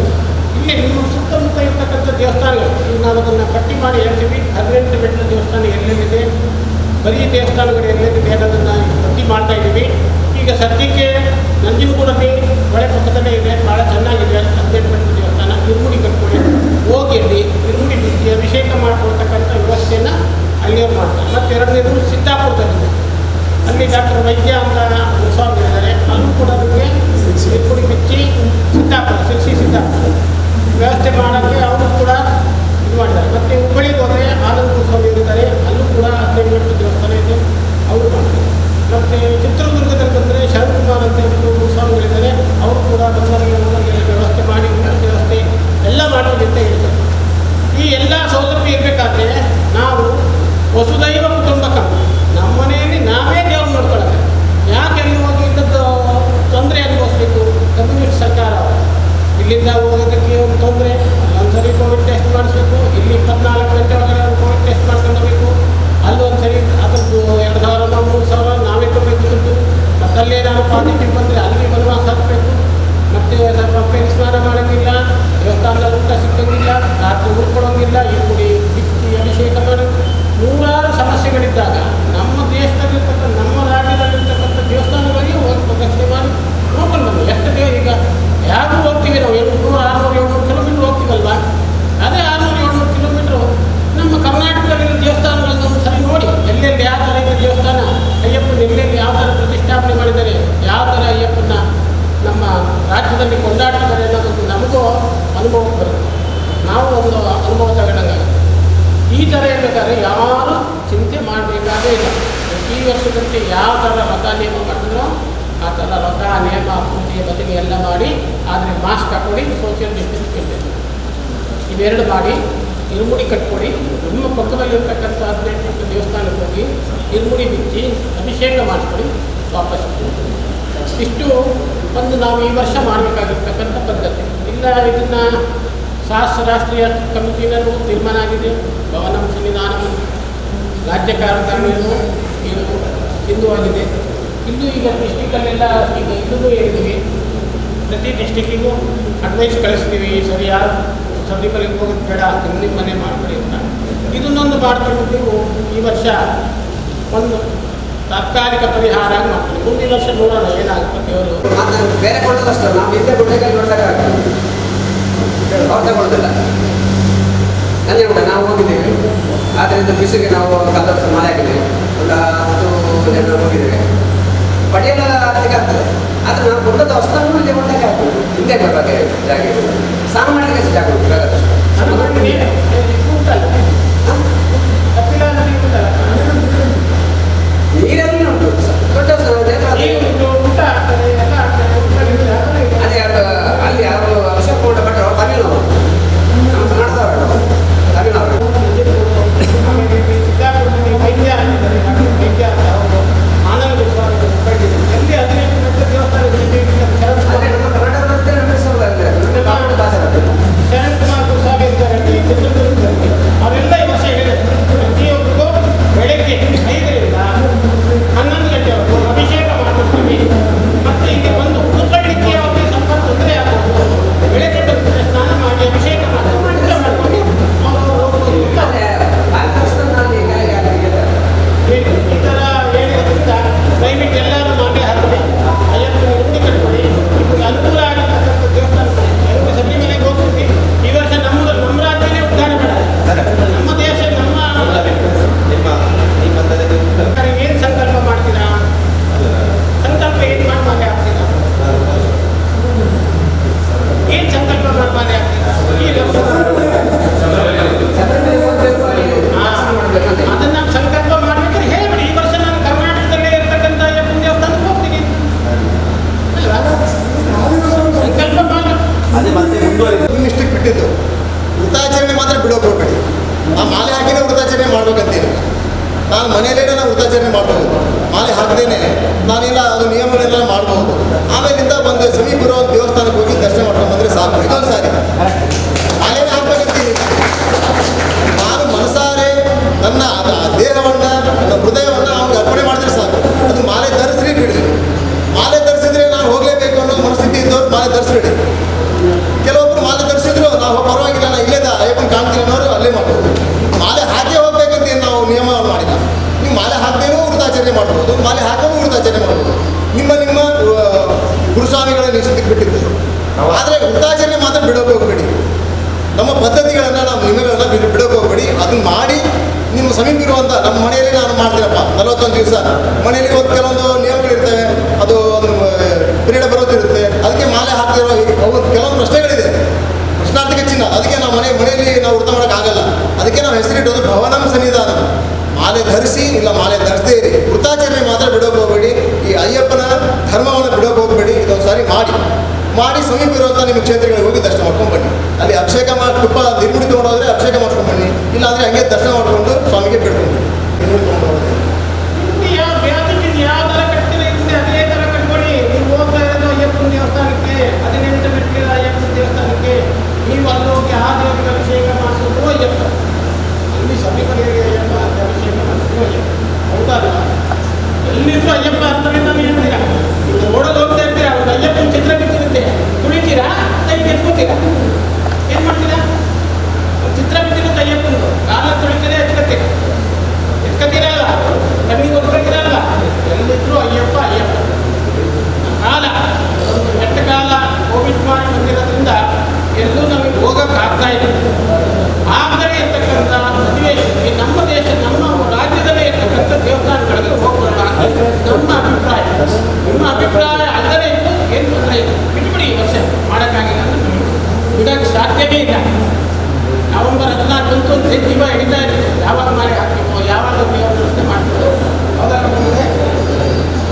ಇಲ್ಲಿ ನಿಮ್ಮ ಸುತ್ತಮುತ್ತ ಇರ್ತಕ್ಕಂಥ ದೇವಸ್ಥಾನಗಳು ಈಗ ನಾವು ಅದನ್ನು ಪಟ್ಟಿ ಮಾಡಿ ಹೇಳ್ತೀವಿ. 18 ಬೆಟ್ಟದ ದೇವಸ್ಥಾನ ಎಲ್ಲೆಲ್ಲಿದೆ, ಬರೀ ದೇವಸ್ಥಾನಗಳು ಎಲ್ಲೆಲ್ಲಿದೆ ಅನ್ನೋದನ್ನು ಪಟ್ಟಿ ಮಾಡ್ತಾ ಇದ್ದೀವಿ. ಈಗ ಸದ್ಯಕ್ಕೆ ನಂಜನಗೂಡಲ್ಲಿ ಹೊಳೆ ಪಕ್ಕದಲ್ಲೇ ಇದೆ, ಭಾಳ ಚೆನ್ನಾಗಿದೆ 18 ಬೆಟ್ಟದ ದೇವಸ್ಥಾನ. ಇರುಮುಡಿ ಕಟ್ಕೊಳ್ಳಿ, ಹೋಗಿ ಅಲ್ಲಿ ಇರುಮುಡಿ ಬಿಚ್ಚಿ ಅಭಿಷೇಕ ಮಾಡ್ಕೊಳ್ತಕ್ಕಂಥ ವ್ಯವಸ್ಥೆಯನ್ನು ಅಲ್ಲಿಯವ್ರು ಮಾಡ್ತಾರೆ. ಮತ್ತು ಎರಡನೇದು ಸಿದ್ದಾಪುರದಲ್ಲಿದೆ, ಅಲ್ಲಿ ಡಾಕ್ಟರ್ ವೈದ್ಯ ಅಂತ ಸ್ವಾಮಿ ಇದ್ದಾರೆ. ಅಲ್ಲೂ ಕೂಡ ನಮಗೆ ಇರುಮುಡಿ ಬಿಚ್ಚಿ ಸಿದ್ದಾಪುರ ವ್ಯವಸ್ಥೆ ಮಾಡೋಕ್ಕೆ ಅವರು ಕೂಡ ಇದು ಮಾಡಿದ್ದಾರೆ. ಮತ್ತು ಹುಬ್ಬಳ್ಳಿಗೆ ಹೋದರೆ ಆನಂದ ಸ್ವಾಮಿ ಇರ್ತಾರೆ, ಅಲ್ಲೂ ಕೂಡ 18 ಬೆಟ್ಟದ ದೇವಸ್ಥಾನ ಇದೆ, ಅವರು ಮಾಡ್ತಾರೆ. ಮತ್ತು ಚಿತ್ರದುರ್ಗದಲ್ಲಿ ಬಂದರೆ ಶರತ್ಕುಮಾರ್ ಅಂತ ಹೇಳ್ಬಿಟ್ಟು ಸ್ವಾಮಿಗಳಿದ್ದಾರೆ, ಅವರು ಕೂಡ ಬಂದವರಿಗೆ ವ್ಯವಸ್ಥೆ ಮಾಡಿ ವ್ಯವಸ್ಥೆ ಎಲ್ಲ ಮಾಡ್ತೀವಿ ಅಂತ ಹೇಳ್ತಾರೆ. ಈ ಎಲ್ಲ ಸೌಲಭ್ಯ ಇರಬೇಕಾದ್ರೆ ನಾವು ವಸುದೈವ ಕುಟುಂಬಕ ನಮ್ಮ ಮನೆಯಲ್ಲಿ ನಾವೇ ದೇವ್ರು ನೋಡ್ಕೊಳ್ಳೋದು. ಯಾಕೆಲ್ಲಿ ಹೋಗಿ ಇಲ್ಲದ್ದು ತೊಂದರೆ ಅನುಭವಿಸ್ಬೇಕು? ಕಮ್ಯುನಿಸ್ಟ್ ಸರ್ಕಾರ ಇಲ್ಲಿಂದ ಹೋಗೋದಕ್ಕೆ ಒಂದು ತೊಂದರೆ, ಒಂದ್ಸರಿ ಕೋವಿಡ್ ಟೆಸ್ಟ್ ಮಾಡಿಸ್ಬೇಕು, ಇಲ್ಲಿ 24 ಗಂಟೆ ಒಳಗಡೆ ಕೋವಿಡ್ ಟೆಸ್ಟ್ ಮಾಡ್ಕೊಂಡು ಹೋಗಬೇಕು, ಅಲ್ಲೊಂದು ಸರಿ ಅದರದ್ದು 2,000 3,000 ನಾವೇ ಕೊಡಬೇಕು ದುಡ್ಡು. ಮತ್ತು ಅಲ್ಲೇ ನಾನು ಪಾಸಿಟಿವ್ ಬಂದರೆ ಅಲ್ಲಿ ವನವಾಸ ಹಾಕಬೇಕು. ಮತ್ತು ಸ್ವಲ್ಪ ಪೇನ್ ಸ್ನಾನ ಮಾಡೋಂಗಿಲ್ಲ, ದೇವಸ್ಥಾನದಲ್ಲಿ ಊಟ ಸಿಕ್ಕಂಗಿಲ್ಲ, ರಾತ್ರಿ ಉಳ್ಕೊಳ್ಳೋಂಗಿಲ್ಲ, ಈ ಕುಡಿ ಬಿಚ್ಚಿ ಅಭಿಷೇಕ ಮಾಡಿ ನೂರಾರು ಸಮಸ್ಯೆಗಳಿದ್ದಾಗ ನಮ್ಮ ದೇಶದಲ್ಲಿರ್ತಕ್ಕಂಥ ನಮ್ಮ ರಾಜ್ಯದಲ್ಲಿರ್ತಕ್ಕಂಥ ದೇವಸ್ಥಾನಗಳಿಗೆ ಹೋಗಿ ಪ್ರದಕ್ಷಿಣೆ ಮಾಡಿ ನೋಡ್ಕೊಂಡು ಬಂದು ಎಷ್ಟು ಈಗ ಯಾರು ಹೋಗ್ತೀವಿ ನಾವು 800, 600, 700 ಕಿಲೋಮೀಟ್ರ್ ಹೋಗ್ತೀವಲ್ವ? ಅದೇ 600, 700 ಕಿಲೋಮೀಟ್ರು ನಮ್ಮ ಕರ್ನಾಟಕದಲ್ಲಿರೋ ದೇವಸ್ಥಾನಗಳನ್ನು ಒಂದು ಸರಿ ನೋಡಿ, ಎಲ್ಲೆಲ್ಲಿ ಯಾವ ಥರ ಇದೆ ದೇವಸ್ಥಾನ, ಅಯ್ಯಪ್ಪನ ಎಲ್ಲೆಲ್ಲಿ ಯಾವ ಥರ ಪ್ರತಿಷ್ಠಾಪನೆ ಮಾಡಿದ್ದಾರೆ, ಯಾವ ಥರ ಅಯ್ಯಪ್ಪನ ನಮ್ಮ ರಾಜ್ಯದಲ್ಲಿ ಕೊಂಡಾಡ್ತಿದ್ದಾರೆ ಅನ್ನೋದೊಂದು ನಮಗೂ ಅನುಭವ ಬರುತ್ತೆ. ನಾವು ಒಂದು ಅನುಭವ ತಗೊಂಡಂಗಾಗುತ್ತೆ. ಈ ಥರ ಇರಬೇಕಾದ್ರೆ ಯಾರು ಚಿಂತೆ ಮಾಡಬೇಕಾಗೇ ಇಲ್ಲ. ಪ್ರತಿ ವರ್ಷದಂತೆ ಯಾವ ಥರ ವ್ರತ ನೇಮ ಮಾಡಿದ್ರೋ ಆ ಥರ ವ್ರತ ನೇಮ ಪೂಜೆ ಭಜನೆ ಎಲ್ಲ ಮಾಡಿ, ಆದರೆ ಮಾಸ್ಕ್ ಹಾಕ್ಕೊಳ್ಳಿ, ಸೋಷಿಯಲ್ ಡಿಸ್ಟೆನ್ಸ್ ಇರಬೇಕು, ಇವೆರಡು ಮಾಡಿ ಇರುಮುಡಿ ಕಟ್ಕೊಡಿ. ನಿಮ್ಮ ಪಕ್ಕದಲ್ಲಿರ್ತಕ್ಕಂಥ 18 ದೇವಸ್ಥಾನಕ್ಕೆ ಹೋಗಿ ಇರುಮುಡಿ ಬಿಚ್ಚಿ ಅಭಿಷೇಕ ಮಾಡಿಸ್ಕೊಡಿ, ವಾಪಸ್ ಇಷ್ಟು ಒಂದು ನಾವು ಈ ವರ್ಷ ಮಾಡಬೇಕಾಗಿರ್ತಕ್ಕಂಥ ಪದ್ಧತಿ. ಇಲ್ಲ ಇದನ್ನು ರಾಷ್ಟ್ರೀಯ ಕಮಿಟಿನಲ್ಲೂ ತೀರ್ಮಾನ ಆಗಿದೆ. ಭವನಂ ಸಂವಿಧಾನ ರಾಜ್ಯ ಕಾರ್ಯಕಾರಿಣಿಯನ್ನು ಏನು ಸಿದ್ಧವಾಗಿದೆ. ಇಲ್ಲೂ ಈಗ ಡಿಸ್ಟಿಕಲ್ಲೆಲ್ಲ ಈಗ ಇಲ್ಲೂ ಹೇಳಿದ್ದೀವಿ, ಪ್ರತಿ ಡಿಸ್ಟಿಕ್ಕಿಗೂ ಅಡ್ವೈಸ್ ಕಳಿಸ್ತೀವಿ. ಸರಿ ಯಾರು ಸದ್ಯಗಳಿಗೆ ಹೋಗೋದು ಬೇಡ, ನಿಮ್ಮ ಮನೆ ಮಾಡ್ಕೊಳ್ಳಿ ಅಂತ. ಇದನ್ನೊಂದು ಮಾಡ್ಕೊಂಡು ನೀವು ಈ ವರ್ಷ ಒಂದು ತಾತ್ಕಾಲಿಕ ಪರಿಹಾರ ಮಾಡ್ತೀವಿ. ಮುಂದಿನ ವರ್ಷ ನೋಡೋಣ ಏನಾಗುತ್ತೆ. ದೇವರು ಬೇರೆ ಕೊಡೋದಷ್ಟು ನಾವು ಹಿಂದೆ ಕೊಡಬೇಕಾಗಿ ನೋಡಬೇಕಾಗ್ತದೆ, ಅವ್ರು ತಗೊಳ್ಳೋದಿಲ್ಲ. ನನಗೆ ಕೂಡ ನಾವು ಹೋಗಿದ್ದೇವೆ, ಆದ್ದರಿಂದ ಬಿಸಿಗೆ ನಾವು ಕಲ್ಲರ್ಸ್ ಮಳೆ ಹಾಕಿದ್ದೇವೆ, ಒಂದು 10 ಜನ ಹೋಗಿದ್ದೇವೆ. ಪಡೆಯಲ್ಲ ಅದಕ್ಕೆ ಆಗ್ತದೆ, ಆದರೆ ನಾವು ಕೊಟ್ಟದ ವಸ್ತುವನ್ನು ಇಲ್ಲಿ ಕೊಟ್ಟಕ್ಕೆ ಆಗ್ತದೆ. ಹಿಂದೆ ಬರಬೇಕು ಜಾಗ, ಸ್ನಾನ ಮಾಡಲಿಕ್ಕೆ ಜಾಗ ಉಂಟು ಬೇಕಾದಷ್ಟು. ನೀರಲ್ಲಿ ಉಂಟು ದೊಡ್ಡ ಅದೇ ಅಲ್ಲಿ ಯಾರು ಅಭಿಷೇಕ ಊಟ ಭಟ್ರು ದಯವಿಟ್ಟು ಎಲ್ಲರೂ ಮಾಲೆ ಹಾಕಿ ಅಯ್ಯಪ್ಪನ ಉಂಡಿ ಕಟ್ಕೊಳ್ಳಿ. ನಿಮಗೆ ಅನುಕೂಲ ಆಗಿರ್ತಕ್ಕಂಥ ದೇವಸ್ಥಾನಗಳು ಎಲ್ಲರೂ ಶಬರಿಮಲೆಗೆ ಹೋಗ್ತೀವಿ. ಈ ವರ್ಷ ನಮ್ಮ ರಾಜ್ಯನೇ ಉದ್ಧಾರ ಮಾಡೋದು, ನಮ್ಮ ದೇಶ ನಮ್ಮ ಏನು ಸಂಕಲ್ಪ ಮಾಡ್ತೀರಾ? ಸಂಕಲ್ಪ ಏನು ಮಾಡಿ ಮಾಲೆ ಹಾಕ್ತೀರಾ? ಏನು ಸಂಕಲ್ಪ ಮಾಡಿ ಮಾಲೆ ಹಾಕ್ತೀರಾ? ಅದನ್ನ ಸಂಕಲ್ಪ ಮಾಡ್ಬೇಕಾದ್ರೆ ಹೇಳ್ಬಿಡಿ, ಈ ವರ್ಷ ನಾನು ಕರ್ನಾಟಕದಲ್ಲೇ ಇರ್ತಕ್ಕಂಥ ಅಯ್ಯಪ್ಪನ ದೇವಸ್ಥಾನಕ್ಕೆ ಹೋಗ್ತೀನಿ ಸಂಕಲ್ಪ ಮಾಡಿ. ನಿಮ್ಮಿಷ್ಟಕ್ಕೆ ಬಿಟ್ಟಿದ್ದು ವೃತ್ತಾಚರಣೆ ಮಾತ್ರ ಬಿಡೋಕೆ ಹೋಗ್ಬೇಡಿ. ಆ ಮಾಲೆ ಹಾಕಿನೇ ವೃತ್ತಾಚರಣೆ ಮಾಡ್ಬೇಕಂತೀನಿ. ನಾನು ಮನೆಯಲ್ಲೇ ನಾವು ವೃತ್ತಾಚರಣೆ ಮಾಡ್ಬೋದು, ಮಾಲೆ ಹಾಕದೇನೆ ನಾನೆಲ್ಲ ಅದು ನಿಯಮಗಳೆಲ್ಲ ಮಾಡ್ಬೋದು. ಆಮೇಲಿಂದ ಒಂದು ಸಮೀಪ ಇರೋ ಒಂದು ದೇವಸ್ಥಾನಕ್ಕೆ ಹೋಗಿ ದರ್ಶನ ಮಾಡ್ಕೊಂಡು ಬಂದರೆ ಸಾಕು. ಇದೊಂದು ಸಾರಿ ಮಾಲೆನೇ ಹಾಕ್ಬೇಕಂತೀನಿ. ನಾನು ಮನಸಾರೆ ನನ್ನ ದೇಹವನ್ನು ನನ್ನ ಹೃದಯವನ್ನು ಅವ್ನಿಗೆ ಅರ್ಪಣೆ ಮಾಡಿದ್ರೆ ಸಾಕು. ಅದು ಮಾಲೆ ಧರಿಸ್ರಿ ಬಿಡ್ರಿ. ಮಾಲೆ ಧರಿಸಿದ್ರೆ ನಾನು ಹೋಗಲೇಬೇಕು ಅನ್ನೋ ಮನಸ್ಥಿತಿ ಇದ್ದವ್ರು ಮಾಲೆ ಧರಿಸ್ಬೇಡಿ. ಕೆಲವೊಬ್ರು ಮಾಲೆ ಧರಿಸಿದ್ರು ನಾವು ಪರವಾಗಿಲ್ಲ, ನಾನು ಇಲ್ಲೇ ಅಯ್ಯಪ್ಪನ ಕಾಣ್ತೀನಿ ಅನ್ನೋರು ಅಲ್ಲೇ ಮಾಡ್ಬೋದು. ಮಾಲೆ ಹಾಕೇ ಹೋಗ್ಬೇಕಂತ ಏನು ನಾವು ನಿಯಮ ಮಾಡಿಲ್ಲ. ನೀವು ಮಾಲೆ ಹಾಕದೇನೂ ವೃತ್ತಾಚರಣೆ ಮಾಡ್ಬೋದು, ಮಾಲೆ ಹಾಕೋದು ವೃತ್ತಾಚರಣೆ ಮಾಡ್ಬೋದು. ನಿಮ್ಮ ಗುರುಸ್ವಾಮಿಗಳ ನಿಶ್ಚಿತಕ್ಕೆ ಬಿಟ್ಟಿದ್ದು. ಆದರೆ ವೃತ್ತಾಚರಣೆ ಮಾತ್ರ ಬಿಡೋಕೆ ಹೋಗಬೇಡಿ. ನಮ್ಮ ಪದ್ಧತಿಗಳನ್ನು ನಮ್ಮ ನಿಯಮಗಳನ್ನ ಬಿಡೋಕೆ ಹೋಗಬೇಡಿ. ಅದನ್ನ ಮಾಡಿ ನಿಮ್ಮ ಸಮೀಪ ಇರುವಂಥ ನಮ್ಮ ಮನೆಯಲ್ಲಿ ನಾನು ಮಾಡ್ತೀನಪ್ಪ 41 ದಿವಸ ಮನೆಯಲ್ಲಿ ಒಂದು ಕೆಲವೊಂದು ನಿಯಮಗಳಿರ್ತವೆ, ಅದು ಒಂದು ಪಿರಿಯಡ್ ಬರೋದಿರುತ್ತೆ. ಅದಕ್ಕೆ ಮಾಲೆ ಹಾಕ್ತಿರೋ ಕೆಲವೊಂದು ಪ್ರಶ್ನೆಗಳಿದೆ, ಪ್ರಶ್ನಾರ್ಥಕ ಚಿಹ್ನ. ಅದಕ್ಕೆ ನಾವು ಮನೆಯಲ್ಲಿ ನಾವು ವೃತ್ತ ಮಾಡೋಕ್ಕಾಗಲ್ಲ. ಅದಕ್ಕೆ ನಾವು ಹೆಸರಿಟ್ಟೋದು ಭವನಂ ಸನ್ನಿಧಾನ. ಮಾಲೆ ಧರಿಸಿ ಇಲ್ಲ ಮಾಲೆ ಧರಿಸದೇ ಇರಿ. ವೃತ್ತಾಚರಣೆ ಮಾತ್ರ ಬಿಡೋಕೆ ಹೋಗಬೇಡಿ. ಈ ಅಯ್ಯಪ್ಪನ ಧರ್ಮವನ್ನು ಬಿಡೋಕೆ ಹೋಗಬೇಡಿ. ಇದೊಂದು ಸಾರಿ ಮಾಡಿ ಸಮೀಪ ಇರುವಂಥ ನಿಮ್ಮ ಕ್ಷೇತ್ರಗಳಿಗೆ ಹೋಗಿ ದರ್ಶನ ಮಾಡ್ಕೊಂಡು ಬನ್ನಿ. ಅಲ್ಲಿ ಅಭಿಷೇಕ ಮಾಡಿ ತುಪ್ಪ ನಿರ್ಮುಡಿ ತೊಗೊಂಡೋದ್ರೆ ಅಭಿಷೇಕ ಮಾಡ್ಕೊಂಡು ಬನ್ನಿ. ಇಲ್ಲಾಂದರೆ ಹಂಗೆ ದರ್ಶನ ಮಾಡಿಕೊಂಡು ಸ್ವಾಮಿಗೆ ಬಿಡ್ಕೊಂಡು ನಿರ್ಮುಡಿ ತೊಗೊಂಡು ಯಾವ ಥರ ಕಟ್ತೀರಿ ಅದೇ ಥರ ಕಟ್ಕೊಳ್ಳಿ. ನೀವು ಹೋಗ್ತಾ ಇರೋದು ಅಯ್ಯಪ್ಪನ ದೇವಸ್ಥಾನಕ್ಕೆ, 18 ಮೆಟ್ಟಿಲ ಅಯ್ಯಪ್ಪನ ದೇವಸ್ಥಾನಕ್ಕೆ. ನೀವು ಅಲ್ಲೋಗಿ ಆ ದೇವರಿಗೆ ಅಭಿಷೇಕ ಮಾಡಿಸೋದು ಅಯ್ಯಪ್ಪ, ಅಲ್ಲಿ ಶಬರಿಮಲೆಗೆ ಅಯ್ಯಪ್ಪ ಅಭಿಷೇಕ ಮಾಡಿಸೋದು ಅಯ್ಯಪ್ಪ. ಹೌದಲ್ಲ? ಎಲ್ಲಿದ್ರು ಅಯ್ಯಪ್ಪ ಅಂತಾನೆ ನಾನು ಹೇಳ್ತೀರಾ. ನೀವು ನೋಡೋದು ಹೋಗ್ತಾ ಇರ್ತೀರಾ, ಒಂದು ಅಯ್ಯಪ್ಪನ ಚಿತ್ರ ಬಿದ್ದಿರುತ್ತೆ, ತುಳಿತೀರಾ ನೀವು ಎತ್ಕೋತೀರಾ? ಏನು ಮಾಡ್ತೀರಾ? ಒಂದು ಚಿತ್ರ ಬಿದ್ದಿರುತ್ತೆ ಅಯ್ಯಪ್ಪಂದು, ಕಾಲ ತುಳಿತೀರಾ ಎತ್ಕತ್ತೀರಲ್ಲ, ಕಣ್ಣಿಗೆ ಒತ್ಕೊತಿರಲ್ಲ. ಎಲ್ಲಿದ್ರು ಅಯ್ಯಪ್ಪ ಕಾಲ ಕೆಟ್ಟ ಕಾಲ ಕೋವಿಡ್ ಮಾಡಿ ಬಂದಿರೋದ್ರಿಂದ ಎಲ್ಲೂ ನಮಗೆ ಹೋಗೋಕೆ ಆಗ್ತಾ ಇಲ್ಲ. ಆಗದೇ ಇರ್ತಕ್ಕಂಥ ಮದುವೆ ನಮ್ಮ ದೇಶ ನಮ್ಮ ರಾಜ್ಯದಲ್ಲೇ ಇರ್ತಕ್ಕಂಥ ದೇವಸ್ಥಾನಗಳಿಗೆ ಹೋಗೋಣ ನಮ್ಮ ಅಭಿಪ್ರಾಯ. ನಿಮ್ಮ ಅಭಿಪ್ರಾಯ ಅಲ್ಲದೇ ಇದ್ದು ಏನು ತೊಂದರೆ ಇಲ್ಲ, ಬಿಟ್ಬಿಡಿ. ಈ ವರ್ಷ ಮಾಡೋಕ್ಕಾಗಿಲ್ಲ ಅಂದ್ರೆ ಬಿಡೋಕ್ಕೆ ಸಾಧ್ಯವೇ ಇಲ್ಲ. ನವೆಂಬರ್ 14 ಬಂತು ಅಂತ ಜೀವ ಹಿಡಿತಾ ಇರುತ್ತೆ. ಯಾವಾಗ ಮಾಡಿ ಹಾಕಬೇಕು, ಯಾವಾಗ ದೇವರ ಪ್ರಶ್ನೆ ಮಾಡ್ತೀರೋ ಅವಾಗ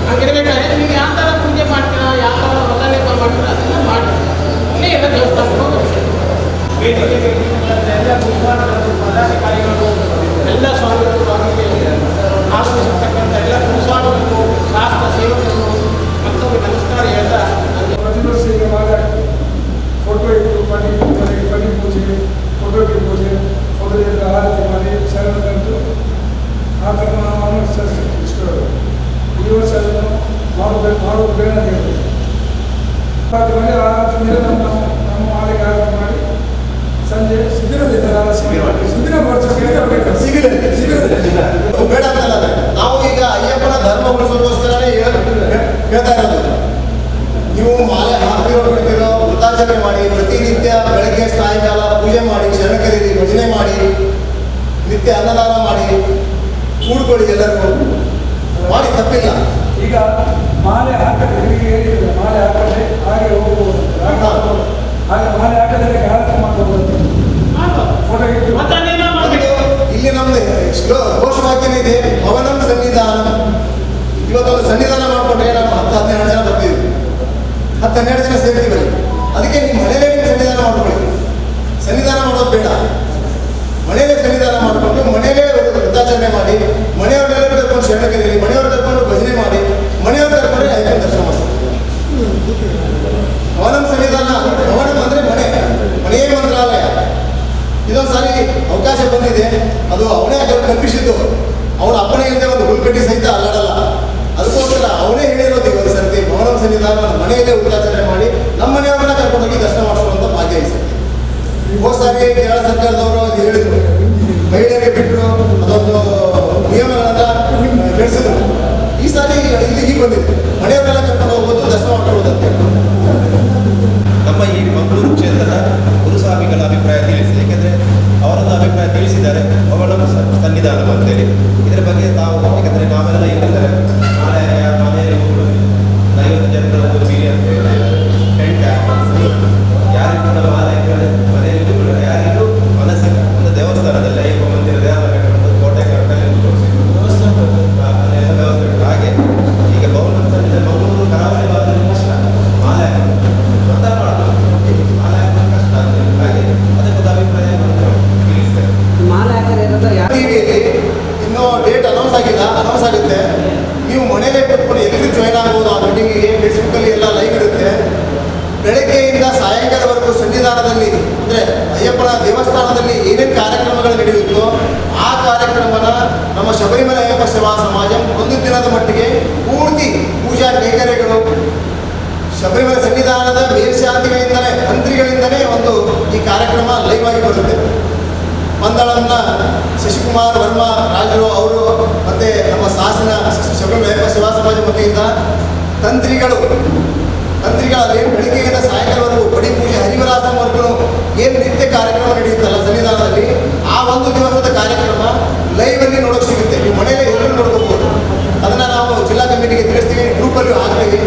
ಹಂಗಿರ್ಬೇಕಾದ್ರೆ ನೀವು ಯಾವ ಥರ ಪೂಜೆ ಮಾಡ್ತೀರಾ, ಯಾವ ಥರ ವ್ರತ ನೇಮ ಮಾಡ್ತೀರಾ ಅದನ್ನ ಮಾಡಿ ಅಲ್ಲೇ ಎಲ್ಲ ದೇವಸ್ಥಾನಕ್ಕೆ ಹೋಗಿ ಎಲ್ಲ ಗುರುಸ್ವಾಮಿಗಳು ಪದಾಧಿಕಾರಿಗಳು ಎಲ್ಲ ಸ್ವಾಮಿಗಳು ಅವರಿಗೆ ಆಗಮಿಸಿರ್ತಕ್ಕಂಥ ಎಲ್ಲ ಗುರುಸ್ವಾಮಿಗಳು ಶಾಸ್ತ್ರ ಸೇವಕರು ಮತ್ತೊಮ್ಮೆ ನಮಸ್ಕಾರ ಹೇಳ್ತಾ ಪ್ರತಿ ವರ್ಷ ಈಗ ಮಾಲೆ ಫೋಟೋ ಇಟ್ಟು ಪಡಿ ಪೂಜೆ, ಫೋಟೋಗೆ ಪೂಜೆ, ಫೋಟೋದಿಂದ ಆರತಿ ಮಾಡಿ ಶರಣ ತಂದು ಆ ಥರ ನಾವು ಅನುಸರಿಸಿ ಇಷ್ಟ. ಈ ವರ್ಷ ಅದನ್ನು ಮಾಡೋದು ಬೇಡ ಹೇಳಿ ಆರತಿ ಮಾಡಿ ಆರತಿ ಮೇಲೆ ನಮ್ಮ ಮಾಲೆಗೆ ಆರತಿ ಮಾಡಿ ಸಂಜೆ ಶಿಬಿರ ಬೇಡ ಅಂತಲ್ಲ. ನಾವು ಈಗ ಅಯ್ಯಪ್ಪನ ಧರ್ಮ ಉಳಿಸೋದಕ್ಕೋಸ್ಕರನೇ ಹೇಳ್ತಾ ಇರೋದು. ನೀವು ಮಾಲೆ ಹಾಕಿರೋ ಬಿಡ್ತಿರೋ ವೃತ್ತಾಚರಣೆ ಮಾಡಿ, ಪ್ರತಿನಿತ್ಯ ಬೆಳಗ್ಗೆ ಸಾಯಂಕಾಲ ಪೂಜೆ ಮಾಡಿ, ಶರಣ ಕರೀರಿ, ಭಜನೆ ಮಾಡಿ, ನಿತ್ಯ ಅನ್ನದಾನ ಮಾಡಿ, ಕೂಡ್ಕೊಳ್ಳಿ, ಎಲ್ಲರಿಗೂ ಮಾಡಿ, ತಪ್ಪಿಲ್ಲ. ಈಗ ಮಾಲೆ ಹಾಕದೆ ನಿಮಗೆ ಹೇಳಿಲ್ಲ, ಮಾಲೆ ಹಾಕದೆ ಹಾಗೆ ಹೋಗ್ಬೋದು, ಹಾಗೆ ಮಾಲೆ ಹಾಕದೆ ಆರತಿ ಮಾಡ್ಬೋದು, ಫೋಟೋ ಇಟ್ಟು ಇಲ್ಲಿ ನಮ್ದು ಘೋಷವಾಕ್ಯನೇ ಇದೆ, ಭವನಂ ಸನ್ನಿಧಾನ. ಇವತ್ತೊಂದು ಸನ್ನಿಧಾನ ಮಾಡಿಕೊಂಡ್ರೆ ನಾವು 10-12 ಜನ ಬರ್ತೀವಿ, 10-12 ಜನ ಸೇರ್ತೀವಿ. ಅದಕ್ಕೆ ನಿಮ್ಮ ಮನೆಯಲ್ಲೇ ನೀವು ಸನ್ನಿಧಾನ ಮಾಡ್ಕೊಳ್ಳಿ. ಸನ್ನಿಧಾನ ಮಾಡೋದು ಬೇಡ, ಮನೆಯಲ್ಲೇ ಸನ್ನಿಧಾನ ಮಾಡಿಕೊಂಡು ಮನೆಯಲ್ಲೇ ವೃತ್ತಾಚರಣೆ ಮಾಡಿ, ಮನೆಯವ್ರನ್ನೆಲ್ಲ ಕರ್ಕೊಂಡು ಶರಣ ಕರೀರಿ, ಮನೆಯವ್ರು ಕರ್ಕೊಂಡು ಭಜನೆ ಮಾಡಿ, ಮನೆಯವ್ರು ಕರ್ಕೊಂಡ್ರೆ ಅಯ್ಯಪ್ಪನ ದರ್ಶನ ಮಾಡ್ತಾರೆ. ಭವನಂ ಸನ್ನಿಧಾನ, ಭವನಂ ಅಂದರೆ ಮನೆಯೇ ಮಂತ್ರಾಲಯ. ಇದೊಂದು ಸಾರಿ ಅವಕಾಶ ಬಂದಿದೆ, ಅದು ಅವನೇ ಕಲ್ಪಿಸಿದ್ದು. ಅವನ ಅಪ್ಪಣೆ ಇಲ್ಲದೆ ಒಂದು ಹುಲ್ಕಟ್ಟಿ ಸಹಿತ ಅಲ್ಲಾಡಲ್ಲ. ಅದಕ್ಕೋಸ್ಕರ ಅವನೇ ಹೇಳಿರೋದು ಇವತ್ತು ಸರ್ತಿ ಭವನಂ ಸನ್ನಿಧಾನ ಮನೆಯಲ್ಲೇ ವೃತ್ತಾಚರಣೆ ಮಾಡಿ ನಮ್ಮ ಮನೆಯವ್ರನ್ನ ಕರ್ಕೊಂಡೋಗಿ ದರ್ಶನ ಮಾಡಿಸುವಂಥ ಭಾಗ್ಯ ಈ ಸರ್ತಿ. ಹೋದ ಸಾರಿ ಕೇರಳ ಸರ್ಕಾರದವರು ಅದು ಹೇಳಿದ್ರು, ಮಹಿಳೆಯರಿಗೆ ಬಿಟ್ಟರು, ಅದೊಂದು ನಿಯಮಗಳನ್ನು ಬೆಳೆಸಿದ್ರು. ಈ ಸಾರಿ ಇಲ್ಲಿ ತಾವು, ಯಾಕಂದರೆ ನಾವೆಲ್ಲ ಇಲ್ಲಿದ್ದಾರೆ ನಾಳೆ ಮನೆಯಲ್ಲಿ 50 ಜನರ ಒಂದು ಬೀರಿ ಅಂತ ಟೆಂಟ್ ಯಾರಿಗೂ ಕೂಡ ಮಾಲೆ ಮನೆಯಲ್ಲಿ ಕೂಡ ಯಾರಿಗೂ ಮನಸ್ಸಿಲ್ಲ. ಒಂದು ದೇವಸ್ಥಾನದಲ್ಲಿ ಅಯ್ಯಪ್ಪ ಮಂದಿರ ದೇವಾಲಯ ಕಟ್ಟೋದು, ಕೋಟೆ ಕಟ್ಟಲ್ಲಿ ಅಲ್ಲೆಲ್ಲ ವ್ಯವಸ್ಥೆ ಉಂಟು. ಹಾಗೆ ಈಗ ಮಂಗಳೂರು ಕರಾವಳಿ ಭಾಗದಲ್ಲಿ ಕಷ್ಟ ಮಾಲೆ ಅರ್ಥ ಮಾಡೋದು, ಮಾಲೆ ಹಾಕೋದು ಕಷ್ಟ ಆಗ್ತದೆ. ಹಾಗೆ ಅದಕ್ಕೊಂದು ಅಭಿಪ್ರಾಯ ತಿಳಿಸ್ತೇವೆ. ಮಾಲೆ ಹಾಕದೆ ಟಿವಿಯಲ್ಲಿ ಇನ್ನೂ ಡೇಟ್ ಅನೌನ್ಸ್ ಆಗಿಲ್ಲ, ಅನೌನ್ಸ್ ಆಗುತ್ತೆ. ನೀವು ಮನೇಲೇ ಕೂತ್ಕೊಂಡು ಎಲ್ಲಿ ಜಾಯ್ನ್ ಆಗ್ಬೋದು ಆ ಮೀಟಿಂಗಿಗೆ. ಫೇಸ್ಬುಕ್ಕಲ್ಲಿ ಎಲ್ಲ ಲೈವ್ ಇರುತ್ತೆ. ಬೆಳಗ್ಗೆಯಿಂದ ಸಾಯಂಕಾಲವರೆಗೂ ಸನ್ನಿಧಾನದಲ್ಲಿ ಅಂದರೆ ಅಯ್ಯಪ್ಪನ ದೇವಸ್ಥಾನದಲ್ಲಿ ಏನೇನು ಕಾರ್ಯಕ್ರಮಗಳು ನಡೆಯುತ್ತೋ ಆ ಕಾರ್ಯಕ್ರಮನ ನಮ್ಮ ಶಬರಿಮಲೆ ಅಯ್ಯಪ್ಪ ಸೇವಾ ಸಮಾಜ ಒಂದು ದಿನದ ಮಟ್ಟಿಗೆ ಪೂರ್ತಿ ಪೂಜಾ ಕೈಂಕರ್ಯಗಳು ಶಬರಿಮಲೆ ಸನ್ನಿಧಾನದ ಮೇಲ್ಶಾಂತಿಗಳಿಂದಲೇ ಮಂತ್ರಿಗಳಿಂದಲೇ ಒಂದು ಈ ಕಾರ್ಯಕ್ರಮ ಲೈವ್ ಆಗಿ ಬರುತ್ತೆ. ಮಂದಳಂನ ಶಶಿಕುಮಾರ್ ವರ್ಮಾ ರಾಜರು ಅವರು ಮತ್ತು ನಮ್ಮ ಶಾಸನ ಶಬರಿಮಲೆ ಅಯ್ಯಪ್ಪ ಸೇವಾ ಸಮಾಜ ವತಿಯಿಂದ ತಂತ್ರಿಗಳಲ್ಲಿ ಬೆಳಿಗ್ಗೆಯಿಂದ ಸಾಯಂಕಾಲವರೆಗೂ ಬಡಿ ಪೂಜೆ ಹರಿವರಾಸನವರೆಗೂ ಏನು ನಿತ್ಯ ಕಾರ್ಯಕ್ರಮ ನಡೆಯುತ್ತಲ್ಲ ಸನ್ನಿಧಾನದಲ್ಲಿ, ಆ ಒಂದು ದಿವಸದ ಕಾರ್ಯಕ್ರಮ ಲೈವಲ್ಲಿ ನೋಡೋಕೆ ಸಿಗುತ್ತೆ. ನೀವು ಮನೆಯಲ್ಲೇ ಎಲ್ಲರೂ ನೋಡ್ಕೋಬೋದು. ಅದನ್ನು ನಾವು ಜಿಲ್ಲಾ ಕಮಿಟಿಗೆ ತಿಳಿಸ್ತೀವಿ, ಗ್ರೂಪಲ್ಲಿ ಹಾಕ್ತೀವಿ.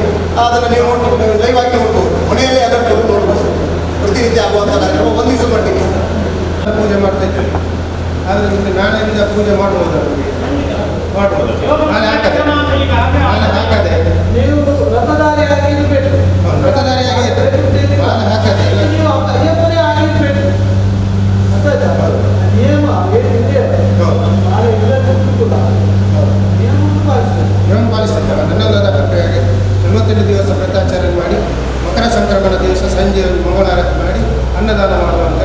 ಅದನ್ನು ನೀವು ನೋಡ್ಕೊಂಡು ಲೈವ್ ಆಗಿ ನೋಡ್ಬೋದು. ಮನೆಯಲ್ಲೇ ಅದನ್ನು ನೋಡ್ಬೋದು. ಪ್ರತಿನಿತ್ಯ ಆಗುವಂಥ ಕಾರ್ಯಕ್ರಮ ಒಂದು ದಿವಸದ ಮಟ್ಟಿಗೆ ಪೂಜೆ ಮಾಡ್ತಿದ್ದೇವೆ. ಆದರೆ ಮುಂದೆ ನಾಳೆಯಿಂದ ಪೂಜೆ ಮಾಡ್ಬೋದು. ನಾಳೆ ಹಾಕದೆ ನೀವು ವ್ರತಧಾರಿಯಾಗಿ ಇರಬೇಕು. ವ್ರತಧಾರಿಯಾಗಿ ಮಾಲೆ ಹಾಕದೆ ನೀವು ಅಯ್ಯಪ್ಪನೇ ಆಗಿರ್ಬೇಕು. ಅರ್ಥ ನಿಯಮ ಏನಿದೆ ನಾಳೆ ಎಲ್ಲರಿಗೂ ಕೂಡ ನಿಯಮವನ್ನು ಪಾಲಿಸ್ತೇವೆ. ನಿಯಮ ಪಾಲಿಸ್ತೇವೆ. ನನ್ನಲ್ಲದ ಪ್ರಕ್ರಿಯೆಗೆ 48 ದಿವಸ ವ್ರತಾಚರಣೆ ಮಾಡಿ ಮಕರ ಸಂಕ್ರಮಣ ದಿವಸ ಸಂಜೆ ಮಂಗಳಾರತಿ ಮಾಡಿ ಅನ್ನದಾನ ಮಾಡುವಂಥ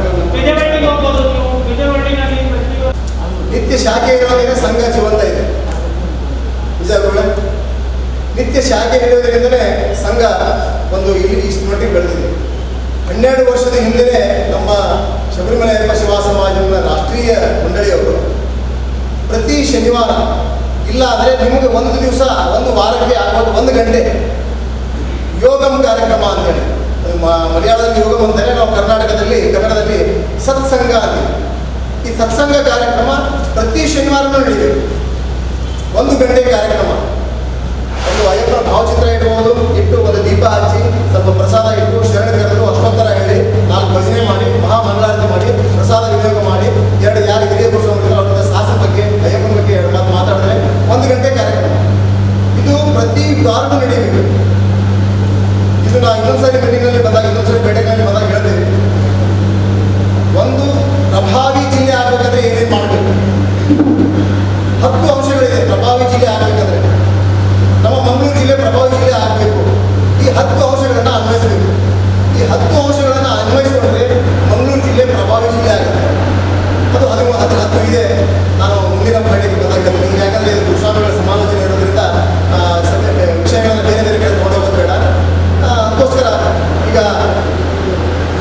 ನಿತ್ಯ ಶಾಖೆ ಇರೋದ್ರಿಂದ ಸಂಘ ಜೀವಂತ ಇದೆ. ನಿಜಾಗುಳ್ಳ ನಿತ್ಯ ಶಾಖೆ ಇರೋದ್ರಿಂದಲೇ ಸಂಘ ಒಂದು ಇಲ್ಲಿ ಇಷ್ಟು ಮಟ್ಟಿಗೆ ಬೆಳೆದಿದೆ. 12 ವರ್ಷದ ಹಿಂದೆ ನಮ್ಮ ಶಬರಿಮಲೆ ಅಯ್ಯಪ್ಪ ಸೇವಾ ಸಮಾಜದ ರಾಷ್ಟ್ರೀಯ ಮಂಡಳಿಯವರು ಪ್ರತಿ ಶನಿವಾರ ಇಲ್ಲ ಅಂದರೆ ನಿಮಗೆ ಒಂದು ದಿವಸ ಒಂದು ವಾರಕ್ಕೆ ಆಗುವುದು 1 ಗಂಟೆ ಯೋಗಂ ಕಾರ್ಯಕ್ರಮ ಅಂತೇಳಿ, ಮಲಯಾಳದಲ್ಲಿ ಯೋಗಂ ಅಂತಾರೆ, ನಾವು ಕನ್ನಡದಲ್ಲಿ ಸತ್ಸಂಗ ಅಂತೀವಿ. ಈ ಸತ್ಸಂಗ ಕಾರ್ಯಕ್ರಮ ಪ್ರತಿ ಶನಿವಾರನೂ ನಡೆಯಬೇಕು. 1 ಗಂಟೆ ಕಾರ್ಯಕ್ರಮ. ಒಂದು ಅಯ್ಯಪ್ಪನ ಭಾವಚಿತ್ರ ಇಟ್ಟು ಒಂದು ದೀಪ ಹಚ್ಚಿ ಸ್ವಲ್ಪ ಪ್ರಸಾದ ಇಟ್ಟು ಶರಣ ಕರೆದು ಅಷ್ಟೊತ್ತರ ಹೇಳಿ 4 ಭಜನೆ ಮಾಡಿ ಮಹಾಮಂಗಳಾರತಿ ಮಾಡಿ ಪ್ರಸಾದ ವಿನಿಯೋಗ ಮಾಡಿ ಯಾರು ಹಿರಿಯ ಪುರುಷರು ಅವರ ಸಾಹಸ ಬಗ್ಗೆ ಅಯ್ಯಪ್ಪನ ಬಗ್ಗೆ 2 ಮಾತು ಮಾತಾಡಿದ್ರೆ 1 ಗಂಟೆ ಕಾರ್ಯಕ್ರಮ. ಇದು ಪ್ರತಿ ವಾರನೂ ನಡೆಯಬೇಕು. ಇದು ನಾವು ಇನ್ನೊಂದ್ಸರಿ ಮೀಟಿಂಗ್ನಲ್ಲಿ ಬಂದಾಗ ಇನ್ನೊಂದ್ಸರಿ ಬೇಟೆಗಳಲ್ಲಿ ಬಂದಾಗ ಹೇಳ್ತೇವೆ. ಒಂದು ಪ್ರಭಾವಿ ಜಿಲ್ಲೆ ಆಗಬೇಕಾದ್ರೆ ಏನೇನು ಮಾಡಬೇಕು? 10 ಅಂಶಗಳಿದೆ ಪ್ರಭಾವಿ ಜಿಲ್ಲೆ ಆಗಬೇಕಂದ್ರೆ. ನಮ್ಮ ಮಂಗಳೂರು ಜಿಲ್ಲೆ ಪ್ರಭಾವಿ ಜಿಲ್ಲೆ ಆಗಬೇಕು. ಈ 10 ಅಂಶಗಳನ್ನು ಅನ್ವಯಿಸಬೇಕು. ಈ 10 ಅಂಶಗಳನ್ನು ಅನ್ವಯಿಸಿಕೊಂಡ್ರೆ ಮಂಗಳೂರು ಜಿಲ್ಲೆ ಪ್ರಭಾವಿ ಜಿಲ್ಲೆ ಆಗುತ್ತೆ. ಅದು 10 ಇದೆ. ನಾನು ಮುಂದಿನ ಬೇಟೆಗೆ ಬಂದಾಗ ಹೇಳ್ತೀನಿ. ಯಾಕಂದರೆ ಇದು ಗುರುಸ್ವಾಮಿಗಳ ಸಮಾಲೋಚನೆ ಇರೋದ್ರಿಂದ ವಿಷಯಗಳನ್ನು ಬೇರೆ ಬೇರೆ ಕಡೆ ನೋಡೋದು ಬೇಡ. ಅದಕ್ಕೋಸ್ಕರ ಈಗ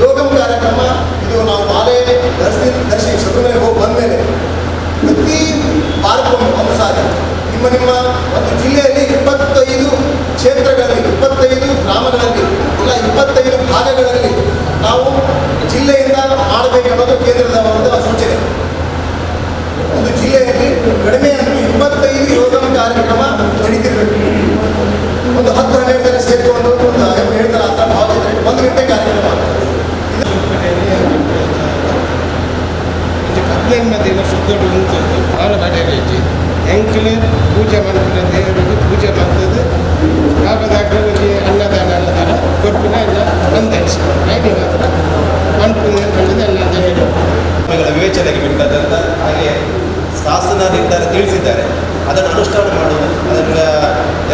ಯೋಗಂ ಕಾರ್ಯಕ್ರಮ ಇದು ನಾವು ಮಾಲೆ ದರ್ಶಿ ಶಬರಿಮಲೆಗೆ ಹೋಗಿ ಬಂದಮೇಲೆ ಪ್ರತಿ ವಾರಕ್ಕೊಮ್ಮೆ 1 ಸಾರಿ ನಿಮ್ಮ ಒಂದು ಜಿಲ್ಲೆಯಲ್ಲಿ 25 ಕ್ಷೇತ್ರಗಳಲ್ಲಿ 25 ಗ್ರಾಮಗಳಲ್ಲಿ ಇಲ್ಲ 25 ಭಾಗಗಳಲ್ಲಿ ನಾವು ಜಿಲ್ಲೆಯಿಂದ ಮಾಡಬೇಕೆನ್ನೋದು ಕೇಂದ್ರದ ಒಂದು ಸೂಚನೆ. ಒಂದು ಜಿಲ್ಲೆಯಲ್ಲಿ ಕಡಿಮೆ ಅಂದರೆ 25 ಯೋಗಂ ಕಾರ್ಯಕ್ರಮ ನಡೀತಿರ್ಬೇಕು. ಒಂದು 10-12 ಜನ ಸೇರಿಕೊಂಡು ಒಂದು 7 ಜನ ಹತ್ರ ಭಾವಚಿತ್ರ 1 ಗಂಟೆ ಕಾರ್ಯಕ್ರಮ. ಕಬ್ಲನ್ ಸುತ್ತೋಡು ಉಂಟು ಭಾಳ ಬಡೇರಿ ಎಂಕ್ಲು ಪೂಜೆ ಮಾಡ್ತಾರೆ, ದೇವರಿಗೆ ಪೂಜೆ ಮಾಡ್ತದೆ. ಯಾವಾಗ ಅನ್ನದಾನ ಕೊಟ್ಟಿನ ಎಲ್ಲ ಒಂದೆಕ್ಷ ಐದು ಮಾತ್ರ ಅನ್ಕೊಂಡು ಎಲ್ಲ ವಿವೇಚನೆಗೆ ಬಿಟ್ಟದಂತ ಹಾಗೆ ಶಾಸನ ನಿರ್ಧಾರ ತಿಳಿಸಿದ್ದಾರೆ. ಅದನ್ನು ಅನುಷ್ಠಾನ ಮಾಡುವುದು ಅದನ್ನು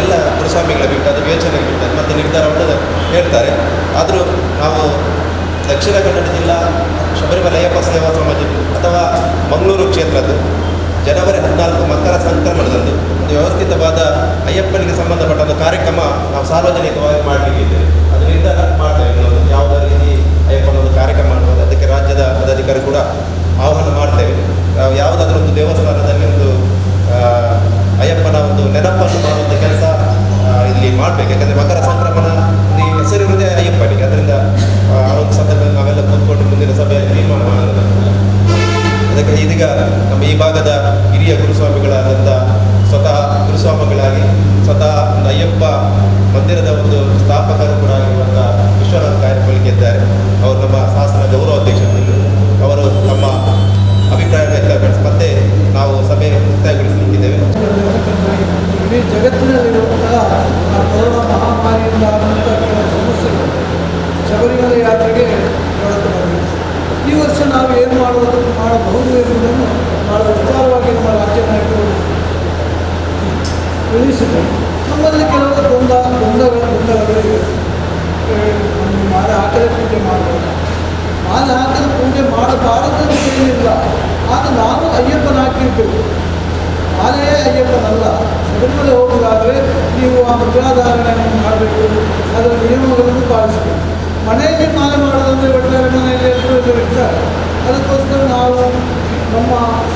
ಎಲ್ಲ ಗುರುಸ್ವಾಮಿಗಳ ಬಿಟ್ಟು ಅದು ವಿವೇಚನೆಗೆ ಬಿಟ್ಟದ್ದು ಮತ್ತು ನಿರ್ಧಾರವನ್ನು ಹೇಳ್ತಾರೆ. ಆದರೂ ನಾವು ದಕ್ಷಿಣ ಕನ್ನಡ ಜಿಲ್ಲಾ ಶಬರಿಮಲೆ ಅಯ್ಯಪ್ಪ ಸೇವಾ ಸಮಾಜ ಅಥವಾ ಮಂಗಳೂರು ಕ್ಷೇತ್ರದ ಜನವರಿ 14 ಮಕರ ಸಂಕ್ರಮಣದಂದು ಒಂದು ವ್ಯವಸ್ಥಿತವಾದ ಅಯ್ಯಪ್ಪನಿಗೆ ಸಂಬಂಧಪಟ್ಟ ಒಂದು ಕಾರ್ಯಕ್ರಮ ನಾವು ಸಾರ್ವಜನಿಕವಾಗಿ ಮಾಡಲಿಕ್ಕಿದ್ದೇವೆ. ಅದು ನಿರ್ಧಾರ ಮಾಡ್ತೇವೆ. ಯಾವುದೇ ರೀತಿ ಅಯ್ಯಪ್ಪನ ಒಂದು ಕಾರ್ಯಕ್ರಮ ಮಾಡ್ಬೋದು. ಅದಕ್ಕೆ ರಾಜ್ಯದ ಪದಾಧಿಕಾರಿ ಕೂಡ ಆಹ್ವಾನ ಮಾಡ್ತೇವೆ. ಯಾವುದಾದ್ರೂ ಒಂದು ದೇವಸ್ಥಾನದಲ್ಲಿ ಒಂದು ಅಯ್ಯಪ್ಪನ ಒಂದು ನೆನಪನ್ನು ಮಾಡುವಂಥ ಕೆಲಸ ಇಲ್ಲಿ ಮಾಡಬೇಕು. ಯಾಕಂದರೆ ಮಕರ ಸಂಕ್ರಮಣ ಹೆಸರಿರುವುದೇ ಅಯ್ಯಪ್ಪನಿಗೆ. ಅದರಿಂದ ಆ ಒಂದು ಸಂದರ್ಭದಲ್ಲಿ ನಾವೆಲ್ಲ ಕೂತ್ಕೊಂಡು ಮುಂದಿನ ಸಭೆಯಲ್ಲಿ ತೀರ್ಮಾನ ಮಾಡೋದು. ಅದಕ್ಕೆ ಇದೀಗ ನಮ್ಮ ಈ ಭಾಗದ ಹಿರಿಯ ಗುರುಸ್ವಾಮಿಗಳಾದಂಥ ಮಂದಿರದ ಒಂದು ಸ್ಥಾಪಕರು ಕೂಡ ಆಗಿರುವಂಥ ವಿಶ್ವನಾಥ್ ಕಾಯರ್ಪಳ್ಳಿಗೆ ಇದ್ದಾರೆ. ಅವರು ನಮ್ಮ ಶಾಸನ ಗೌರವ ಅಧ್ಯಕ್ಷರು. ಅವರು ತಮ್ಮ ಅಭಿಪ್ರಾಯ ವ್ಯಕ್ತಪಡಿಸಿ ಮತ್ತೆ ನಾವು ಸಭೆ ಮುಕ್ತಾಯಗೊಳಿಸಲಿಕ್ಕಿದ್ದೇವೆ. ಇಡೀ ಜಗತ್ತಿನಲ್ಲಿರುವಂತಹ ಆ ಕೊರೋನಾ ಮಹಾಮಾರಿಯಿಂದ ಆದಂಥ ಕೆಲವು ಸಮಸ್ಯೆಗಳು ಶಬರಿಮಲೆ ಯಾತ್ರೆಗೆ ಹೊರಟು ಬಂದಿದೆ. ಈ ವರ್ಷ ನಾವು ಏನು ಮಾಡಬಹುದು ಎನ್ನುವುದನ್ನು ಬಹಳ ವಿಚಾರವಾಗಿ ನಮ್ಮ ರಾಜ್ಯ ನಾಯಕರು ತಿಳಿಸಿದರು. ನಮ್ಮಲ್ಲಿ ಕೆಲವು ಗೊಂದಲಗಳಿವೆ. ಮಾಲೆ ಹಾಕದೆ ಪೂಜೆ ಮಾಡಬಹುದು, ಮಾಲೆ ಹಾಕದೆ ಪೂಜೆ ಮಾಡಬಾರದು ಅಂತ ಏನಿಲ್ಲ. ಆದರೆ ನಾವು ಅಯ್ಯಪ್ಪನ ಹಾಕಿರ್ಬೇಕು, ಮಾಲೆಯೇ ಅಯ್ಯಪ್ಪನಲ್ಲ. ಶಬರಿಮಲೆ ಹೋಗುವುದಾದರೆ ನೀವು ಆ ಮುದ್ರಾಧಾರಣೆಯನ್ನು ಮಾಡಬೇಕು, ಅದರ ನಿಯಮಗಳನ್ನು ಪಾಲಿಸಬೇಕು. ಮನೆಯಲ್ಲಿ ಮಾಲೆ ಮಾಡೋದಂದರೆ ಒಟ್ಟಾರೆ ಮನೆಯಲ್ಲಿ ಎಲ್ಲರೂ ಇರ್ತಾರೆ. ಅದಕ್ಕೋಸ್ಕರ ನಾವು ನಮ್ಮ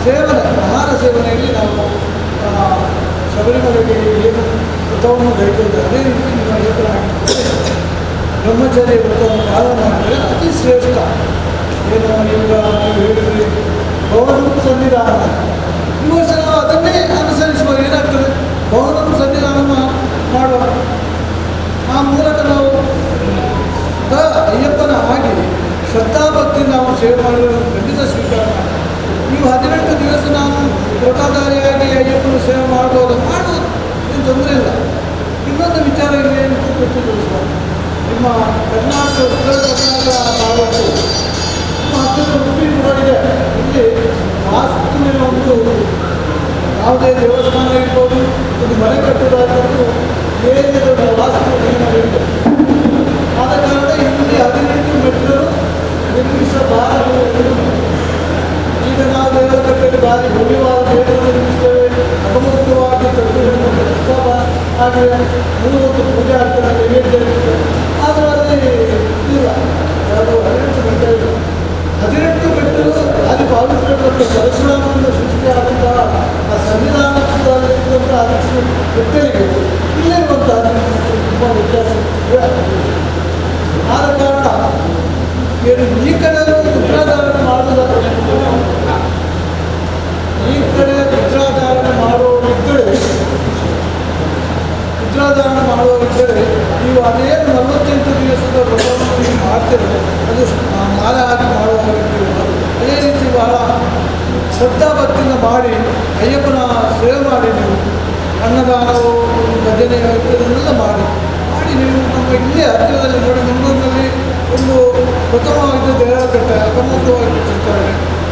ಸೇವನೆ, ಆಹಾರ ಸೇವನೆಯಲ್ಲಿ ನಾವು ಶಬರಿಮಲೆಗೆ ಏನು ವ್ರತವನ್ನು ಕೈಗೊಳ್ಳುತ್ತೆ ಅದೇ ರೀತಿ ನೀವು ಅಯ್ಯಪ್ಪನ ಹಾಕಿರ್ತಾರೆ. ಬ್ರಹ್ಮಚರ್ಯ ವ್ರತವನ್ನು ಪಾಲನೆ ಮಾಡಿದರೆ ಅತಿ ಶ್ರೇಷ್ಠ. ಏನು ಈಗ ನೀವು ಹೇಳಿದ್ರಿ ಭವನ ಸನ್ನಿಧಾನ, ಈ ವರ್ಷ ನಾವು ಅದನ್ನೇ ಅನುಸರಿಸುವ. ಏನಾಗ್ತದೆ, ಭವನ ಸನ್ನಿಧಾನ ಮಾಡುವ, ಆ ಮೂಲಕ ನಾವು ಅಯ್ಯಪ್ಪನ ಆಗಿ ಶ್ರದ್ಧಾಭಕ್ತಿ ನಾವು ಸೇವೆ ಮಾಡಿರೋದು ಖಂಡಿತ ಸ್ವೀಕಾರ ಮಾಡಿ. ನೀವು 18 ದಿವಸ ನಾನು ವ್ರತಧಾರಿಯಾಗಿ ಅಯ್ಯಪ್ಪನ ಸೇವೆ ಮಾಡ್ಬೋದು, ಮಾಡುವುದು ಏನು ತೊಂದರೆ ಇಲ್ಲ. ಇನ್ನೊಂದು ವಿಚಾರ ಏನು ಗೊತ್ತಿಲ್ಲ, ನಿಮ್ಮ ಕರ್ನಾಟಕ ಉತ್ತರ ಕರ್ನಾಟಕ ತಾಲೂಕು ಹತ್ತಿರ ಉಡುಪಿ ಕೂಡ ಇದೆ. ಇಲ್ಲಿ ವಾಸ್ತುವಿನ ಒಂದು ಯಾವುದೇ ದೇವಸ್ಥಾನ ಇರ್ಬೋದು, ಒಂದು ಮನೆ ಕಟ್ಟುವುದಾಗಿರ್ಬೋದು, ಏನೇ ವಾಸ್ತು ನಿಯಮಗಳಿದೆ. ಆದ ಕಾರಣ ಇಲ್ಲಿ 18 ಮೆಟ್ಟಿಲು ನಿರ್ಮಿಸಬಾರದು. ಈಗ ನಾವು ದೇವರ ದಾರಿ ಭವ್ಯವಾದ ದೇವರನ್ನು ನಿರ್ಮಿಸ್ತೇವೆ, ಅಪಮುಕ್ತವಾಗಿ ತಟ್ಟುಗಳನ್ನು ಹಾಗೆ 30 ಪೂಜೆ ಆಗ್ತದೆ, ನೈವೇದ್ಯ ಇರ್ತದೆ. ಆದರೆ ಅಲ್ಲಿ ಇಲ್ಲ, ಯಾವುದು 18 ಮೆಟ್ಟಿಲು 18 ಮೆಟ್ಟಿಲು ಅಲ್ಲಿ ಭಾವಿಸಬೇಕು. ಪರಶುರಾಮನಿಂದ ಸೃಷ್ಟಿಯಾದಂತಹ ಆ ಸಂವಿಧಾನದಲ್ಲಿರುವಂತಹ 18 ಮೆಟ್ಟಲಿಗೆ ಇಲ್ಲಿರುವಂತಹ ತುಂಬ ವ್ಯತ್ಯಾಸ ಇದೆ. ಆದ ಕಾರಣ ಈ ಕಡೆ ಮುದ್ರಾಧಾರಣೆ ಮಾಡುವುದಾದರೆ, ಈ ಕಡೆ ಮುದ್ರಾಧಾರಣೆ ಮಾಡುವವರಿದ್ದರೆ ನೀವು ಅದೇನು 48 ದಿವಸದ ವ್ರತವನ್ನು ನೀವು ಮಾಡ್ತೀರ, ಅದು ಮಾಲೆ ಹಾಕಿ ಮಾಡುವವರಿದ್ದೀರ. ಅದೇ ರೀತಿ ಬಹಳ ಶ್ರದ್ಧಾಭಕ್ತಿಯಿಂದ ಮಾಡಿ ಅಯ್ಯಪ್ಪನ ಸೇವೆ ಮಾಡಿ, ನೀವು ಅನ್ನದಾನವು ಭಜನೆ ಇದನ್ನೆಲ್ಲ ಮಾಡಿ ನೀವು ನಮ್ಮ ಇಲ್ಲೇ ಹತ್ತಿರದಲ್ಲಿ ನೋಡಿ, ಮಂಗಳೂರಿನಲ್ಲಿ ಒಂದು ಪ್ರಥಮವಾಗಿದ್ದ ದೇವರಕಟ್ಟೆ ಅಗಮೂರ್ತವಾಗಿ ರಚಿಸ್ತಾರೆ.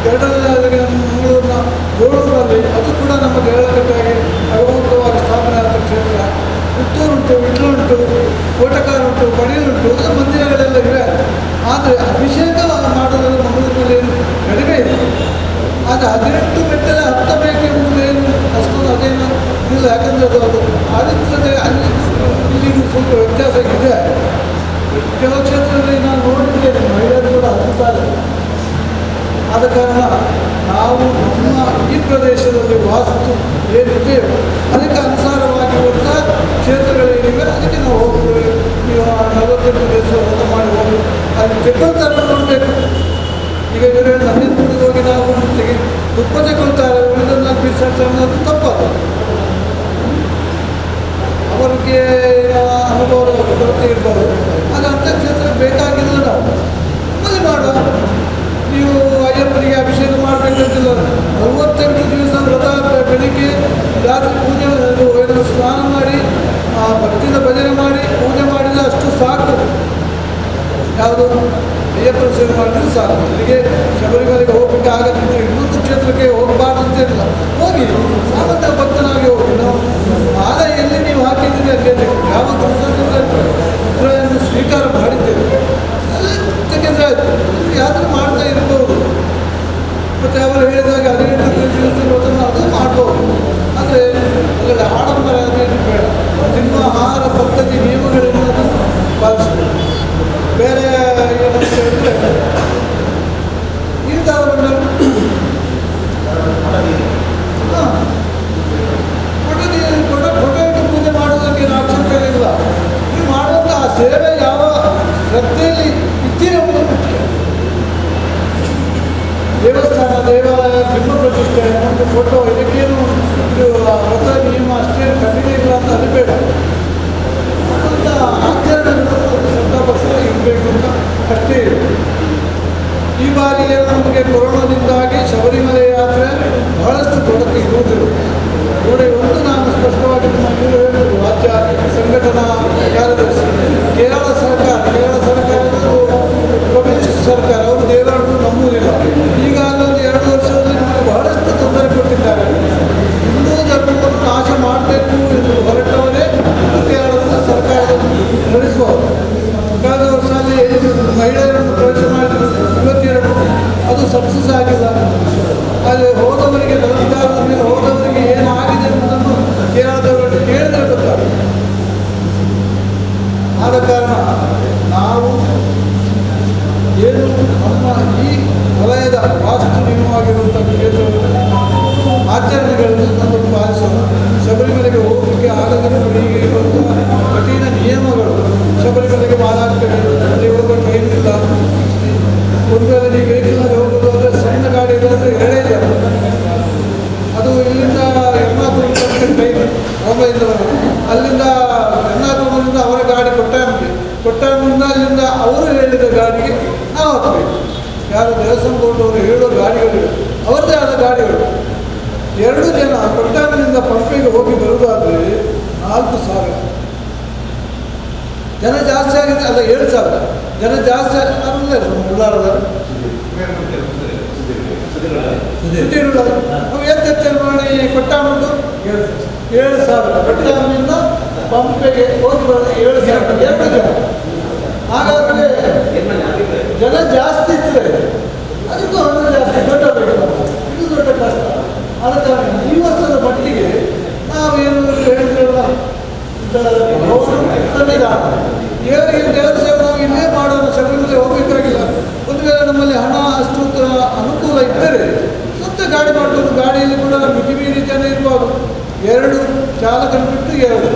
ಎರಡನೇದಾಗಿ ಮಂಗಳೂರಿನ ಗೋಳೂರಿನಲ್ಲಿ ಅದು ಕೂಡ ನಮ್ಮ ದೇವರಕಟ್ಟೆಯಾಗಿ ಅಗಮೂರ್ತವಾಗಿ ಸ್ಥಾಪನೆ ಆದ ಕ್ಷೇತ್ರ. ಪುತ್ತೂರುಂಟು, ವಿಟ್ಲುಂಟು, ಕೋಟಕಾರುಂಟು, ಪಡೀಲುಂಟು, ಅದು ಮಂದಿರಗಳೆಲ್ಲ ಇವೆ. ಆದರೆ ಅಭಿಷೇಕ ಮಾಡೋದ್ರಲ್ಲಿ ಮಂಗಳೂರಿನಲ್ಲಿ ಏನು ಕಡಿಮೆ ಇದೆ. ಆದರೆ 18 ಮೆಟ್ಟಲೆ ಹತ್ತಬೇಕೆಂಬುದೇನು ಅಷ್ಟೊಂದು ಅದೇನು ಇಲ್ಲ. ಯಾಕಂದರೆ ಅದು ಆದಿತ್ಯತೆ ಅಲ್ಲಿ ಇಲ್ಲಿಗೂ ಸ್ವಲ್ಪ ವ್ಯತ್ಯಾಸ ಇದೆ. ಕೆಲವು ಕ್ಷೇತ್ರದಲ್ಲಿ ನಾನು ನೋಡಿದ್ದೇನೆ, ಮಹಿಳೆಯರು ಕೂಡ ಹತ್ತುತ್ತಾರೆ. ಆದ ಕಾರಣ ನಾವು ನಮ್ಮ ಈ ಪ್ರದೇಶದಲ್ಲಿ ವಾಸ್ತು ಏನಿದೆಯೋ ಅದಕ್ಕೆ ಅನುಸಾರವಾಗಿರುವಂಥ ಕ್ಷೇತ್ರಗಳೇನಿವೆ ಅದಕ್ಕೆ ನಾವು ಹೋಗ್ತೇವೆ. ನೀವು 48 ದಿವಸ ವ್ರತ ಮಾಡಿ ಹೋಗಿ ಅಲ್ಲಿ ತೆಗೊಳ್ತಾರೆ ನೋಡಬೇಕು. ಈಗ ಇವರು ನಂದಿನ ಹೋಗಿ ನಾವು ತುಪ್ಪ ತೆಗೊಳ್ತಾರೆ, ಉಳಿದನ್ನ ಬಿಸಾಡ್ತಾರೆ ಅನ್ನೋದು ತಪ್ಪದು. ಅವರಿಗೆ ಅನುಭವದ ಕೊರತೆ ಇರ್ಬೋದು. ಅದು ಅಂಥ ಕ್ಷೇತ್ರ ಬೇಕಾಗಿಲ್ಲ. ನಾವು ನಮ್ಮಲ್ಲಿ ಮಾಡುವ. ನೀವು ಅಯ್ಯಪ್ಪನಿಗೆ ಅಭಿಷೇಕ ಮಾಡಬೇಕಂತಿಲ್ಲ. 48 ದಿವಸ ವ್ರತ ಬೆಳಿಗ್ಗೆ ರಾತ್ರಿ ಪೂಜೆ ಏನು ಸ್ನಾನ ಮಾಡಿ ಭಕ್ತಿಯಿಂದ ಭಜನೆ ಮಾಡಿ ಪೂಜೆ ಮಾಡಿದರೆ ಅಷ್ಟು ಸಾಕು. ಯಾವುದು ಅಯ್ಯಪ್ಪನ ಸೇವೆ ಮಾಡಿದ್ರೆ ಸಾಕು. ಇಲ್ಲಿಗೆ ಶಬರಿಮಲೆಗೆ ಹೋಗ್ಲಿಕ್ಕೆ ಆಗದಿದ್ದರೆ ಇನ್ನೊಂದು ಕ್ಷೇತ್ರಕ್ಕೆ ಹೋಗಬಾರ್ದು ಅಂತೇನಿಲ್ಲ, ಹೋಗಿ ಸಾಮಂತ ಭಕ್ತನಾಗಿ ಹೋಗಿ. ನಾವು ಮಾಲೆ ಎಲ್ಲಿ ನೀವು ಹಾಕಿದ್ದೀರಿ ಅಲ್ಲಿ ಯಾವ ಮುದ್ರೆಯನ್ನು ಸ್ವೀಕಾರ ಮಾಡಿದ್ದೇವೆ ಅಲ್ಲೇ ತೆಗೆದ್ರೆ ಆಯಿತು. ಯಾತ್ರೆ ಮಾಡ್ತಾ ಇರ್ಬೋದು. ಮತ್ತು ಅವರು ಹೇಳಿದಾಗ 18 ದಿವಸ ವ್ರತವನ್ನು ಅದು ಮಾಡ್ಬೋದು. ಆದರೆ ಅದರಲ್ಲಿ ಆಡಂಬರ ಅದೇನು ಬೇಡ. ನಿಮ್ಮ ಆಹಾರ ಪದ್ಧತಿ ನಿಯಮಗಳನ್ನು ಪಾಲಿಸಬೇಕು. ಬೇರೆ ಏನಂತ ಹೇಳಿದ್ರೆ ನೀರ್ದಾರ ಬಂಡರು ಹಾಳಾಗ್ತದೆ, ಅಲ್ಲಿ ಹೋಗೋ ಟ್ರೈನ್ ಇಲ್ಲ. ಒಂದು ವೇಳೆ ನೀವು ವೆಹಿಕಲ್ನಲ್ಲಿ ಹೋಗೋದಾದ್ರೆ ಸಣ್ಣ ಗಾಡಿ ಇರೋದ್ರೆ 2 ಜನ. ಅದು ಇಲ್ಲಿಂದ ಎರ್ನಾಕುಳಂ ತನಕ ಟ್ರೈನ್ ಮುಂಬೈಯಿಂದ ಬರೋದು. ಅಲ್ಲಿಂದ ಎರ್ನಾಕುಳಂನಿಂದ ಅವರ ಗಾಡಿ ಕೊಟ್ಟಾಯಂನಿಂದ ಅಲ್ಲಿಂದ ಅವರು ಹೇಳಿದ ಗಾಡಿಗೆ ನಾವು ಹತ್ತಬೇಕು. ಯಾರು ದೇವಸ್ಥಾನ ಬೋರ್ಡ್ ಅವರು ಹೇಳೋ ಗಾಡಿಗಳಿವೆ, ಅವರದೇ ಆದ ಗಾಡಿಗಳು. 2 ಜನ ಕೊಟ್ಟಾಯಂನಿಂದ ಪಂಪೆಗೆ ಹೋಗಿ ಬರುವುದಾದರೆ 4,000 ಜನ ಜಾಸ್ತಿ ಆಗಿದೆ. ಅಲ್ಲ 7,000 ಜನ ಜಾಸ್ತಿ ಅಲ್ಲ ಉಳ್ಳಾರದ ನಾವು ಎತ್ತೆಚ್ಚರ ಮಾಡಿ ಕೊಟ್ಟಾಮದ್ದು 7,000 ಕೊಟ್ಟಾಮಿಂದ ಪಂಪೆಗೆ ಹೋಗಿ ಬರೋದು 7,000 2 ಜನ. ಹಾಗಾದರೆ ಜನ ಜಾಸ್ತಿ ಇರ್ತದೆ, ಅದಕ್ಕೂ ಹಣ ಜಾಸ್ತಿ ದೊಡ್ಡ ಇದು ದೊಡ್ಡ ಕಷ್ಟ. ಆದ ಕಾರಣ ಈ ವರ್ಷದ ಮಟ್ಟಿಗೆ ನಾವೇನು ಹೇಳಿದ್ರಲ್ಲ ಸಂವಿಧಾನ ದೇವರಿಗೆ ದೇವರ ಸೇವೆ ನಾವು ಇಲ್ಲೇ ಮಾಡೋಣ, ಶಬರಿಮಲೆ ಹೋಗಬೇಕಾಗಿಲ್ಲ. ಒಂದು ವೇಳೆ ನಮ್ಮಲ್ಲಿ ಹಣ ಅಷ್ಟು ಅನುಕೂಲ ಇದ್ದರೆ ಸ್ವಂತ ಗಾಡಿ ಮಾಡ್ಬೋದು. ಗಾಡಿಯಲ್ಲಿ ಕೂಡ ಮಿತಿ ಮೀರಿ ಜನ ಇರ್ಬೋದು. 2 ಚಾಲಕನ ಬಿಟ್ಟು 2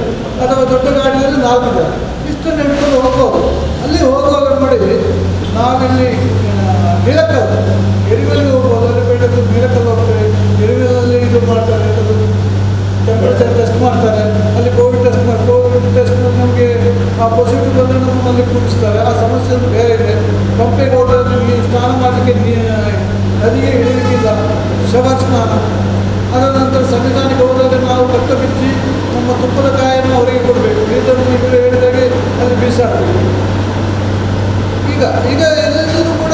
ಅಥವಾ ದೊಡ್ಡ ಗಾಡಿಯಲ್ಲಿ 4 ಜನ ಇಷ್ಟನ್ನು ಹಿಡ್ಕೊಂಡು ಹೋಗ್ಬೋದು. ಅಲ್ಲಿ ಹೋಗುವಾಗ ಮಾಡಿ ನಾವಿಲ್ಲಿ ಮಿರಕಲ್ ಎರಿಮೆಲ್ಗೆ ಹೋಗ್ಬೋದು. ಅಲ್ಲಿ ಬೇಡದು ಮಿರಕಲ್ ಹೋಗ್ತೇವೆ. ಎರಿಮೆಲಲ್ಲಿ ಇದು ಮಾಡ್ತಾರೆ, ಅದು ಟೆಂಪರೇಚರ್ ಟೆಸ್ಟ್ ಮಾಡ್ತಾರೆ. ಅಲ್ಲಿ ಕೋವಿಡ್ ಟೆಸ್ಟ್ ನಮಗೆ ಆ ಪಾಸಿಟಿವ್ ಬಂದರೆ ನಮ್ಮಲ್ಲಿ ಕೂರಿಸ್ತಾರೆ. ಆ ಸಮಸ್ಯೆ ಬೇರೆ ಇದೆ. ಪಂಪೆಗೆ ಹೋದರೆ ನಿಮಗೆ ಸ್ನಾನ ಮಾಡಲಿಕ್ಕೆ ನದಿಗೆ ಇಳಿಲಿಕ್ಕಿಲ್ಲ, ಶವ ಸ್ನಾನ. ಅದರ ನಂತರ ಸಂವಿಧಾನಕ್ಕೆ ಹೋದಾಗ ನಾವು ಕಟ್ಟ ಬಿಚ್ಚಿ ನಮ್ಮ ತುಪ್ಪದ ಕಾಯನ್ನು ಅವರಿಗೆ ಕೊಡಬೇಕು. ಇದನ್ನು ಇವರು ಹೇಳಿದಾಗೆ ಅಲ್ಲಿ ಬೀಸಾಡಬೇಕು. ಈಗ ಎಲ್ಲರೂ ಕೂಡ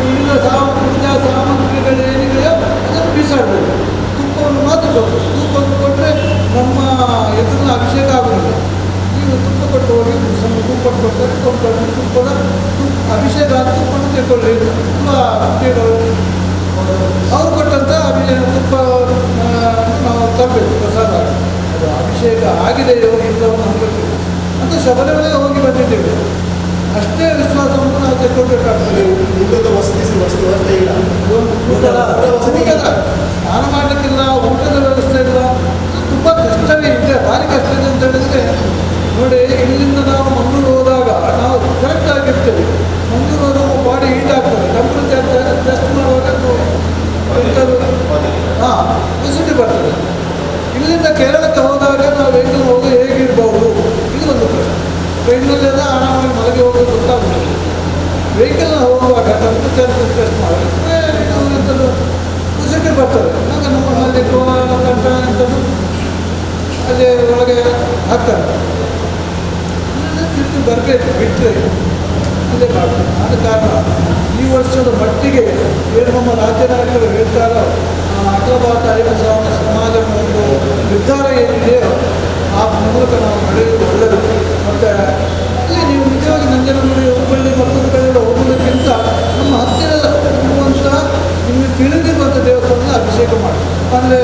ಇಲ್ಲಿನ ಪೂಜಾ ಸಾಮಗ್ರಿಗಳು ಏನಿದೆಯೋ ಅದನ್ನು ಬೀಸಾಡಬೇಕು. ತುಪ್ಪವನ್ನು ಮಾತ್ರ ಕೊಡಬೇಕು. ತುಪ್ಪವನ್ನು ಕೊಟ್ಟರೆ ನಮ್ಮ ಎದುರಿನ ಅಭಿಷೇಕ ಆಗುವುದಿಲ್ಲ. ನೀವು ತುಪ್ಪ ಕೊಟ್ಟು ಹೋಗಿ ಸ್ವಲ್ಪ ತುಪ್ಪ ಕೊಡ್ತಾರೆ, ಕೊಂಡ್ಕೊಂಡು ತುಪ್ಪದ ಅಭಿಷೇಕ ತುಪ್ಪವನ್ನು ತೆಗೊಳ್ಳಿ. ತುಂಬ ಅವ್ರು ಕೊಟ್ಟಂಥ ತುಪ್ಪ ನಾವು ತರಬೇಕು ಪ್ರಸಾದ. ಅದು ಅಭಿಷೇಕ ಆಗಿದೆಯೋ ಇಲ್ಲವೋ ನಮ್ಗೆ ಗೊತ್ತಿಲ್ಲ ಅಂತ ಶಬರಿಮಲೆಗೆ ಹೋಗಿ ಬಂದಿದ್ದೇವೆ. ಅಷ್ಟೇ ವಿಶ್ವಾಸವನ್ನು ನಾವು ತೆಗೆದುಕೊಳ್ಬೇಕಾಗ್ತದೆ. ಊಟದ ವ್ಯವಸ್ಥೆ ಇಲ್ಲ, ಸ್ನಾನ ಮಾಡಲಿಕ್ಕಿಲ್ಲ, ಊಟದ ವ್ಯವಸ್ಥೆ ಇಲ್ಲ. ತುಂಬ ಕಷ್ಟವೇ ಇದೆ, ಭಾರಿ ಕಷ್ಟ ಇದೆ ಅಂತ ಹೇಳಿದರೆ ನೋಡಿ. ಇಲ್ಲಿಂದ ನಾವು ಮಂಗಳೂರು ಹೋದಾಗ ನಾವು ಕರೆಕ್ಟ್ ಆಗಿರ್ತೇವೆ. ಮಂಗಳೂರು ಹೋದಾಗ ಬಾಡಿ ಹೀಟ್ ಆಗ್ತದೆ. ಟೆಂಪ್ರೇಚರ್ ಟೆಸ್ಟ್ ಮಾಡುವಾಗ ಬಿಸಿಲು ಬರ್ತದೆ. ಇಲ್ಲಿಂದ ಕೇರಳಕ್ಕೆ ಹೋದಾಗ ನಾವು ವೆಹಿಕಲ್ ಹೋಗಿ ಹೇಗಿರ್ಬೋದು, ಇದು ಒಂದು ಪ್ರಶ್ನೆ. ಟ್ರೈನಲ್ಲೆಲ್ಲ ಆರಾಮಾಗಿ ಮಲಗಿ ಹೋಗೋದು ಗೊತ್ತಾಗ್ತದೆ. ವೆಹಿಕಲ್ನ ಹೋಗುವಾಗ ಟೆಂಪ್ರೇಚರ್ ಟೆಸ್ಟ್ ಮಾಡಿದ್ರೆ ಬಿಸಿಲು ಬರ್ತದೆ. ಆಗ ನಮ್ಮಲ್ಲಿ ಕಂಟ ಅಂತದ್ದು ಅಲ್ಲಿ ಒಳಗೆ ಹಾಕ್ತಾರೆ. ತಿರುಗಿ ಬರಬೇಕು, ಬಿಟ್ಟರೆ ಇಲ್ಲೇ ಮಾಡ್ತಾರೆ. ಆದ ಕಾರಣ ಈ ವರ್ಷದ ಮಟ್ಟಿಗೆ ಏನು ನಮ್ಮ ರಾಜ್ಯ ನಾಯಕರು ಹೇಳ್ತಾರೋ ಅಖಿಲ ಭಾರತ ಅಯ್ಯಪ್ಪ ಸಮಾಜ ಒಂದು ನಿರ್ಧಾರ ಏನಿದೆಯೋ ಆ ಮೂಲಕ ನಾವು ನಡೆಯುವುದು ಒಳ್ಳೆಯದು. ಮತ್ತು ಅಲ್ಲಿ ನೀವು ನಿಜವಾಗಿ ನಂಜನಗೂಡು, ಹುಬ್ಬಳ್ಳಿ ಮತ್ತೊಂದು ಕಡೆಯಿಂದ ಹೋಗೋದಕ್ಕಿಂತ ನಮ್ಮ ಹತ್ತಿರ ಇರುವಂಥ ನಿಮಗೆ ತಿಳಿದಿರುವಂಥ ದೇವಸ್ಥಾನದ ಅಭಿಷೇಕ ಮಾಡಿ. ಅಂದರೆ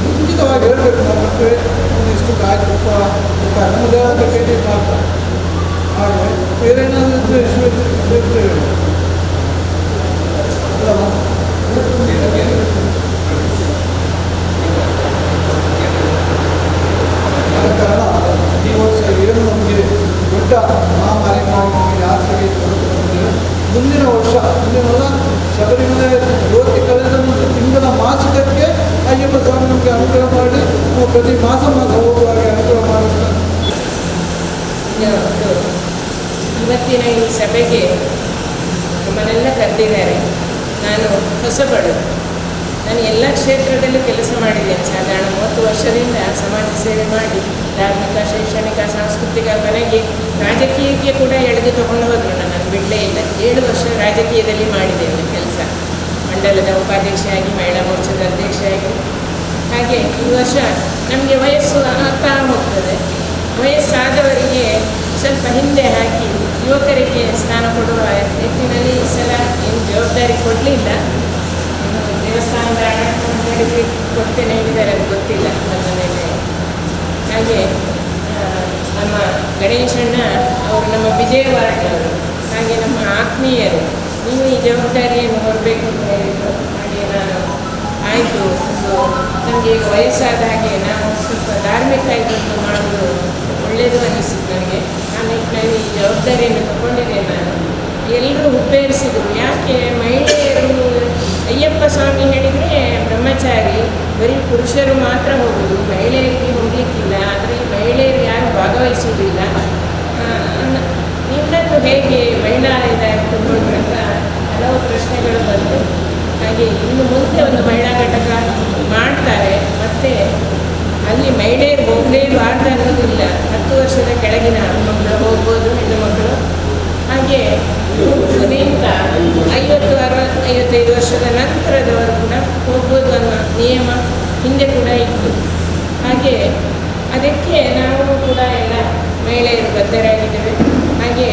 ಮುಂಚಿತವಾಗಿ ಹೇಳಬೇಕು, ನಾವು ಬರ್ತೇವೆ ಇಷ್ಟು ಕಾಯಿ ತುಪ್ಪ ನಮ್ಮ ದೇವರ ಕೈಗೆ ಮಾಡ್ತಾರೆ. ಹಾಗೆ ಬೇರೆ ಏನಾದರೂ ಇದ್ದರೆ ಹೇಳಿ ಅಲ್ಲವಾ. ಆದ ಕಾರಣ ಈ ವರ್ಷ ಏನು ನಮಗೆ ದೊಡ್ಡ ಮಹಾಮಾರಿ ಯಾತ್ರೆಗೆ ಬಂದಿದೆ. ಮುಂದಿನ ವರ್ಷ ಶಬರಿಮಲೆ ಜ್ಯೋತಿ ಕಳೆದ ನಂತರ ತಿಂಗಳ ಮಾಸಕ್ಕೆ ಅಯ್ಯಪ್ಪ ಸ್ವಾಮಿ ನಮಗೆ ಅನುಗ್ರಹ ಮಾಡಿ ನಾವು ಪ್ರತಿ ಮಾಸ ಹೋಗುವಾಗ ಅನುಗ್ರಹ ಮಾಡುತ್ತಾರೆ. ಇವತ್ತಿನ ಈ ಸಭೆಗೆ ನಮ್ಮನ್ನೆಲ್ಲ ಕರೆದಿದ್ದಾರೆ. ನಾನು ಹೊಸಬಳು. ನಾನು ಎಲ್ಲ ಕ್ಷೇತ್ರದಲ್ಲೂ ಕೆಲಸ ಮಾಡಿದ್ದೇನೆ. ಸಾಧಾರಣ 30 ವರ್ಷದಿಂದ ಸಮಾಜ ಸೇವೆ ಮಾಡಿ ಧಾರ್ಮಿಕ, ಶೈಕ್ಷಣಿಕ, ಸಾಂಸ್ಕೃತಿಕ, ಕೊನೆಗೆ ರಾಜಕೀಯಕ್ಕೆ ಕೂಡ ಎಳೆದು ತಗೊಂಡು ಹೋದರು. ನಾನು ಬಿಡಲೇ ಇಲ್ಲ. 7 ವರ್ಷ ರಾಜಕೀಯದಲ್ಲಿ ಮಾಡಿದ್ದೇನೆ ಕೆಲಸ. ಮಂಡಲದ ಉಪಾಧ್ಯಕ್ಷೆಯಾಗಿ, ಮಹಿಳಾ ಮೋರ್ಚಾದ ಅಧ್ಯಕ್ಷೆಯಾಗಿ. ಹಾಗೆ ಈ ವರ್ಷ ನಮಗೆ ವಯಸ್ಸು ಆಗ್ತಾ ಹೋಗ್ತದೆ. ವಯಸ್ಸಾದವರಿಗೆ ಸ್ವಲ್ಪ ಹಿಂದೆ ಹಾಕಿ ಯುವಕರಿಗೆ ಸ್ಥಾನ ಕೊಡುವ ನಿಟ್ಟಿನಲ್ಲಿ ಈ ಸಲ ಏನು ಜವಾಬ್ದಾರಿ ಕೊಡಲಿಲ್ಲ. ದೇವಸ್ಥಾನದ ಹಣ ಕೊಡ್ತೇನೆ ಹೇಳಿದ್ದಾರೆ, ಅದು ಗೊತ್ತಿಲ್ಲ ನಮ್ಮ ಮನೆಯಲ್ಲಿ. ಹಾಗೆ ನಮ್ಮ ಗಣೇಶಣ್ಣ ಅವರು ನಮ್ಮ ವಿಜಯವಾಡನವರು, ಹಾಗೆ ನಮ್ಮ ಆತ್ಮೀಯರು, ನೀವು ಈ ಜವಾಬ್ದಾರಿಯನ್ನು ಹೊರಬೇಕು ಅಂತ ಹೇಳಿದರು. ಹಾಗೆ ನಾನು ಆಯಿತು, ನಮಗೆ ಈಗ ವಯಸ್ಸಾದ ಹಾಗೆ ನಾವು ಸ್ವಲ್ಪ ಧಾರ್ಮಿಕ ಇದನ್ನು ಮಾಡೋದು ಒಳ್ಳೆಯದು ಅನ್ನಿಸಿತು ನನಗೆ. ಆ ನಿಟ್ಟಿನಲ್ಲಿ ಈ ಜವಾಬ್ದಾರಿ ಬರೀ ಪುರುಷರು ಮಾತ್ರ ಹೋಗೋದು, ಮಹಿಳೆಯರಿಗೆ ಹೋಗಲಿಕ್ಕಿಲ್ಲ. ಆದರೆ ಈ ಮಹಿಳೆಯರು ಯಾರು ಭಾಗವಹಿಸುವುದಿಲ್ಲ. ನಿನ್ನನ್ನು ಹೇಗೆ ಮಹಿಳಾ ಇದಾಯಿತು ಅಂತ ಹಲವು ಪ್ರಶ್ನೆಗಳು ಬಂತು. ಹಾಗೆ ಇನ್ನು ಮುಂದೆ ಒಂದು ಮಹಿಳಾ ಘಟಕ ಮಾಡ್ತಾರೆ. ಮತ್ತು ಅಲ್ಲಿ ಮಹಿಳೆಯರು ಹೋಗಲೇಬಾರ್ದು ಅನ್ನೋದಿಲ್ಲ. 10 ವರ್ಷದ ಕೆಳಗಿನ ಮಕ್ಕಳು ಹೋಗ್ಬೋದು, ಹೆಣ್ಣು ಮಕ್ಕಳು. ಹಾಗೆ ಹುಡುಗರಿಂದ 50, 60, 55 ವರ್ಷದ ನಂತರದವರು ಕೂಡ ಹೋಗ್ಬೋದು ಅನ್ನೋ ನಿಯಮ ಹಿಂದೆ ಕೂಡ ಇತ್ತು. ಹಾಗೆ ಅದಕ್ಕೆ ನಾವು ಕೂಡ ಎಲ್ಲ ಮಹಿಳೆಯರು ಬದ್ಧರಾಗಿದ್ದೇವೆ. ಹಾಗೆ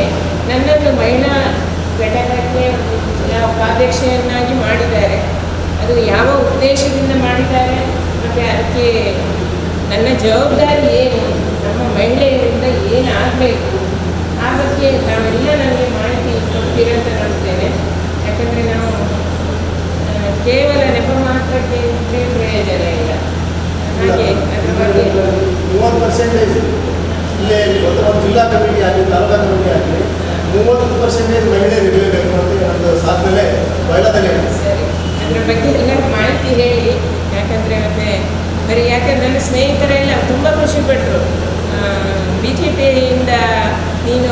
ನನ್ನನ್ನು ಮಹಿಳಾ ಘಟಕಕ್ಕೆ ಜಿಲ್ಲಾ ಉಪಾಧ್ಯಕ್ಷೆಯನ್ನಾಗಿ ಮಾಡಿದ್ದಾರೆ. ಅದು ಯಾವ ಉದ್ದೇಶದಿಂದ ಮಾಡಿದ್ದಾರೆ ಮತ್ತು ಅದಕ್ಕೆ ನನ್ನ ಜವಾಬ್ದಾರಿ ಏನು, ನಮ್ಮ ಮಹಿಳೆಯರಿಂದ ಏನಾಗಬೇಕು, ಆ ಬಗ್ಗೆ ನಾವೆಲ್ಲ ನನಗೆ ಮಾಹಿತಿ ಕೊಡ್ತೀರಂತ ನಂಬ್ತೇನೆ. ಯಾಕಂದರೆ ನಾವು ಕೇವಲ ನೆಪ ಮಾತ್ರಕ್ಕೆ ಪ್ರಯೋಜನ ಇಲ್ಲ. ಹಾಗೆ ಅದರ ಬಗ್ಗೆ 30% ಇಲ್ಲೇ ಒಂದು ಜಿಲ್ಲಾ ಕಮಿಟಿ ಆಗಲಿ, ತಾಲೂಕಾ ಕಮಿಟಿ ಆಗಲಿ 30% ಮಹಿಳೆಯರು ಇರಲೇಬೇಕು ಅಂತ ಒಂದು ಸಾಧನೆ ಬಯಲಾದಲ್ಲಿ ಇದೆ. ಸರಿ, ಅದರ ಬಗ್ಗೆ ಎಲ್ಲ ಮಾಹಿತಿ ಹೇಳಿ. ಯಾಕಂದರೆ ಮತ್ತೆ ಬರೀ ಯಾಕಂದ್ರೆ ನನ್ನ ಸ್ನೇಹಿತರೆಲ್ಲ ತುಂಬ ಖುಷಿಪಟ್ಟರು. BJPಯಿಂದ ನೀನು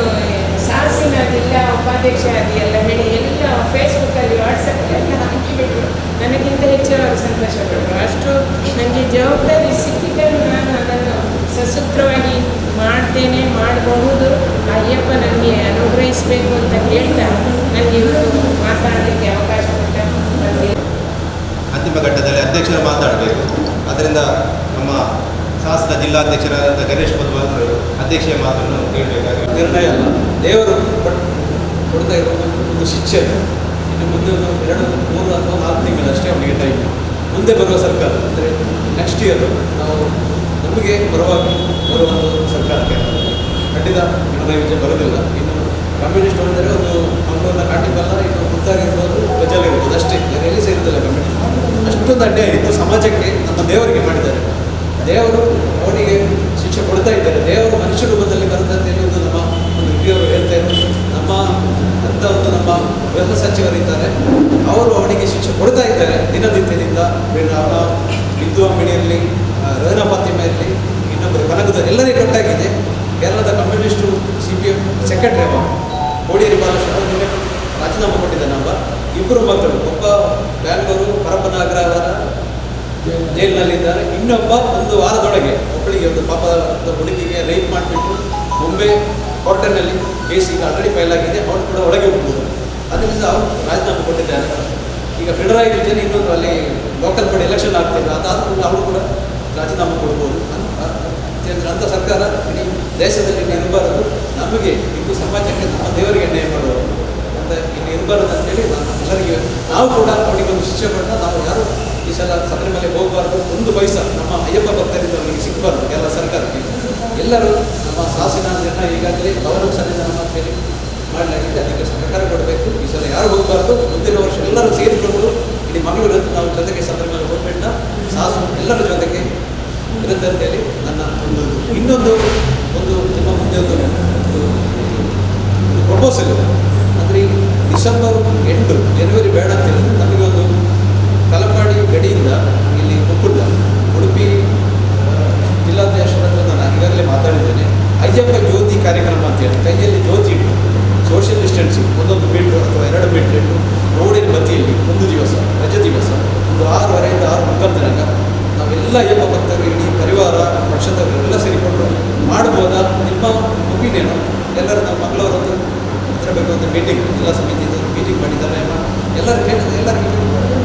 ಸಾಹಸಿನ ಜಿಲ್ಲಾ ಉಪಾಧ್ಯಕ್ಷ ಆದಿಯಲ್ಲ ಹೇಳಿ ಎಲ್ಲ ಫೇಸ್ಬುಕ್ಕಲ್ಲಿ, ವಾಟ್ಸಪ್ಪಲ್ಲಿ ಹಾಕಿಬಿಟ್ರು. ನನಗಿಂತ ಹೆಚ್ಚು ಅವರು ಸಂತೋಷಪಟ್ಟರು. ಅಷ್ಟು ನನಗೆ ಜವಾಬ್ದಾರಿ ಸಿಕ್ಕಿದ್ದರೂ ನಾನು ಅದನ್ನು ಸಸೂತ್ರವಾಗಿ ಮಾಡ್ತೇನೆ, ಮಾಡಬಹುದು. ಅಯ್ಯಪ್ಪ ನನಗೆ ಅನುಗ್ರಹಿಸಬೇಕು ಅಂತ ಕೇಳ್ತಾ ನನಗೆ ಇವತ್ತು ಮಾತಾಡಲಿಕ್ಕೆ ಅವಕಾಶ ಕೊಟ್ಟ. ಅಂತಿಮ ಘಟ್ಟದಲ್ಲಿ ಅಧ್ಯಕ್ಷರು ಮಾತಾಡಬೇಕು. ಅದರಿಂದ ನಮ್ಮ ಶಾಸಕ ಜಿಲ್ಲಾಧ್ಯಕ್ಷರಾದಂಥ ಗಣೇಶ್ ಪದ್ಮವರು ಅಧ್ಯಕ್ಷೀಯ ಮಾತನ್ನು ನೀಡಬೇಕಾಗಿ ನಿರ್ಣಯ ಅಲ್ಲ, ದೇವರು ಕೊಡ್ತಾ ಇರೋ ಒಂದು ಶಿಕ್ಷೆ. ಇನ್ನು ಮುಂದೆ ಒಂದು 2, 3 ಅಥವಾ 4 ತಿಂಗಳಷ್ಟೇ ಅವನಿಗೆ ಟೈಮ್. ಮುಂದೆ ಬರುವ ಸರ್ಕಾರ ಅಂದರೆ ನೆಕ್ಸ್ಟ್ ಇಯರ್ ನಾವು ನಮಗೆ ಬರುವಂಥ ಸರ್ಕಾರಕ್ಕೆ ಖಂಡಿತ ಪಿಣರಾಯಿ ವಿಜಯನ್ ಬರೋದಿಲ್ಲ. ಇನ್ನು ಕಮ್ಯುನಿಸ್ಟ್ ಅಂದರೆ ಒಂದು ಮಂಗಳೂರಿನ ಕಾಟಿಬಲ್ಲ, ಇನ್ನು ಮುತ್ತಾಗಿರ್ಬೋದು, ಗಜಲ್ ಅಷ್ಟೇ, ಬೇರೆ ಎಲ್ಲಿ ಸೇರಿದಲ್ಲ ಕಮ್ಯುನಿಸ್ಟ್. ಅಷ್ಟೊಂದು ಅಡ್ಡ ಇದ್ದು ಸಮಾಜಕ್ಕೆ ನಮ್ಮ ದೇವರಿಗೆ ಮಾಡಿದ್ದಾರೆ. ದೇವರು ಅವನಿಗೆ ಶಿಕ್ಷೆ ಕೊಡ್ತಾ ಇದ್ದಾರೆ. ದೇವರು ಮನುಷ್ಯ ರೂಪದಲ್ಲಿ ಬರುತ್ತಂತ ಹೇಳಿ ಒಂದು ನಮ್ಮ ಒಂದು ಹಿರಿಯವರು ಹೇಳ್ತಾ ಇದ್ರು. ನಮ್ಮ ಅಂತ ಒಂದು ನಮ್ಮ ಗೃಹ ಸಚಿವರಿದ್ದಾರೆ, ಅವರು ಅವನಿಗೆ ಶಿಕ್ಷೆ ಕೊಡ್ತಾ ಇದ್ದಾರೆ ದಿನನಿತ್ಯದಿಂದ. ಅವನ ಬಿದ್ದು ಅಂಗಡಿಯಲ್ಲಿ, ರೇನಾ ಫಾತಿಮಾ ಇರಲಿ, ಇನ್ನೊಬ್ಬರು ಕನಕದಲ್ಲಿ ಎಲ್ಲರಿಗೂ ಕೊಟ್ಟಾಗಿದೆ. ಕೇರಳದ ಕಮ್ಯುನಿಸ್ಟು CPM ಸೆಕ್ರೆಟರಿ ಕೋಡಿಯೇರಿ ಬಾಲಕೃಷ್ಣ ನಿನ್ನೆ ರಾಜೀನಾಮೆ ಕೊಟ್ಟಿದ್ದಾನೆ. ಇಬ್ಬರು ಮಕ್ಕಳು, ಒಬ್ಬ ಬ್ಯಾಂಗ್ಳೂರು ಪರಪ್ಪನಾಗರ ಜೈಲಿನಲ್ಲಿದ್ದಾರೆ, ಇನ್ನೊಬ್ಬ ಒಂದು ವಾರದೊಳಗೆ ಒಬ್ಬಳಿಗೆ ಒಂದು ಪಾಪದ ಹುಡುಗಿಗೆ ರೈಪ್ ಮಾಡಿಬಿಟ್ಟು ಮುಂಬೈ ಕೋರ್ಟನಲ್ಲಿ ಕೇಸ್ ಈಗ ಆಲ್ರೆಡಿ ಫೈಲ್ ಆಗಿದೆ. ಅವಳು ಕೂಡ ಒಳಗೆ ಹೋಗ್ಬೋದು. ಅದರಿಂದ ಅವರು ರಾಜೀನಾಮೆ ಕೊಟ್ಟಿದ್ದಾರೆ. ಈಗ ಪಿಣರಾಯಿ ವಿಜಯನ್ ಇನ್ನೊಂದು ಅಲ್ಲಿ ಲೋಕಲ್ ಬಾಡಿ ಎಲೆಕ್ಷನ್ ಆಗ್ತಿದೆ, ಅದಾದ ಕೂಡ ಅವರು ಕೂಡ ರಾಜೀನಾಮೆ ಕೊಡ್ಬೋದು ಅಂತ ಸರ್ಕಾರ ಇಡೀ ದೇಶದಲ್ಲಿ ಇರಬಾರದು. ನಮಗೆ ಇದು ಸಮಾಜಕ್ಕೆ ನಮ್ಮ ದೇವರಿಗೆ ನ್ಯಾಯ ಮಾಡೋದು ಅಂತ ಇಲ್ಲಿ ಇರಬಾರದು ಅಂತೇಳಿ ನಾನು ಎಲ್ಲರಿಗೆ, ನಾವು ಕೂಡ ಅವನಿಗೆ ಒಂದು ಶಿಕ್ಷೆ ಕೊಟ್ಟ. ನಾವು ಯಾರು ಈ ಸಲ ಶಬರಿಮಲೆಗೆ ಹೋಗಬಾರ್ದು, ಒಂದು ಪೈಸಾ ನಮ್ಮ ಅಯ್ಯಪ್ಪ ಭಕ್ತರಿಂದ ಅವನಿಗೆ ಸಿಗಬಾರ್ದು. ಎಲ್ಲ ಸರ್ಕಾರಕ್ಕೆ ಎಲ್ಲರೂ ನಮ್ಮ ಶಾಸನ ನಿರ್ಣಯ ಈಗಾಗಲೇ ಗೌರವ ಸನ್ನಿಧಾನ ಅಂತೇಳಿ ಮಾಡಲಾಗಿದೆ. ಅದಕ್ಕೆ ಸರ್ಕಾರ ಕೊಡಬೇಕು. ಈ ಸಲ ಯಾರು ಹೋಗಬಾರ್ದು, ಮುಂದಿನ ವರ್ಷ ಎಲ್ಲರೂ ಸೇರಿಕೊಂಡು ಇಡೀ ಮಂಗಳೂರು ನಾವು ಜೊತೆಗೆ ಶಬರಿಮಲೆ ಹೋಗ್ಬೇಡ ಶಾಸನ ಎಲ್ಲರ ಜೊತೆಗೆ ಇರುತ್ತೆ ಅಂತೇಳಿ ನನ್ನ ಇನ್ನೊಂದು ನಿಮ್ಮ ಮುಂದೆ ಒಂದು ಪ್ರಪೋಸಲ್ ಇದೆ. ಅಂದರೆ ಈ ಡಿಸೆಂಬರ್ 8 ಜನವರಿ ಬೇಡ ಅಂತೇಳಿ ನಮಗೆ ಒಂದು ತಲಪಾಡಿ ಗಡಿಯಿಂದ ಇಲ್ಲಿ ಒಕ್ಕೂಟ ಉಡುಪಿ ಜಿಲ್ಲಾಧ್ಯಕ್ಷರ ಹತ್ರ ನಾನು ಈಗಾಗಲೇ ಮಾತಾಡಿದ್ದೇನೆ. ಅಯ್ಯಪ್ಪ ಜ್ಯೋತಿ ಕಾರ್ಯಕ್ರಮ ಅಂತೇಳಿ ಕೈಯಲ್ಲಿ ಜ್ಯೋತಿ ಇಟ್ಟು ಸೋಷಿಯಲ್ ಡಿಸ್ಟೆನ್ಸಿಂಗ್ 1 ಮೀಟ್ರ್ ಅಥವಾ 2 ಮೀಟ್ರ್ ಇಟ್ಟು ರೋಡಿನ ಬದಿಯಲ್ಲಿ ಒಂದು ದಿವಸ ರಜೆ ದಿವಸ ಒಂದು 6:30 6 ಮುಕ್ಕಾಲು ತನಕ ನಾವೆಲ್ಲ ಅಯ್ಯಪ್ಪ ಭಕ್ತರು ಇಡೀ ಪರಿವಾರ ಪಕ್ಷದವರೆಲ್ಲ ಸೇರಿಕೊಂಡು ಮಾಡ್ಬೋದಾ? ನಿಮ್ಮ ಒಪಿನಿಯನು ಎಲ್ಲರೂ ನಮ್ಮ ಮಂಗಳೂರೊಂದು ಹತ್ರ ಬೇಕು ಒಂದು ಮೀಟಿಂಗ್, ಜಿಲ್ಲಾ ಸಮಿತಿಯಿಂದ ಮೀಟಿಂಗ್ ಮಾಡಿದ್ದಾರೆ. ಎಲ್ಲರಿಗೂ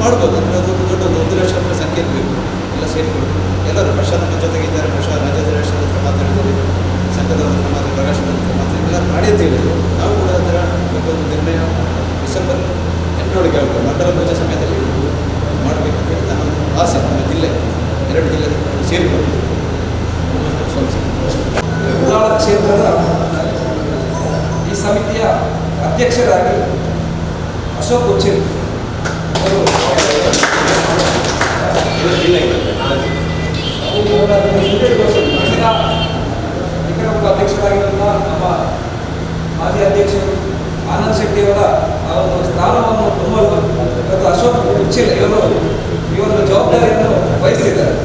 ಮಾಡ್ಬೋದು. ಅಂದರೆ ಅದು ದೊಡ್ಡ 1 ಲಕ್ಷ ಸಂಖ್ಯೆ ಇರಬೇಕು. ಎಲ್ಲ ಸೇರಿಕೊಂಡು ಎಲ್ಲರೂ ಪಕ್ಷ ನಮ್ಮ ಜೊತೆಗೆ ಇದ್ದಾರೆ. ಪಕ್ಷ ರಾಜ್ಯಾಧ್ಯಕ್ಷರ ಹತ್ರ ಮಾತಾಡಿದ್ದಾರೆ, ಸಂಘದವ್ರ ಹತ್ರ ಮಾತಾಡಿ, ಪ್ರಕಾಶನ ಹತ್ರ ಮಾತಾಡಿ, ಎಲ್ಲರೂ ಮಾಡಿ ಅಂತ ಹೇಳಿದ್ರು. ನಾವು ಕೂಡ ಅದರ ಬಗ್ಗೆ ಒಂದು ನಿರ್ಣಯ ಡಿಸೆಂಬರ್ 8 ಆಗಬೇಕು, ಮಂಡಲ ಪೂಜೆ ಸಮಯದಲ್ಲಿ ಮಾಡಬೇಕು ಅಂತ ಹೇಳಿ ನನ್ನ ಆಸೆ. ನಮ್ಮ ಜಿಲ್ಲೆ 2 ಜಿಲ್ಲೆ ಸೇರಿಕೊಂಡು ಉಳ್ಳಾಳ ಕ್ಷೇತ್ರದ ಈ ಸಮಿತಿಯ ಅಧ್ಯಕ್ಷರಾಗಿ ಅಶೋಕ್ ಉಚ್ಚಿಲ್ ಅವರು ಅಧ್ಯಕ್ಷರಾಗಿರುವ ನಮ್ಮ ಮಾಜಿ ಅಧ್ಯಕ್ಷರು ಆನಂದ್ ಶೆಟ್ಟಿಯವರ ಆ ಒಂದು ಸ್ಥಾನವನ್ನು ತುಂಬಲು ಇವತ್ತು ಅಶೋಕ್ ಉಚ್ಚಿಲ್ ಇವರು ಈ ಒಂದು ಜವಾಬ್ದಾರಿಯನ್ನು ವಹಿಸಿದ್ದಾರೆ.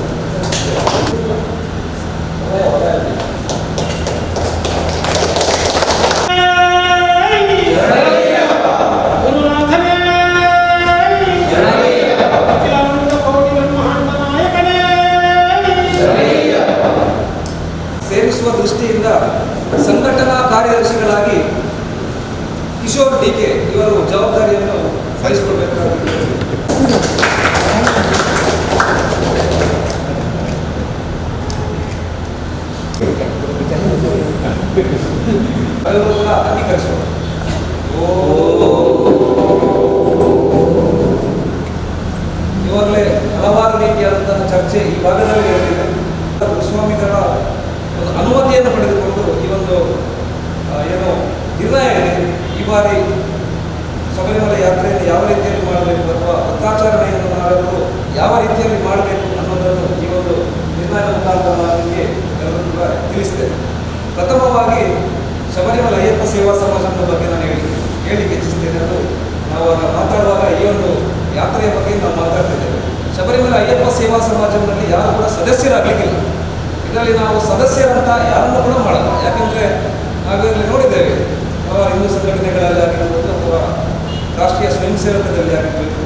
ಸೇರಿಸುವ ದೃಷ್ಟಿಯಿಂದ ಸಂಘಟನಾ ಕಾರ್ಯದರ್ಶಿಗಳಾಗಿ ಕಿಶೋರ್ ಡಿಕೆ ಇವರು ಜವಾಬ್ದಾರಿಯನ್ನು ವಹಿಸಿಕೊಳ್ಬೇಕಾಗುತ್ತೆ. ಅಂಗೀಕರಿಸುವ ಇವಾಗಲೇ ಹಲವಾರು ರೀತಿಯಾದಂತಹ ಚರ್ಚೆ ಈ ಭಾಗದಲ್ಲಿ ನಡೆದಿದೆ. ಸ್ವಾಮಿಗಳ ಒಂದು ಅನುಮತಿಯನ್ನು ಪಡೆದುಕೊಂಡು ಈ ಒಂದು ಏನು ನಿರ್ಣಯ ಇದೆ, ಈ ಬಾರಿ ಶಬರಿಮಲೆ ಯಾತ್ರೆಯನ್ನು ಯಾವ ರೀತಿಯಲ್ಲಿ ಮಾಡಬೇಕು ಅಥವಾ ರಥಾಚರಣೆಯನ್ನು ನಾವೆಲ್ಲರೂ ಯಾವ ರೀತಿಯಲ್ಲಿ ಮಾಡಬೇಕು ಅನ್ನೋದನ್ನು ಈ ಒಂದು ನಿರ್ಣಯದ ಮುಖಾಂತರ ನಿಮಗೆ ಎಲ್ಲರೂ ಕೂಡ ತಿಳಿಸ್ತೇನೆ. ಪ್ರಥಮವಾಗಿ ಶಬರಿಮಲೆ ಅಯ್ಯಪ್ಪ ಸೇವಾ ಸಮಾಜದ ಬಗ್ಗೆ ನಾನು ಹೇಳಿಕ್ಕೆ ಇಚ್ಛಿಸ್ತೇನೆ. ಅದು ನಾವು ಮಾತಾಡುವಾಗ ಈ ಒಂದು ಯಾತ್ರೆಯ ಬಗ್ಗೆ ನಾವು ಮಾತಾಡ್ತಿದ್ದೇವೆ. ಶಬರಿಮಲೆ ಅಯ್ಯಪ್ಪ ಸೇವಾ ಸಮಾಜದಲ್ಲಿ ಯಾರು ಕೂಡ ಸದಸ್ಯರಾಗಲಿಕ್ಕಿಲ್ಲ. ಇದರಲ್ಲಿ ನಾವು ಸದಸ್ಯರಂತ ಯಾರನ್ನು ಕೂಡ ಮಾಡಲ್ಲ. ಯಾಕಂದರೆ ನಾವಿಲ್ಲಿ ನೋಡಿದ್ದೇವೆ, ಹಿಂದೂ ಸಂಘಟನೆಗಳಲ್ಲಿ ಆಗಿರ್ಬೋದು ಅಥವಾ ರಾಷ್ಟ್ರೀಯ ಸ್ವಯಂ ಸೇವಕದಲ್ಲಿ ಆಗಿರ್ಬೋದು.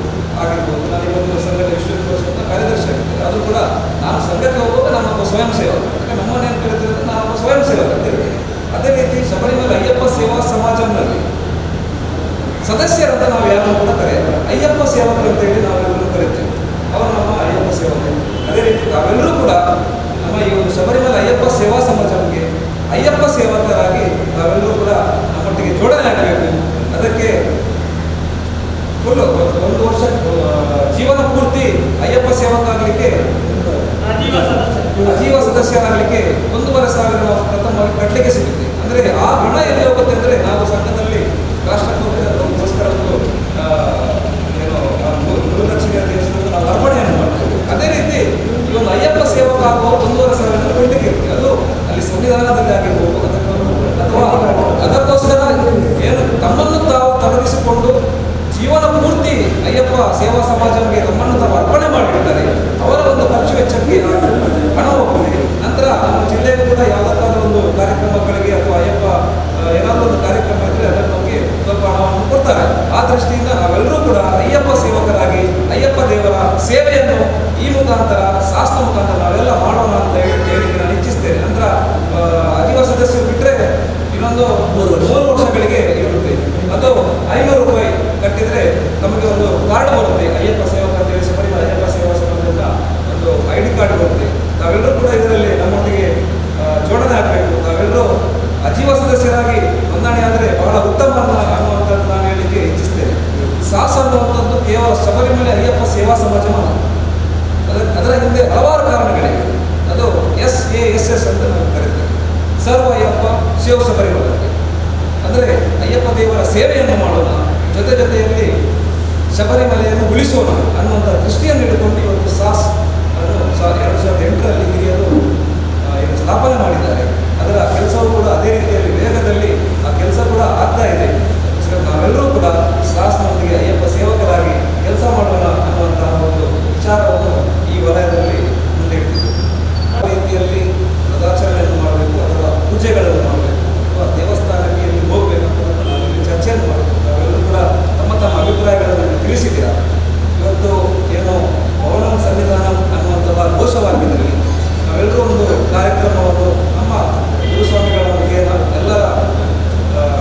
ನಾನು ಇವತ್ತು ಸಂಘಟನೆ ವಿಶ್ವಕೋಶದ ಕಾರ್ಯದರ್ಶಿ ಆಗಿದ್ದೇನೆ. ಅದು ಕೂಡ ನಾನು ಸಂಘಕ್ಕೆ ಹೋಗುವಾಗ ನಾನೊಬ್ಬ ಸ್ವಯಂ ಸೇವಕ. ಯಾಕಂದರೆ ನಮ್ಮನೇನು ಕರೀತಿರೋದು ನಾನೊಬ್ಬ ಸ್ವಯಂ ಸೇವಕ ಅಂತೇಳಿ. ಅದೇ ರೀತಿ ಶಬರಿಮಲೆ ಅಯ್ಯಪ್ಪ ಸೇವಾ ಸಮಾಜಂನಲ್ಲಿ ಸದಸ್ಯರಂತ ನಾವು ಯಾರನ್ನು ಕೂಡ ಕರೆಯಲ್ಲ. ಅಯ್ಯಪ್ಪ ಸೇವಕರು ಅಂತೇಳಿ ನಾವೆಲ್ಲರೂ ಕರೀತೇವೆ. ಅವರು ನಮ್ಮ ಅಯ್ಯಪ್ಪ ಸೇವಕರು. ಅದೇ ರೀತಿ ನಾವೆಲ್ಲರೂ ಕೂಡ ನಮ್ಮ ಈ ಒಂದು ಶಬರಿಮಲೆ ಅಯ್ಯಪ್ಪ ಸೇವಾ ಸಮಾಜಕ್ಕೆ ಅಯ್ಯಪ್ಪ ಸೇವಕರಾಗಿ ನಾವೆಲ್ಲರೂ ಕೂಡ ನಮ್ಮೊಟ್ಟಿಗೆ ಜೋಡಣೆ ಆಗಬೇಕು. ಅದಕ್ಕೆ ಫುಲ್ ಒಂದು ವರ್ಷ ಜೀವನ ಪೂರ್ತಿ ಅಯ್ಯಪ್ಪ ಸೇವಕ ಆಗಲಿಕ್ಕೆ ಅಜೀವ ಸದಸ್ಯರಾಗಲಿಕ್ಕೆ 1,500 ನಾವು ಪ್ರಥಮವಾಗಿ ಕಟ್ಟಲಿಕ್ಕೆ ಸಿಗುತ್ತೆ. ಅಂದರೆ ಆ ಹಣ ಎಲ್ಲಿ ಹೋಗುತ್ತೆ ಅಂದರೆ ನಾವು ಸಂಘದಲ್ಲಿ ರಾಷ್ಟ್ರಕ್ಕೋಸ್ಕರ ಒಂದು ಏನು ಗುರುದಕ್ಷಿಣೆ ದೇಶದಲ್ಲಿ ನಾವು ಅರ್ಪಣೆಯನ್ನು ಮಾಡ್ತೇವೆ. ಅದೇ ರೀತಿ ಈ ಒಂದು ಅಯ್ಯಪ್ಪ ಸೇವಕ ಆಗುವ 1,500 ಕಟ್ಟಲಿಕ್ಕೆ ಇರುತ್ತೆ. ಅದು ಅಲ್ಲಿ ಸಂವಿಧಾನದಲ್ಲಿ ಆಗಿರ್ಬೋದು ಅಥವಾ ಅದಕ್ಕೋಸ್ಕರ ಏನು ತಮ್ಮನ್ನು ತಾವು ತೊಡಗಿಸಿಕೊಂಡು ಜೀವನ ಪೂರ್ತಿ ಅಯ್ಯಪ್ಪ ಸೇವಾ ಸಮಾಜಕ್ಕೆ ತಮ್ಮನ್ನು ತಾವು ಅರ್ಪಣೆ ಮಾಡಿರ್ತಾರೆ. ಅವರ ಒಂದು ಖರ್ಚು ವೆಚ್ಚಕ್ಕೆ ಹಣ ಹೋಗುತ್ತೆ. ನಂತರ ನಮ್ಮ ಜಿಲ್ಲೆಯಲ್ಲೂ ಕೂಡ ಯಾವುದಾದ್ರೂ ಒಂದು ಕಾರ್ಯಕ್ರಮಗಳಿಗೆ ಅಥವಾ ಅಯ್ಯಪ್ಪ ಏನಾದರೂ ಒಂದು ಕಾರ್ಯಕ್ರಮ ಇದ್ದರೆ ಅದರ ಬಗ್ಗೆ ಸ್ವಲ್ಪ ಹಣವನ್ನು ಕೊಡ್ತಾರೆ. ಆ ದೃಷ್ಟಿಯಿಂದ ನಾವೆಲ್ಲರೂ ಕೂಡ ಅಯ್ಯಪ್ಪ ಸೇವಕರಾಗಿ ಅಯ್ಯಪ್ಪ ದೇವರ ಸೇವೆಯನ್ನು ಈ ಮುಖಾಂತರ ಶಾಸ್ತ್ರ ಮುಖಾಂತರ ನಾವೆಲ್ಲ ಮಾಡೋಣ ಅಂತ ಹೇಳಿಕ್ಕೆ ನಾನು ಇಚ್ಛಿಸ್ತೇನೆ. ನಂತರ ಅಜೀವ ಸದಸ್ಯರು ಬಿಟ್ಟರೆ ಇನ್ನೊಂದು 3 ವರ್ಷಗಳಿಗೆ ಇರುತ್ತೆ. ಅದು 500 ರೂಪಾಯಿ ಕಟ್ಟಿದರೆ ನಮಗೆ ಒಂದು ಕಾರ್ಡ್ ಬರುತ್ತೆ. ಅಯ್ಯಪ್ಪ ಸೇವಕ ಅಂತೇಳಿ ಶಬರಿಮಲೆ ಅಯ್ಯಪ್ಪ ಸೇವಾ ಸಮಾಜದಿಂದ ಒಂದು ID ಕಾರ್ಡ್ ಬರುತ್ತೆ. ನಾವೆಲ್ಲರೂ ಕೂಡ ಇದರಲ್ಲಿ ನಮ್ಮೊಟ್ಟಿಗೆ ಜೋಡಣೆ ಆಗಬೇಕು. ನಾವೆಲ್ಲರೂ ಅಜೀವ ಸದಸ್ಯರಾಗಿ ನೋಂದಣಿ ಆದರೆ ಬಹಳ ಉತ್ತಮ ಅನ್ನುವಂಥದ್ದು ನಾನು ಹೇಳಲಿಕ್ಕೆ ಇಚ್ಛಿಸ್ತೇನೆ. ಸಾಸ್ ಅನ್ನುವಂಥದ್ದು ಕೇವಲ ಶಬರಿಮಲೆ ಅಯ್ಯಪ್ಪ ಸೇವಾ ಸಮಾಜ ಮಾತ್ರ. ಅದರ ಹಿಂದೆ ಹಲವಾರು ಕಾರಣಗಳಿವೆ. ಅದು SASS ಅಂತ ನಾವು ಕರೀತೇವೆ, ಸರ್ವ ಅಯ್ಯಪ್ಪ ಶಿವ ಶಬರಿಮಲೆ. ಅಂದರೆ ಅಯ್ಯಪ್ಪ ದೇವರ ಸೇವೆಯನ್ನು ಮಾಡೋಣ, ಜೊತೆಯಲ್ಲಿ ಶಬರಿಮಲೆಯನ್ನು ಉಳಿಸೋಣ ಅನ್ನುವಂಥ ದೃಷ್ಟಿಯನ್ನು ಇಟ್ಟುಕೊಂಡು ಇವತ್ತು ಸಾಸ್ ಅನ್ನು 2008ರಲ್ಲಿ ಹಿರಿಯರು ಸ್ಥಾಪನೆ ಮಾಡಿದ್ದಾರೆ. ಅದರ ಕೆಲಸವೂ ಕೂಡ ಅದೇ ರೀತಿಯಲ್ಲಿ ವೇಗದಲ್ಲಿ ಆ ಕೆಲಸ ಕೂಡ ಆಗ್ತಾ ಇದೆ. ನಾವೆಲ್ಲರೂ ಕೂಡ ಸಾಸ್ನೊಂದಿಗೆ ಅಯ್ಯಪ್ಪ ಸೇವಕರಾಗಿ ಕೆಲಸ ಮಾಡೋಣ ಅನ್ನುವಂತಹ ಒಂದು ವಿಚಾರವನ್ನು ಈ ವಲಯದಲ್ಲಿ ಮುಂದೆ ಇಟ್ಟಿದ್ದೇವೆ. ಆ ರೀತಿಯಲ್ಲಿ ರಥಾಚರಣೆಯನ್ನು ಮಾಡಬೇಕು ಅಥವಾ ಪೂಜೆಗಳನ್ನು ಮಾಡಬೇಕು ಅಥವಾ ದೇವಸ್ಥಾನಕ್ಕೆ ಎಲ್ಲಿ ಹೋಗಬೇಕು ಅನ್ನೋದನ್ನು ನಾವಿಲ್ಲಿ ಚರ್ಚೆಯನ್ನು ಮಾಡಬೇಕು. ನಾವೆಲ್ಲರೂ ಕೂಡ ತಮ್ಮ ತಮ್ಮ ಅಭಿಪ್ರಾಯಗಳನ್ನು ತಿಳಿಸಿದ್ದೀರಾ. ಇವತ್ತು ಏನು ಭವನ ಸಂವಿಧಾನ ಅನ್ನುವಂತಹ ಘೋಷವಾಕ್ಯದಲ್ಲಿ ನಾವೆಲ್ಲರೂ ಒಂದು ಕಾರ್ಯಕ್ರಮವನ್ನು ನಮ್ಮ ಗುರುಸ್ವಾಮಿಗಳ ಮುಖೇನ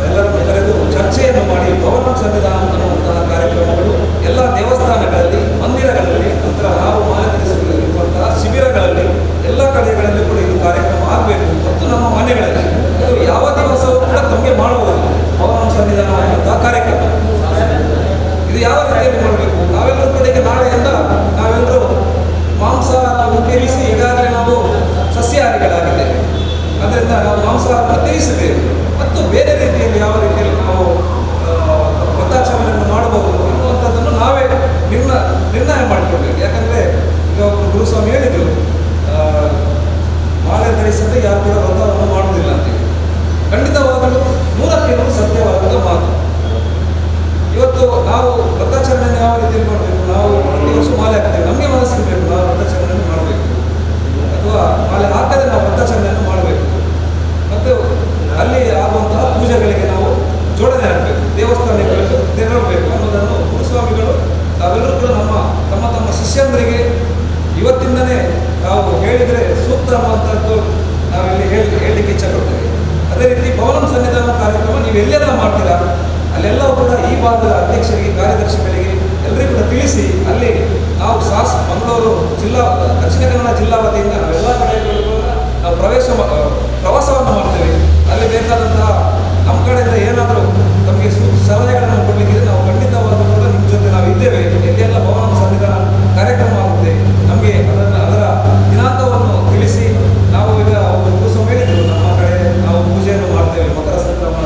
ಎಲ್ಲರನ್ನು ಕರೆದು ಚರ್ಚೆಯನ್ನು ಮಾಡಿ ಭವನ ಸಂವಿಧಾನ ಅನ್ನುವಂತಹ ಕಾರ್ಯಕ್ರಮಗಳು ಎಲ್ಲ ದೇವಸ್ಥಾನಗಳಲ್ಲಿ, ಮಂದಿರಗಳಲ್ಲಿ, ನಂತರ ನಾವು ಮಾನಕರಿಸಿರುವಂತಹ ಶಿಬಿರಗಳಲ್ಲಿ ಎಲ್ಲ ಕಡೆಗಳಲ್ಲಿ ಕೂಡ ಇದು ಕಾರ್ಯಕ್ರಮ ಆಗಬೇಕು. ಮತ್ತು ನಮ್ಮ ಮನೆಗಳಲ್ಲಿ ಅದು ಯಾವ ದಿವಸವೂ ಕೂಡ ತಮಗೆ ಮಾಡುವುದು ಭವನ ಸಂವಿಧಾನ ಅನ್ನುವಂತಹ ಕಾರ್ಯಕ್ರಮ. ಇದು ಯಾವ ರೀತಿಯಲ್ಲಿ ಮಾಡಬೇಕು? ನಾವೆಲ್ಲರೂ ಕೂಡ ಈಗ ನಾಳೆಯಿಂದ ನಾವೆಲ್ಲರೂ ಮಾಂಸಾಹಾರವನ್ನು ತ್ಯಜಿಸಿ ಈಗಾಗಲೇ ನಾವು ಸಸ್ಯಾಹಾರಿಗಳಾಗಿದ್ದೇವೆ. ಅದರಿಂದ ನಾವು ಮಾಂಸಾಹಾರವನ್ನು ತ್ಯಜಿಸಿದ್ದೇವೆ. ಮತ್ತು ಬೇರೆ ರೀತಿಯಲ್ಲಿ ಯಾವ ರೀತಿಯಲ್ಲಿ ನಾವು ವ್ರತಾಚರಣೆಯನ್ನು ಮಾಡಬಹುದು ಅನ್ನುವಂಥದ್ದನ್ನು ನಾವೇ ನಿರ್ಣಯ ಮಾಡಿಕೊಳ್ಬೇಕು. ಯಾಕಂದರೆ ಈಗ ಒಬ್ಬರು ಗುರುಸ್ವಾಮಿ ಹೇಳಿದರು, ಮಾಲೆ ಧರಿಸದೆ ಯಾರು ಕೂಡ ವ್ರತವನ್ನು ಮಾಡುವುದಿಲ್ಲ ಅಂತೇಳಿ. ಖಂಡಿತವಾಗಲೂ 100% ಸತ್ಯವಾದ ಮಾತು. ಇವತ್ತು ನಾವು ವ್ರತಾಚರಣೆಯನ್ನು ಯಾವ ರೀತಿಯಲ್ಲಿ ಮಾಡಬೇಕು? ನಾವು ಪ್ರತಿ ವರ್ಷ ಮಾಲೆ ಹಾಕ್ತೇವೆ, ನಮಗೆ ಮನಸ್ಸಿರಬೇಕು ನಾವು ವ್ರತಾಚರಣೆಯನ್ನು ಮಾಡಬೇಕು, ಅಥವಾ ಮಾಲೆ ಹಾಕದೆ ನಾವು ವ್ರತಾಚರಣೆಯನ್ನು ಮಾಡಬೇಕು. ಮತ್ತು ಅಲ್ಲಿ ಆಗುವಂತಹ ಪೂಜೆಗಳಿಗೆ ನಾವು ಜೋಡಣೆ ಆಗಬೇಕು, ದೇವಸ್ಥಾನಗಳಿಗೆ ತೆರಳಬೇಕು ಅನ್ನೋದನ್ನು ಗುರುಸ್ವಾಮಿಗಳು ತಾವೆಲ್ಲರೂ ಕೂಡ ತಮ್ಮ ತಮ್ಮ ಶಿಷ್ಯಂದರಿಗೆ ಇವತ್ತಿಂದನೇ ನಾವು ಹೇಳಿದರೆ ಸೂಕ್ತ ಅನ್ನುವಂಥದ್ದು ನಾವಿಲ್ಲಿ ಹೇಳಲಿಕ್ಕೆ ಇಚ್ಛಪಡ್ತೇವೆ. ಅದೇ ರೀತಿ ಭವನಂ ಸನ್ನಿಧಾನ ಕಾರ್ಯಕ್ರಮ ನೀವು ಎಲ್ಲೆಲ್ಲ ಮಾಡ್ತೀರಾ ಅಲ್ಲೆಲ್ಲವೂ ಕೂಡ ಈ ಭಾಗದ ಅಧ್ಯಕ್ಷರಿಗೆ, ಕಾರ್ಯದರ್ಶಿಗಳಿಗೆ ಎಲ್ಲರಿಗೂ ಕೂಡ ತಿಳಿಸಿ, ಅಲ್ಲಿ ನಾವು ಮಂಗಳೂರು ಜಿಲ್ಲಾ, ದಕ್ಷಿಣ ಕನ್ನಡ ಜಿಲ್ಲಾ ವತಿಯಿಂದ ನಾವೆಲ್ಲ ಕಡೆಗಳು ನಾವು ಪ್ರವಾಸವನ್ನು ಮಾಡ್ತೇವೆ. ಅಲ್ಲಿ ಬೇಕಾದಂತಹ ನಮ್ಮ ಕಡೆಯಿಂದ ಏನಾದರೂ ನಮಗೆ ಸಲಹೆಗಳನ್ನು ಕೊಡಲಿಕ್ಕೆ ನಾವು ಖಂಡಿತವಾಗೂ ಕೂಡ ನಿಮ್ಮ ಜೊತೆ ನಾವು ಇದ್ದೇವೆ. ಎಲ್ಲೆಲ್ಲ ಭವನ ಸನ್ನಿಧಾನ ಕಾರ್ಯಕ್ರಮ ಆಗುತ್ತೆ, ನಮಗೆ ಅದರ ದಿನಾಂಕವನ್ನು ತಿಳಿಸಿ. ನಾವು ಈಗ ಒಂದು ದಿವಸ ಹೇಳಿದ್ರು, ನಮ್ಮ ಕಡೆ ನಾವು ಪೂಜೆಯನ್ನು ಮಾಡ್ತೇವೆ, ಮಕರ ಸಂಕ್ರಮಣ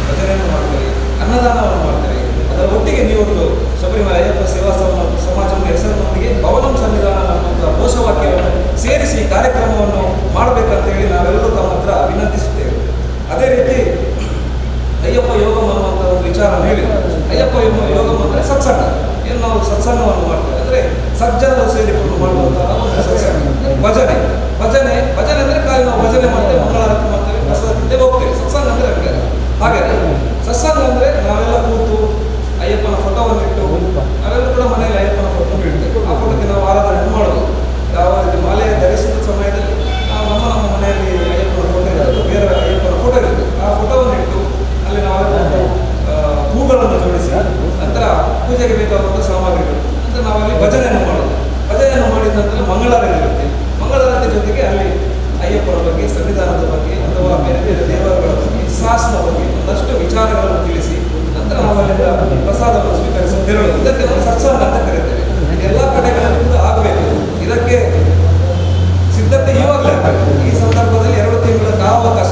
ಭಜನೆಯನ್ನು ಮಾಡ್ತೇವೆ, ಅನ್ನದಾನವನ್ನು ಮಾಡ್ತೇವೆ. ಅದರ ಒಟ್ಟಿಗೆ ನೀವೊಂದು ಶಬರಿಮಲೆ ಅಯ್ಯಪ್ಪ ಸೇವಾ ಸಮಾಜದ ಹೆಸರಿನೊಂದಿಗೆ ಭವನಂ ಸನ್ನಿಧಾನ ಅನ್ನುವಂಥ ಘೋಷವಾಕ್ಯವನ್ನು ಸೇರಿಸಿ ಕಾರ್ಯಕ್ರಮವನ್ನು ಮಾಡಬೇಕಂತ ಹೇಳಿ ನಾವೆಲ್ಲರೂ ತಮ್ಮ ಹತ್ರ ವಿನಂತಿಸುತ್ತೇವೆ. ಅದೇ ರೀತಿ ಅಯ್ಯಪ್ಪ ಯೋಗಂ ಅನ್ನುವಂಥ ಒಂದು ವಿಚಾರ ಹೇಳಿ, ಅಯ್ಯಪ್ಪ ಯೋಗಂ ಅಂದರೆ ಸತ್ಸಂಗ. ಏನು ನಾವು ಸತ್ಸಂಗವನ್ನು ಮಾಡ್ತೇವೆ ಅಂದರೆ ಸಜ್ಜನರು ಸೇರಿಕೊಂಡು ಮಾಡುವಂತಹ ಒಂದು ಸತ್ಸಂಗ. ಭಜನೆ ಅಂದರೆ ಕಾಲಿ ನಾವು ಭಜನೆ ಮಾಡ್ತೇವೆ, ಮಂಗಳಾರತಿ ಮಾಡ್ತೇವೆ, ಪ್ರಸಾದ ತಿಂತೇವೆ, ಹೋಗ್ತೇವೆ. ಸತ್ಸಂಗ ಅಂದರೆ ಹಂಗೆ ಹಾಗೆ ಸತ್ಸಂಗ ಅಂದರೆ ನಾವೆಲ್ಲ ಕೂತು ಅಯ್ಯಪ್ಪನ ಫೋಟೋವನ್ನು ಇಟ್ಟು, ನಾವೆಲ್ಲ ಕೂಡ ಮನೆಯಲ್ಲಿ ಅಯ್ಯಪ್ಪನ ಫೋಟೋ ಇಡ್ತೇವೆ. ಆ ಫೋಟೋಕ್ಕೆ ನಾವು ಆರಾಧನೆ ಮಾಡೋದು. ಯಾವ ರೀತಿ ಮಾಲೆ ಧರಿಸಿದ ಸಮಯದಲ್ಲಿ ನಾವು ನಮ್ಮ ಮನೆಯಲ್ಲಿ ಅಯ್ಯಪ್ಪನ ಫೋಟೋ ಇರೋದು, ಬೇರೆ ಅಯ್ಯಪ್ಪನ ಫೋಟೋ ಇರುತ್ತೆ. ಆ ಫೋಟೋವನ್ನು ಇಟ್ಟು ಅಲ್ಲಿ ನಾವು ಹೂಗಳನ್ನು ಜೋಡಿಸಿ, ನಂತರ ಪೂಜೆಗೆ ಬೇಕಾದಂಥ ಸಾಮಗ್ರಿಗಳು, ನಂತರ ನಾವಲ್ಲಿ ಭಜನೆಯನ್ನು ಮಾಡೋದು. ಭಜನೆಯನ್ನು ಮಾಡಿದ ನಂತರ ಮಂಗಳಾರತಿ ಇರುತ್ತೆ. ಮಂಗಳಾರತಿ ಜೊತೆಗೆ ಅಲ್ಲಿ ಅಯ್ಯಪ್ಪನ ಬಗ್ಗೆ, ಸಂವಿಧಾನದ ಬಗ್ಗೆ, ಅಥವಾ ಬೇರೆ ಬೇರೆ ದೇವರುಗಳ ಬಗ್ಗೆ, ಶಾಸನ ಬಗ್ಗೆ ಒಂದಷ್ಟು ವಿಚಾರಗಳನ್ನು ತಿಳಿಸಿ, ನಂತರ ನಾವಲ್ಲಿಂದ ಪ್ರಸಾದವನ್ನು ಸ್ವೀಕರಿಸಿ ತೆರಳುವುದು. ಇದಕ್ಕೆ ನಾವು ಸತ್ಸಂಗ ಅಂತ ಕರೀತೇವೆ. ಎಲ್ಲ ಕಡೆಗಳಲ್ಲಿ ಕೂಡ ಆಗಬೇಕು. ಇದಕ್ಕೆ ಸಿದ್ಧತೆ ಇವಾಗಲೇ ಆಗಬೇಕು. ಈ ಸಂದರ್ಭದಲ್ಲಿ 2 ತಿಂಗಳ ಕಾಲಾವಕಾಶ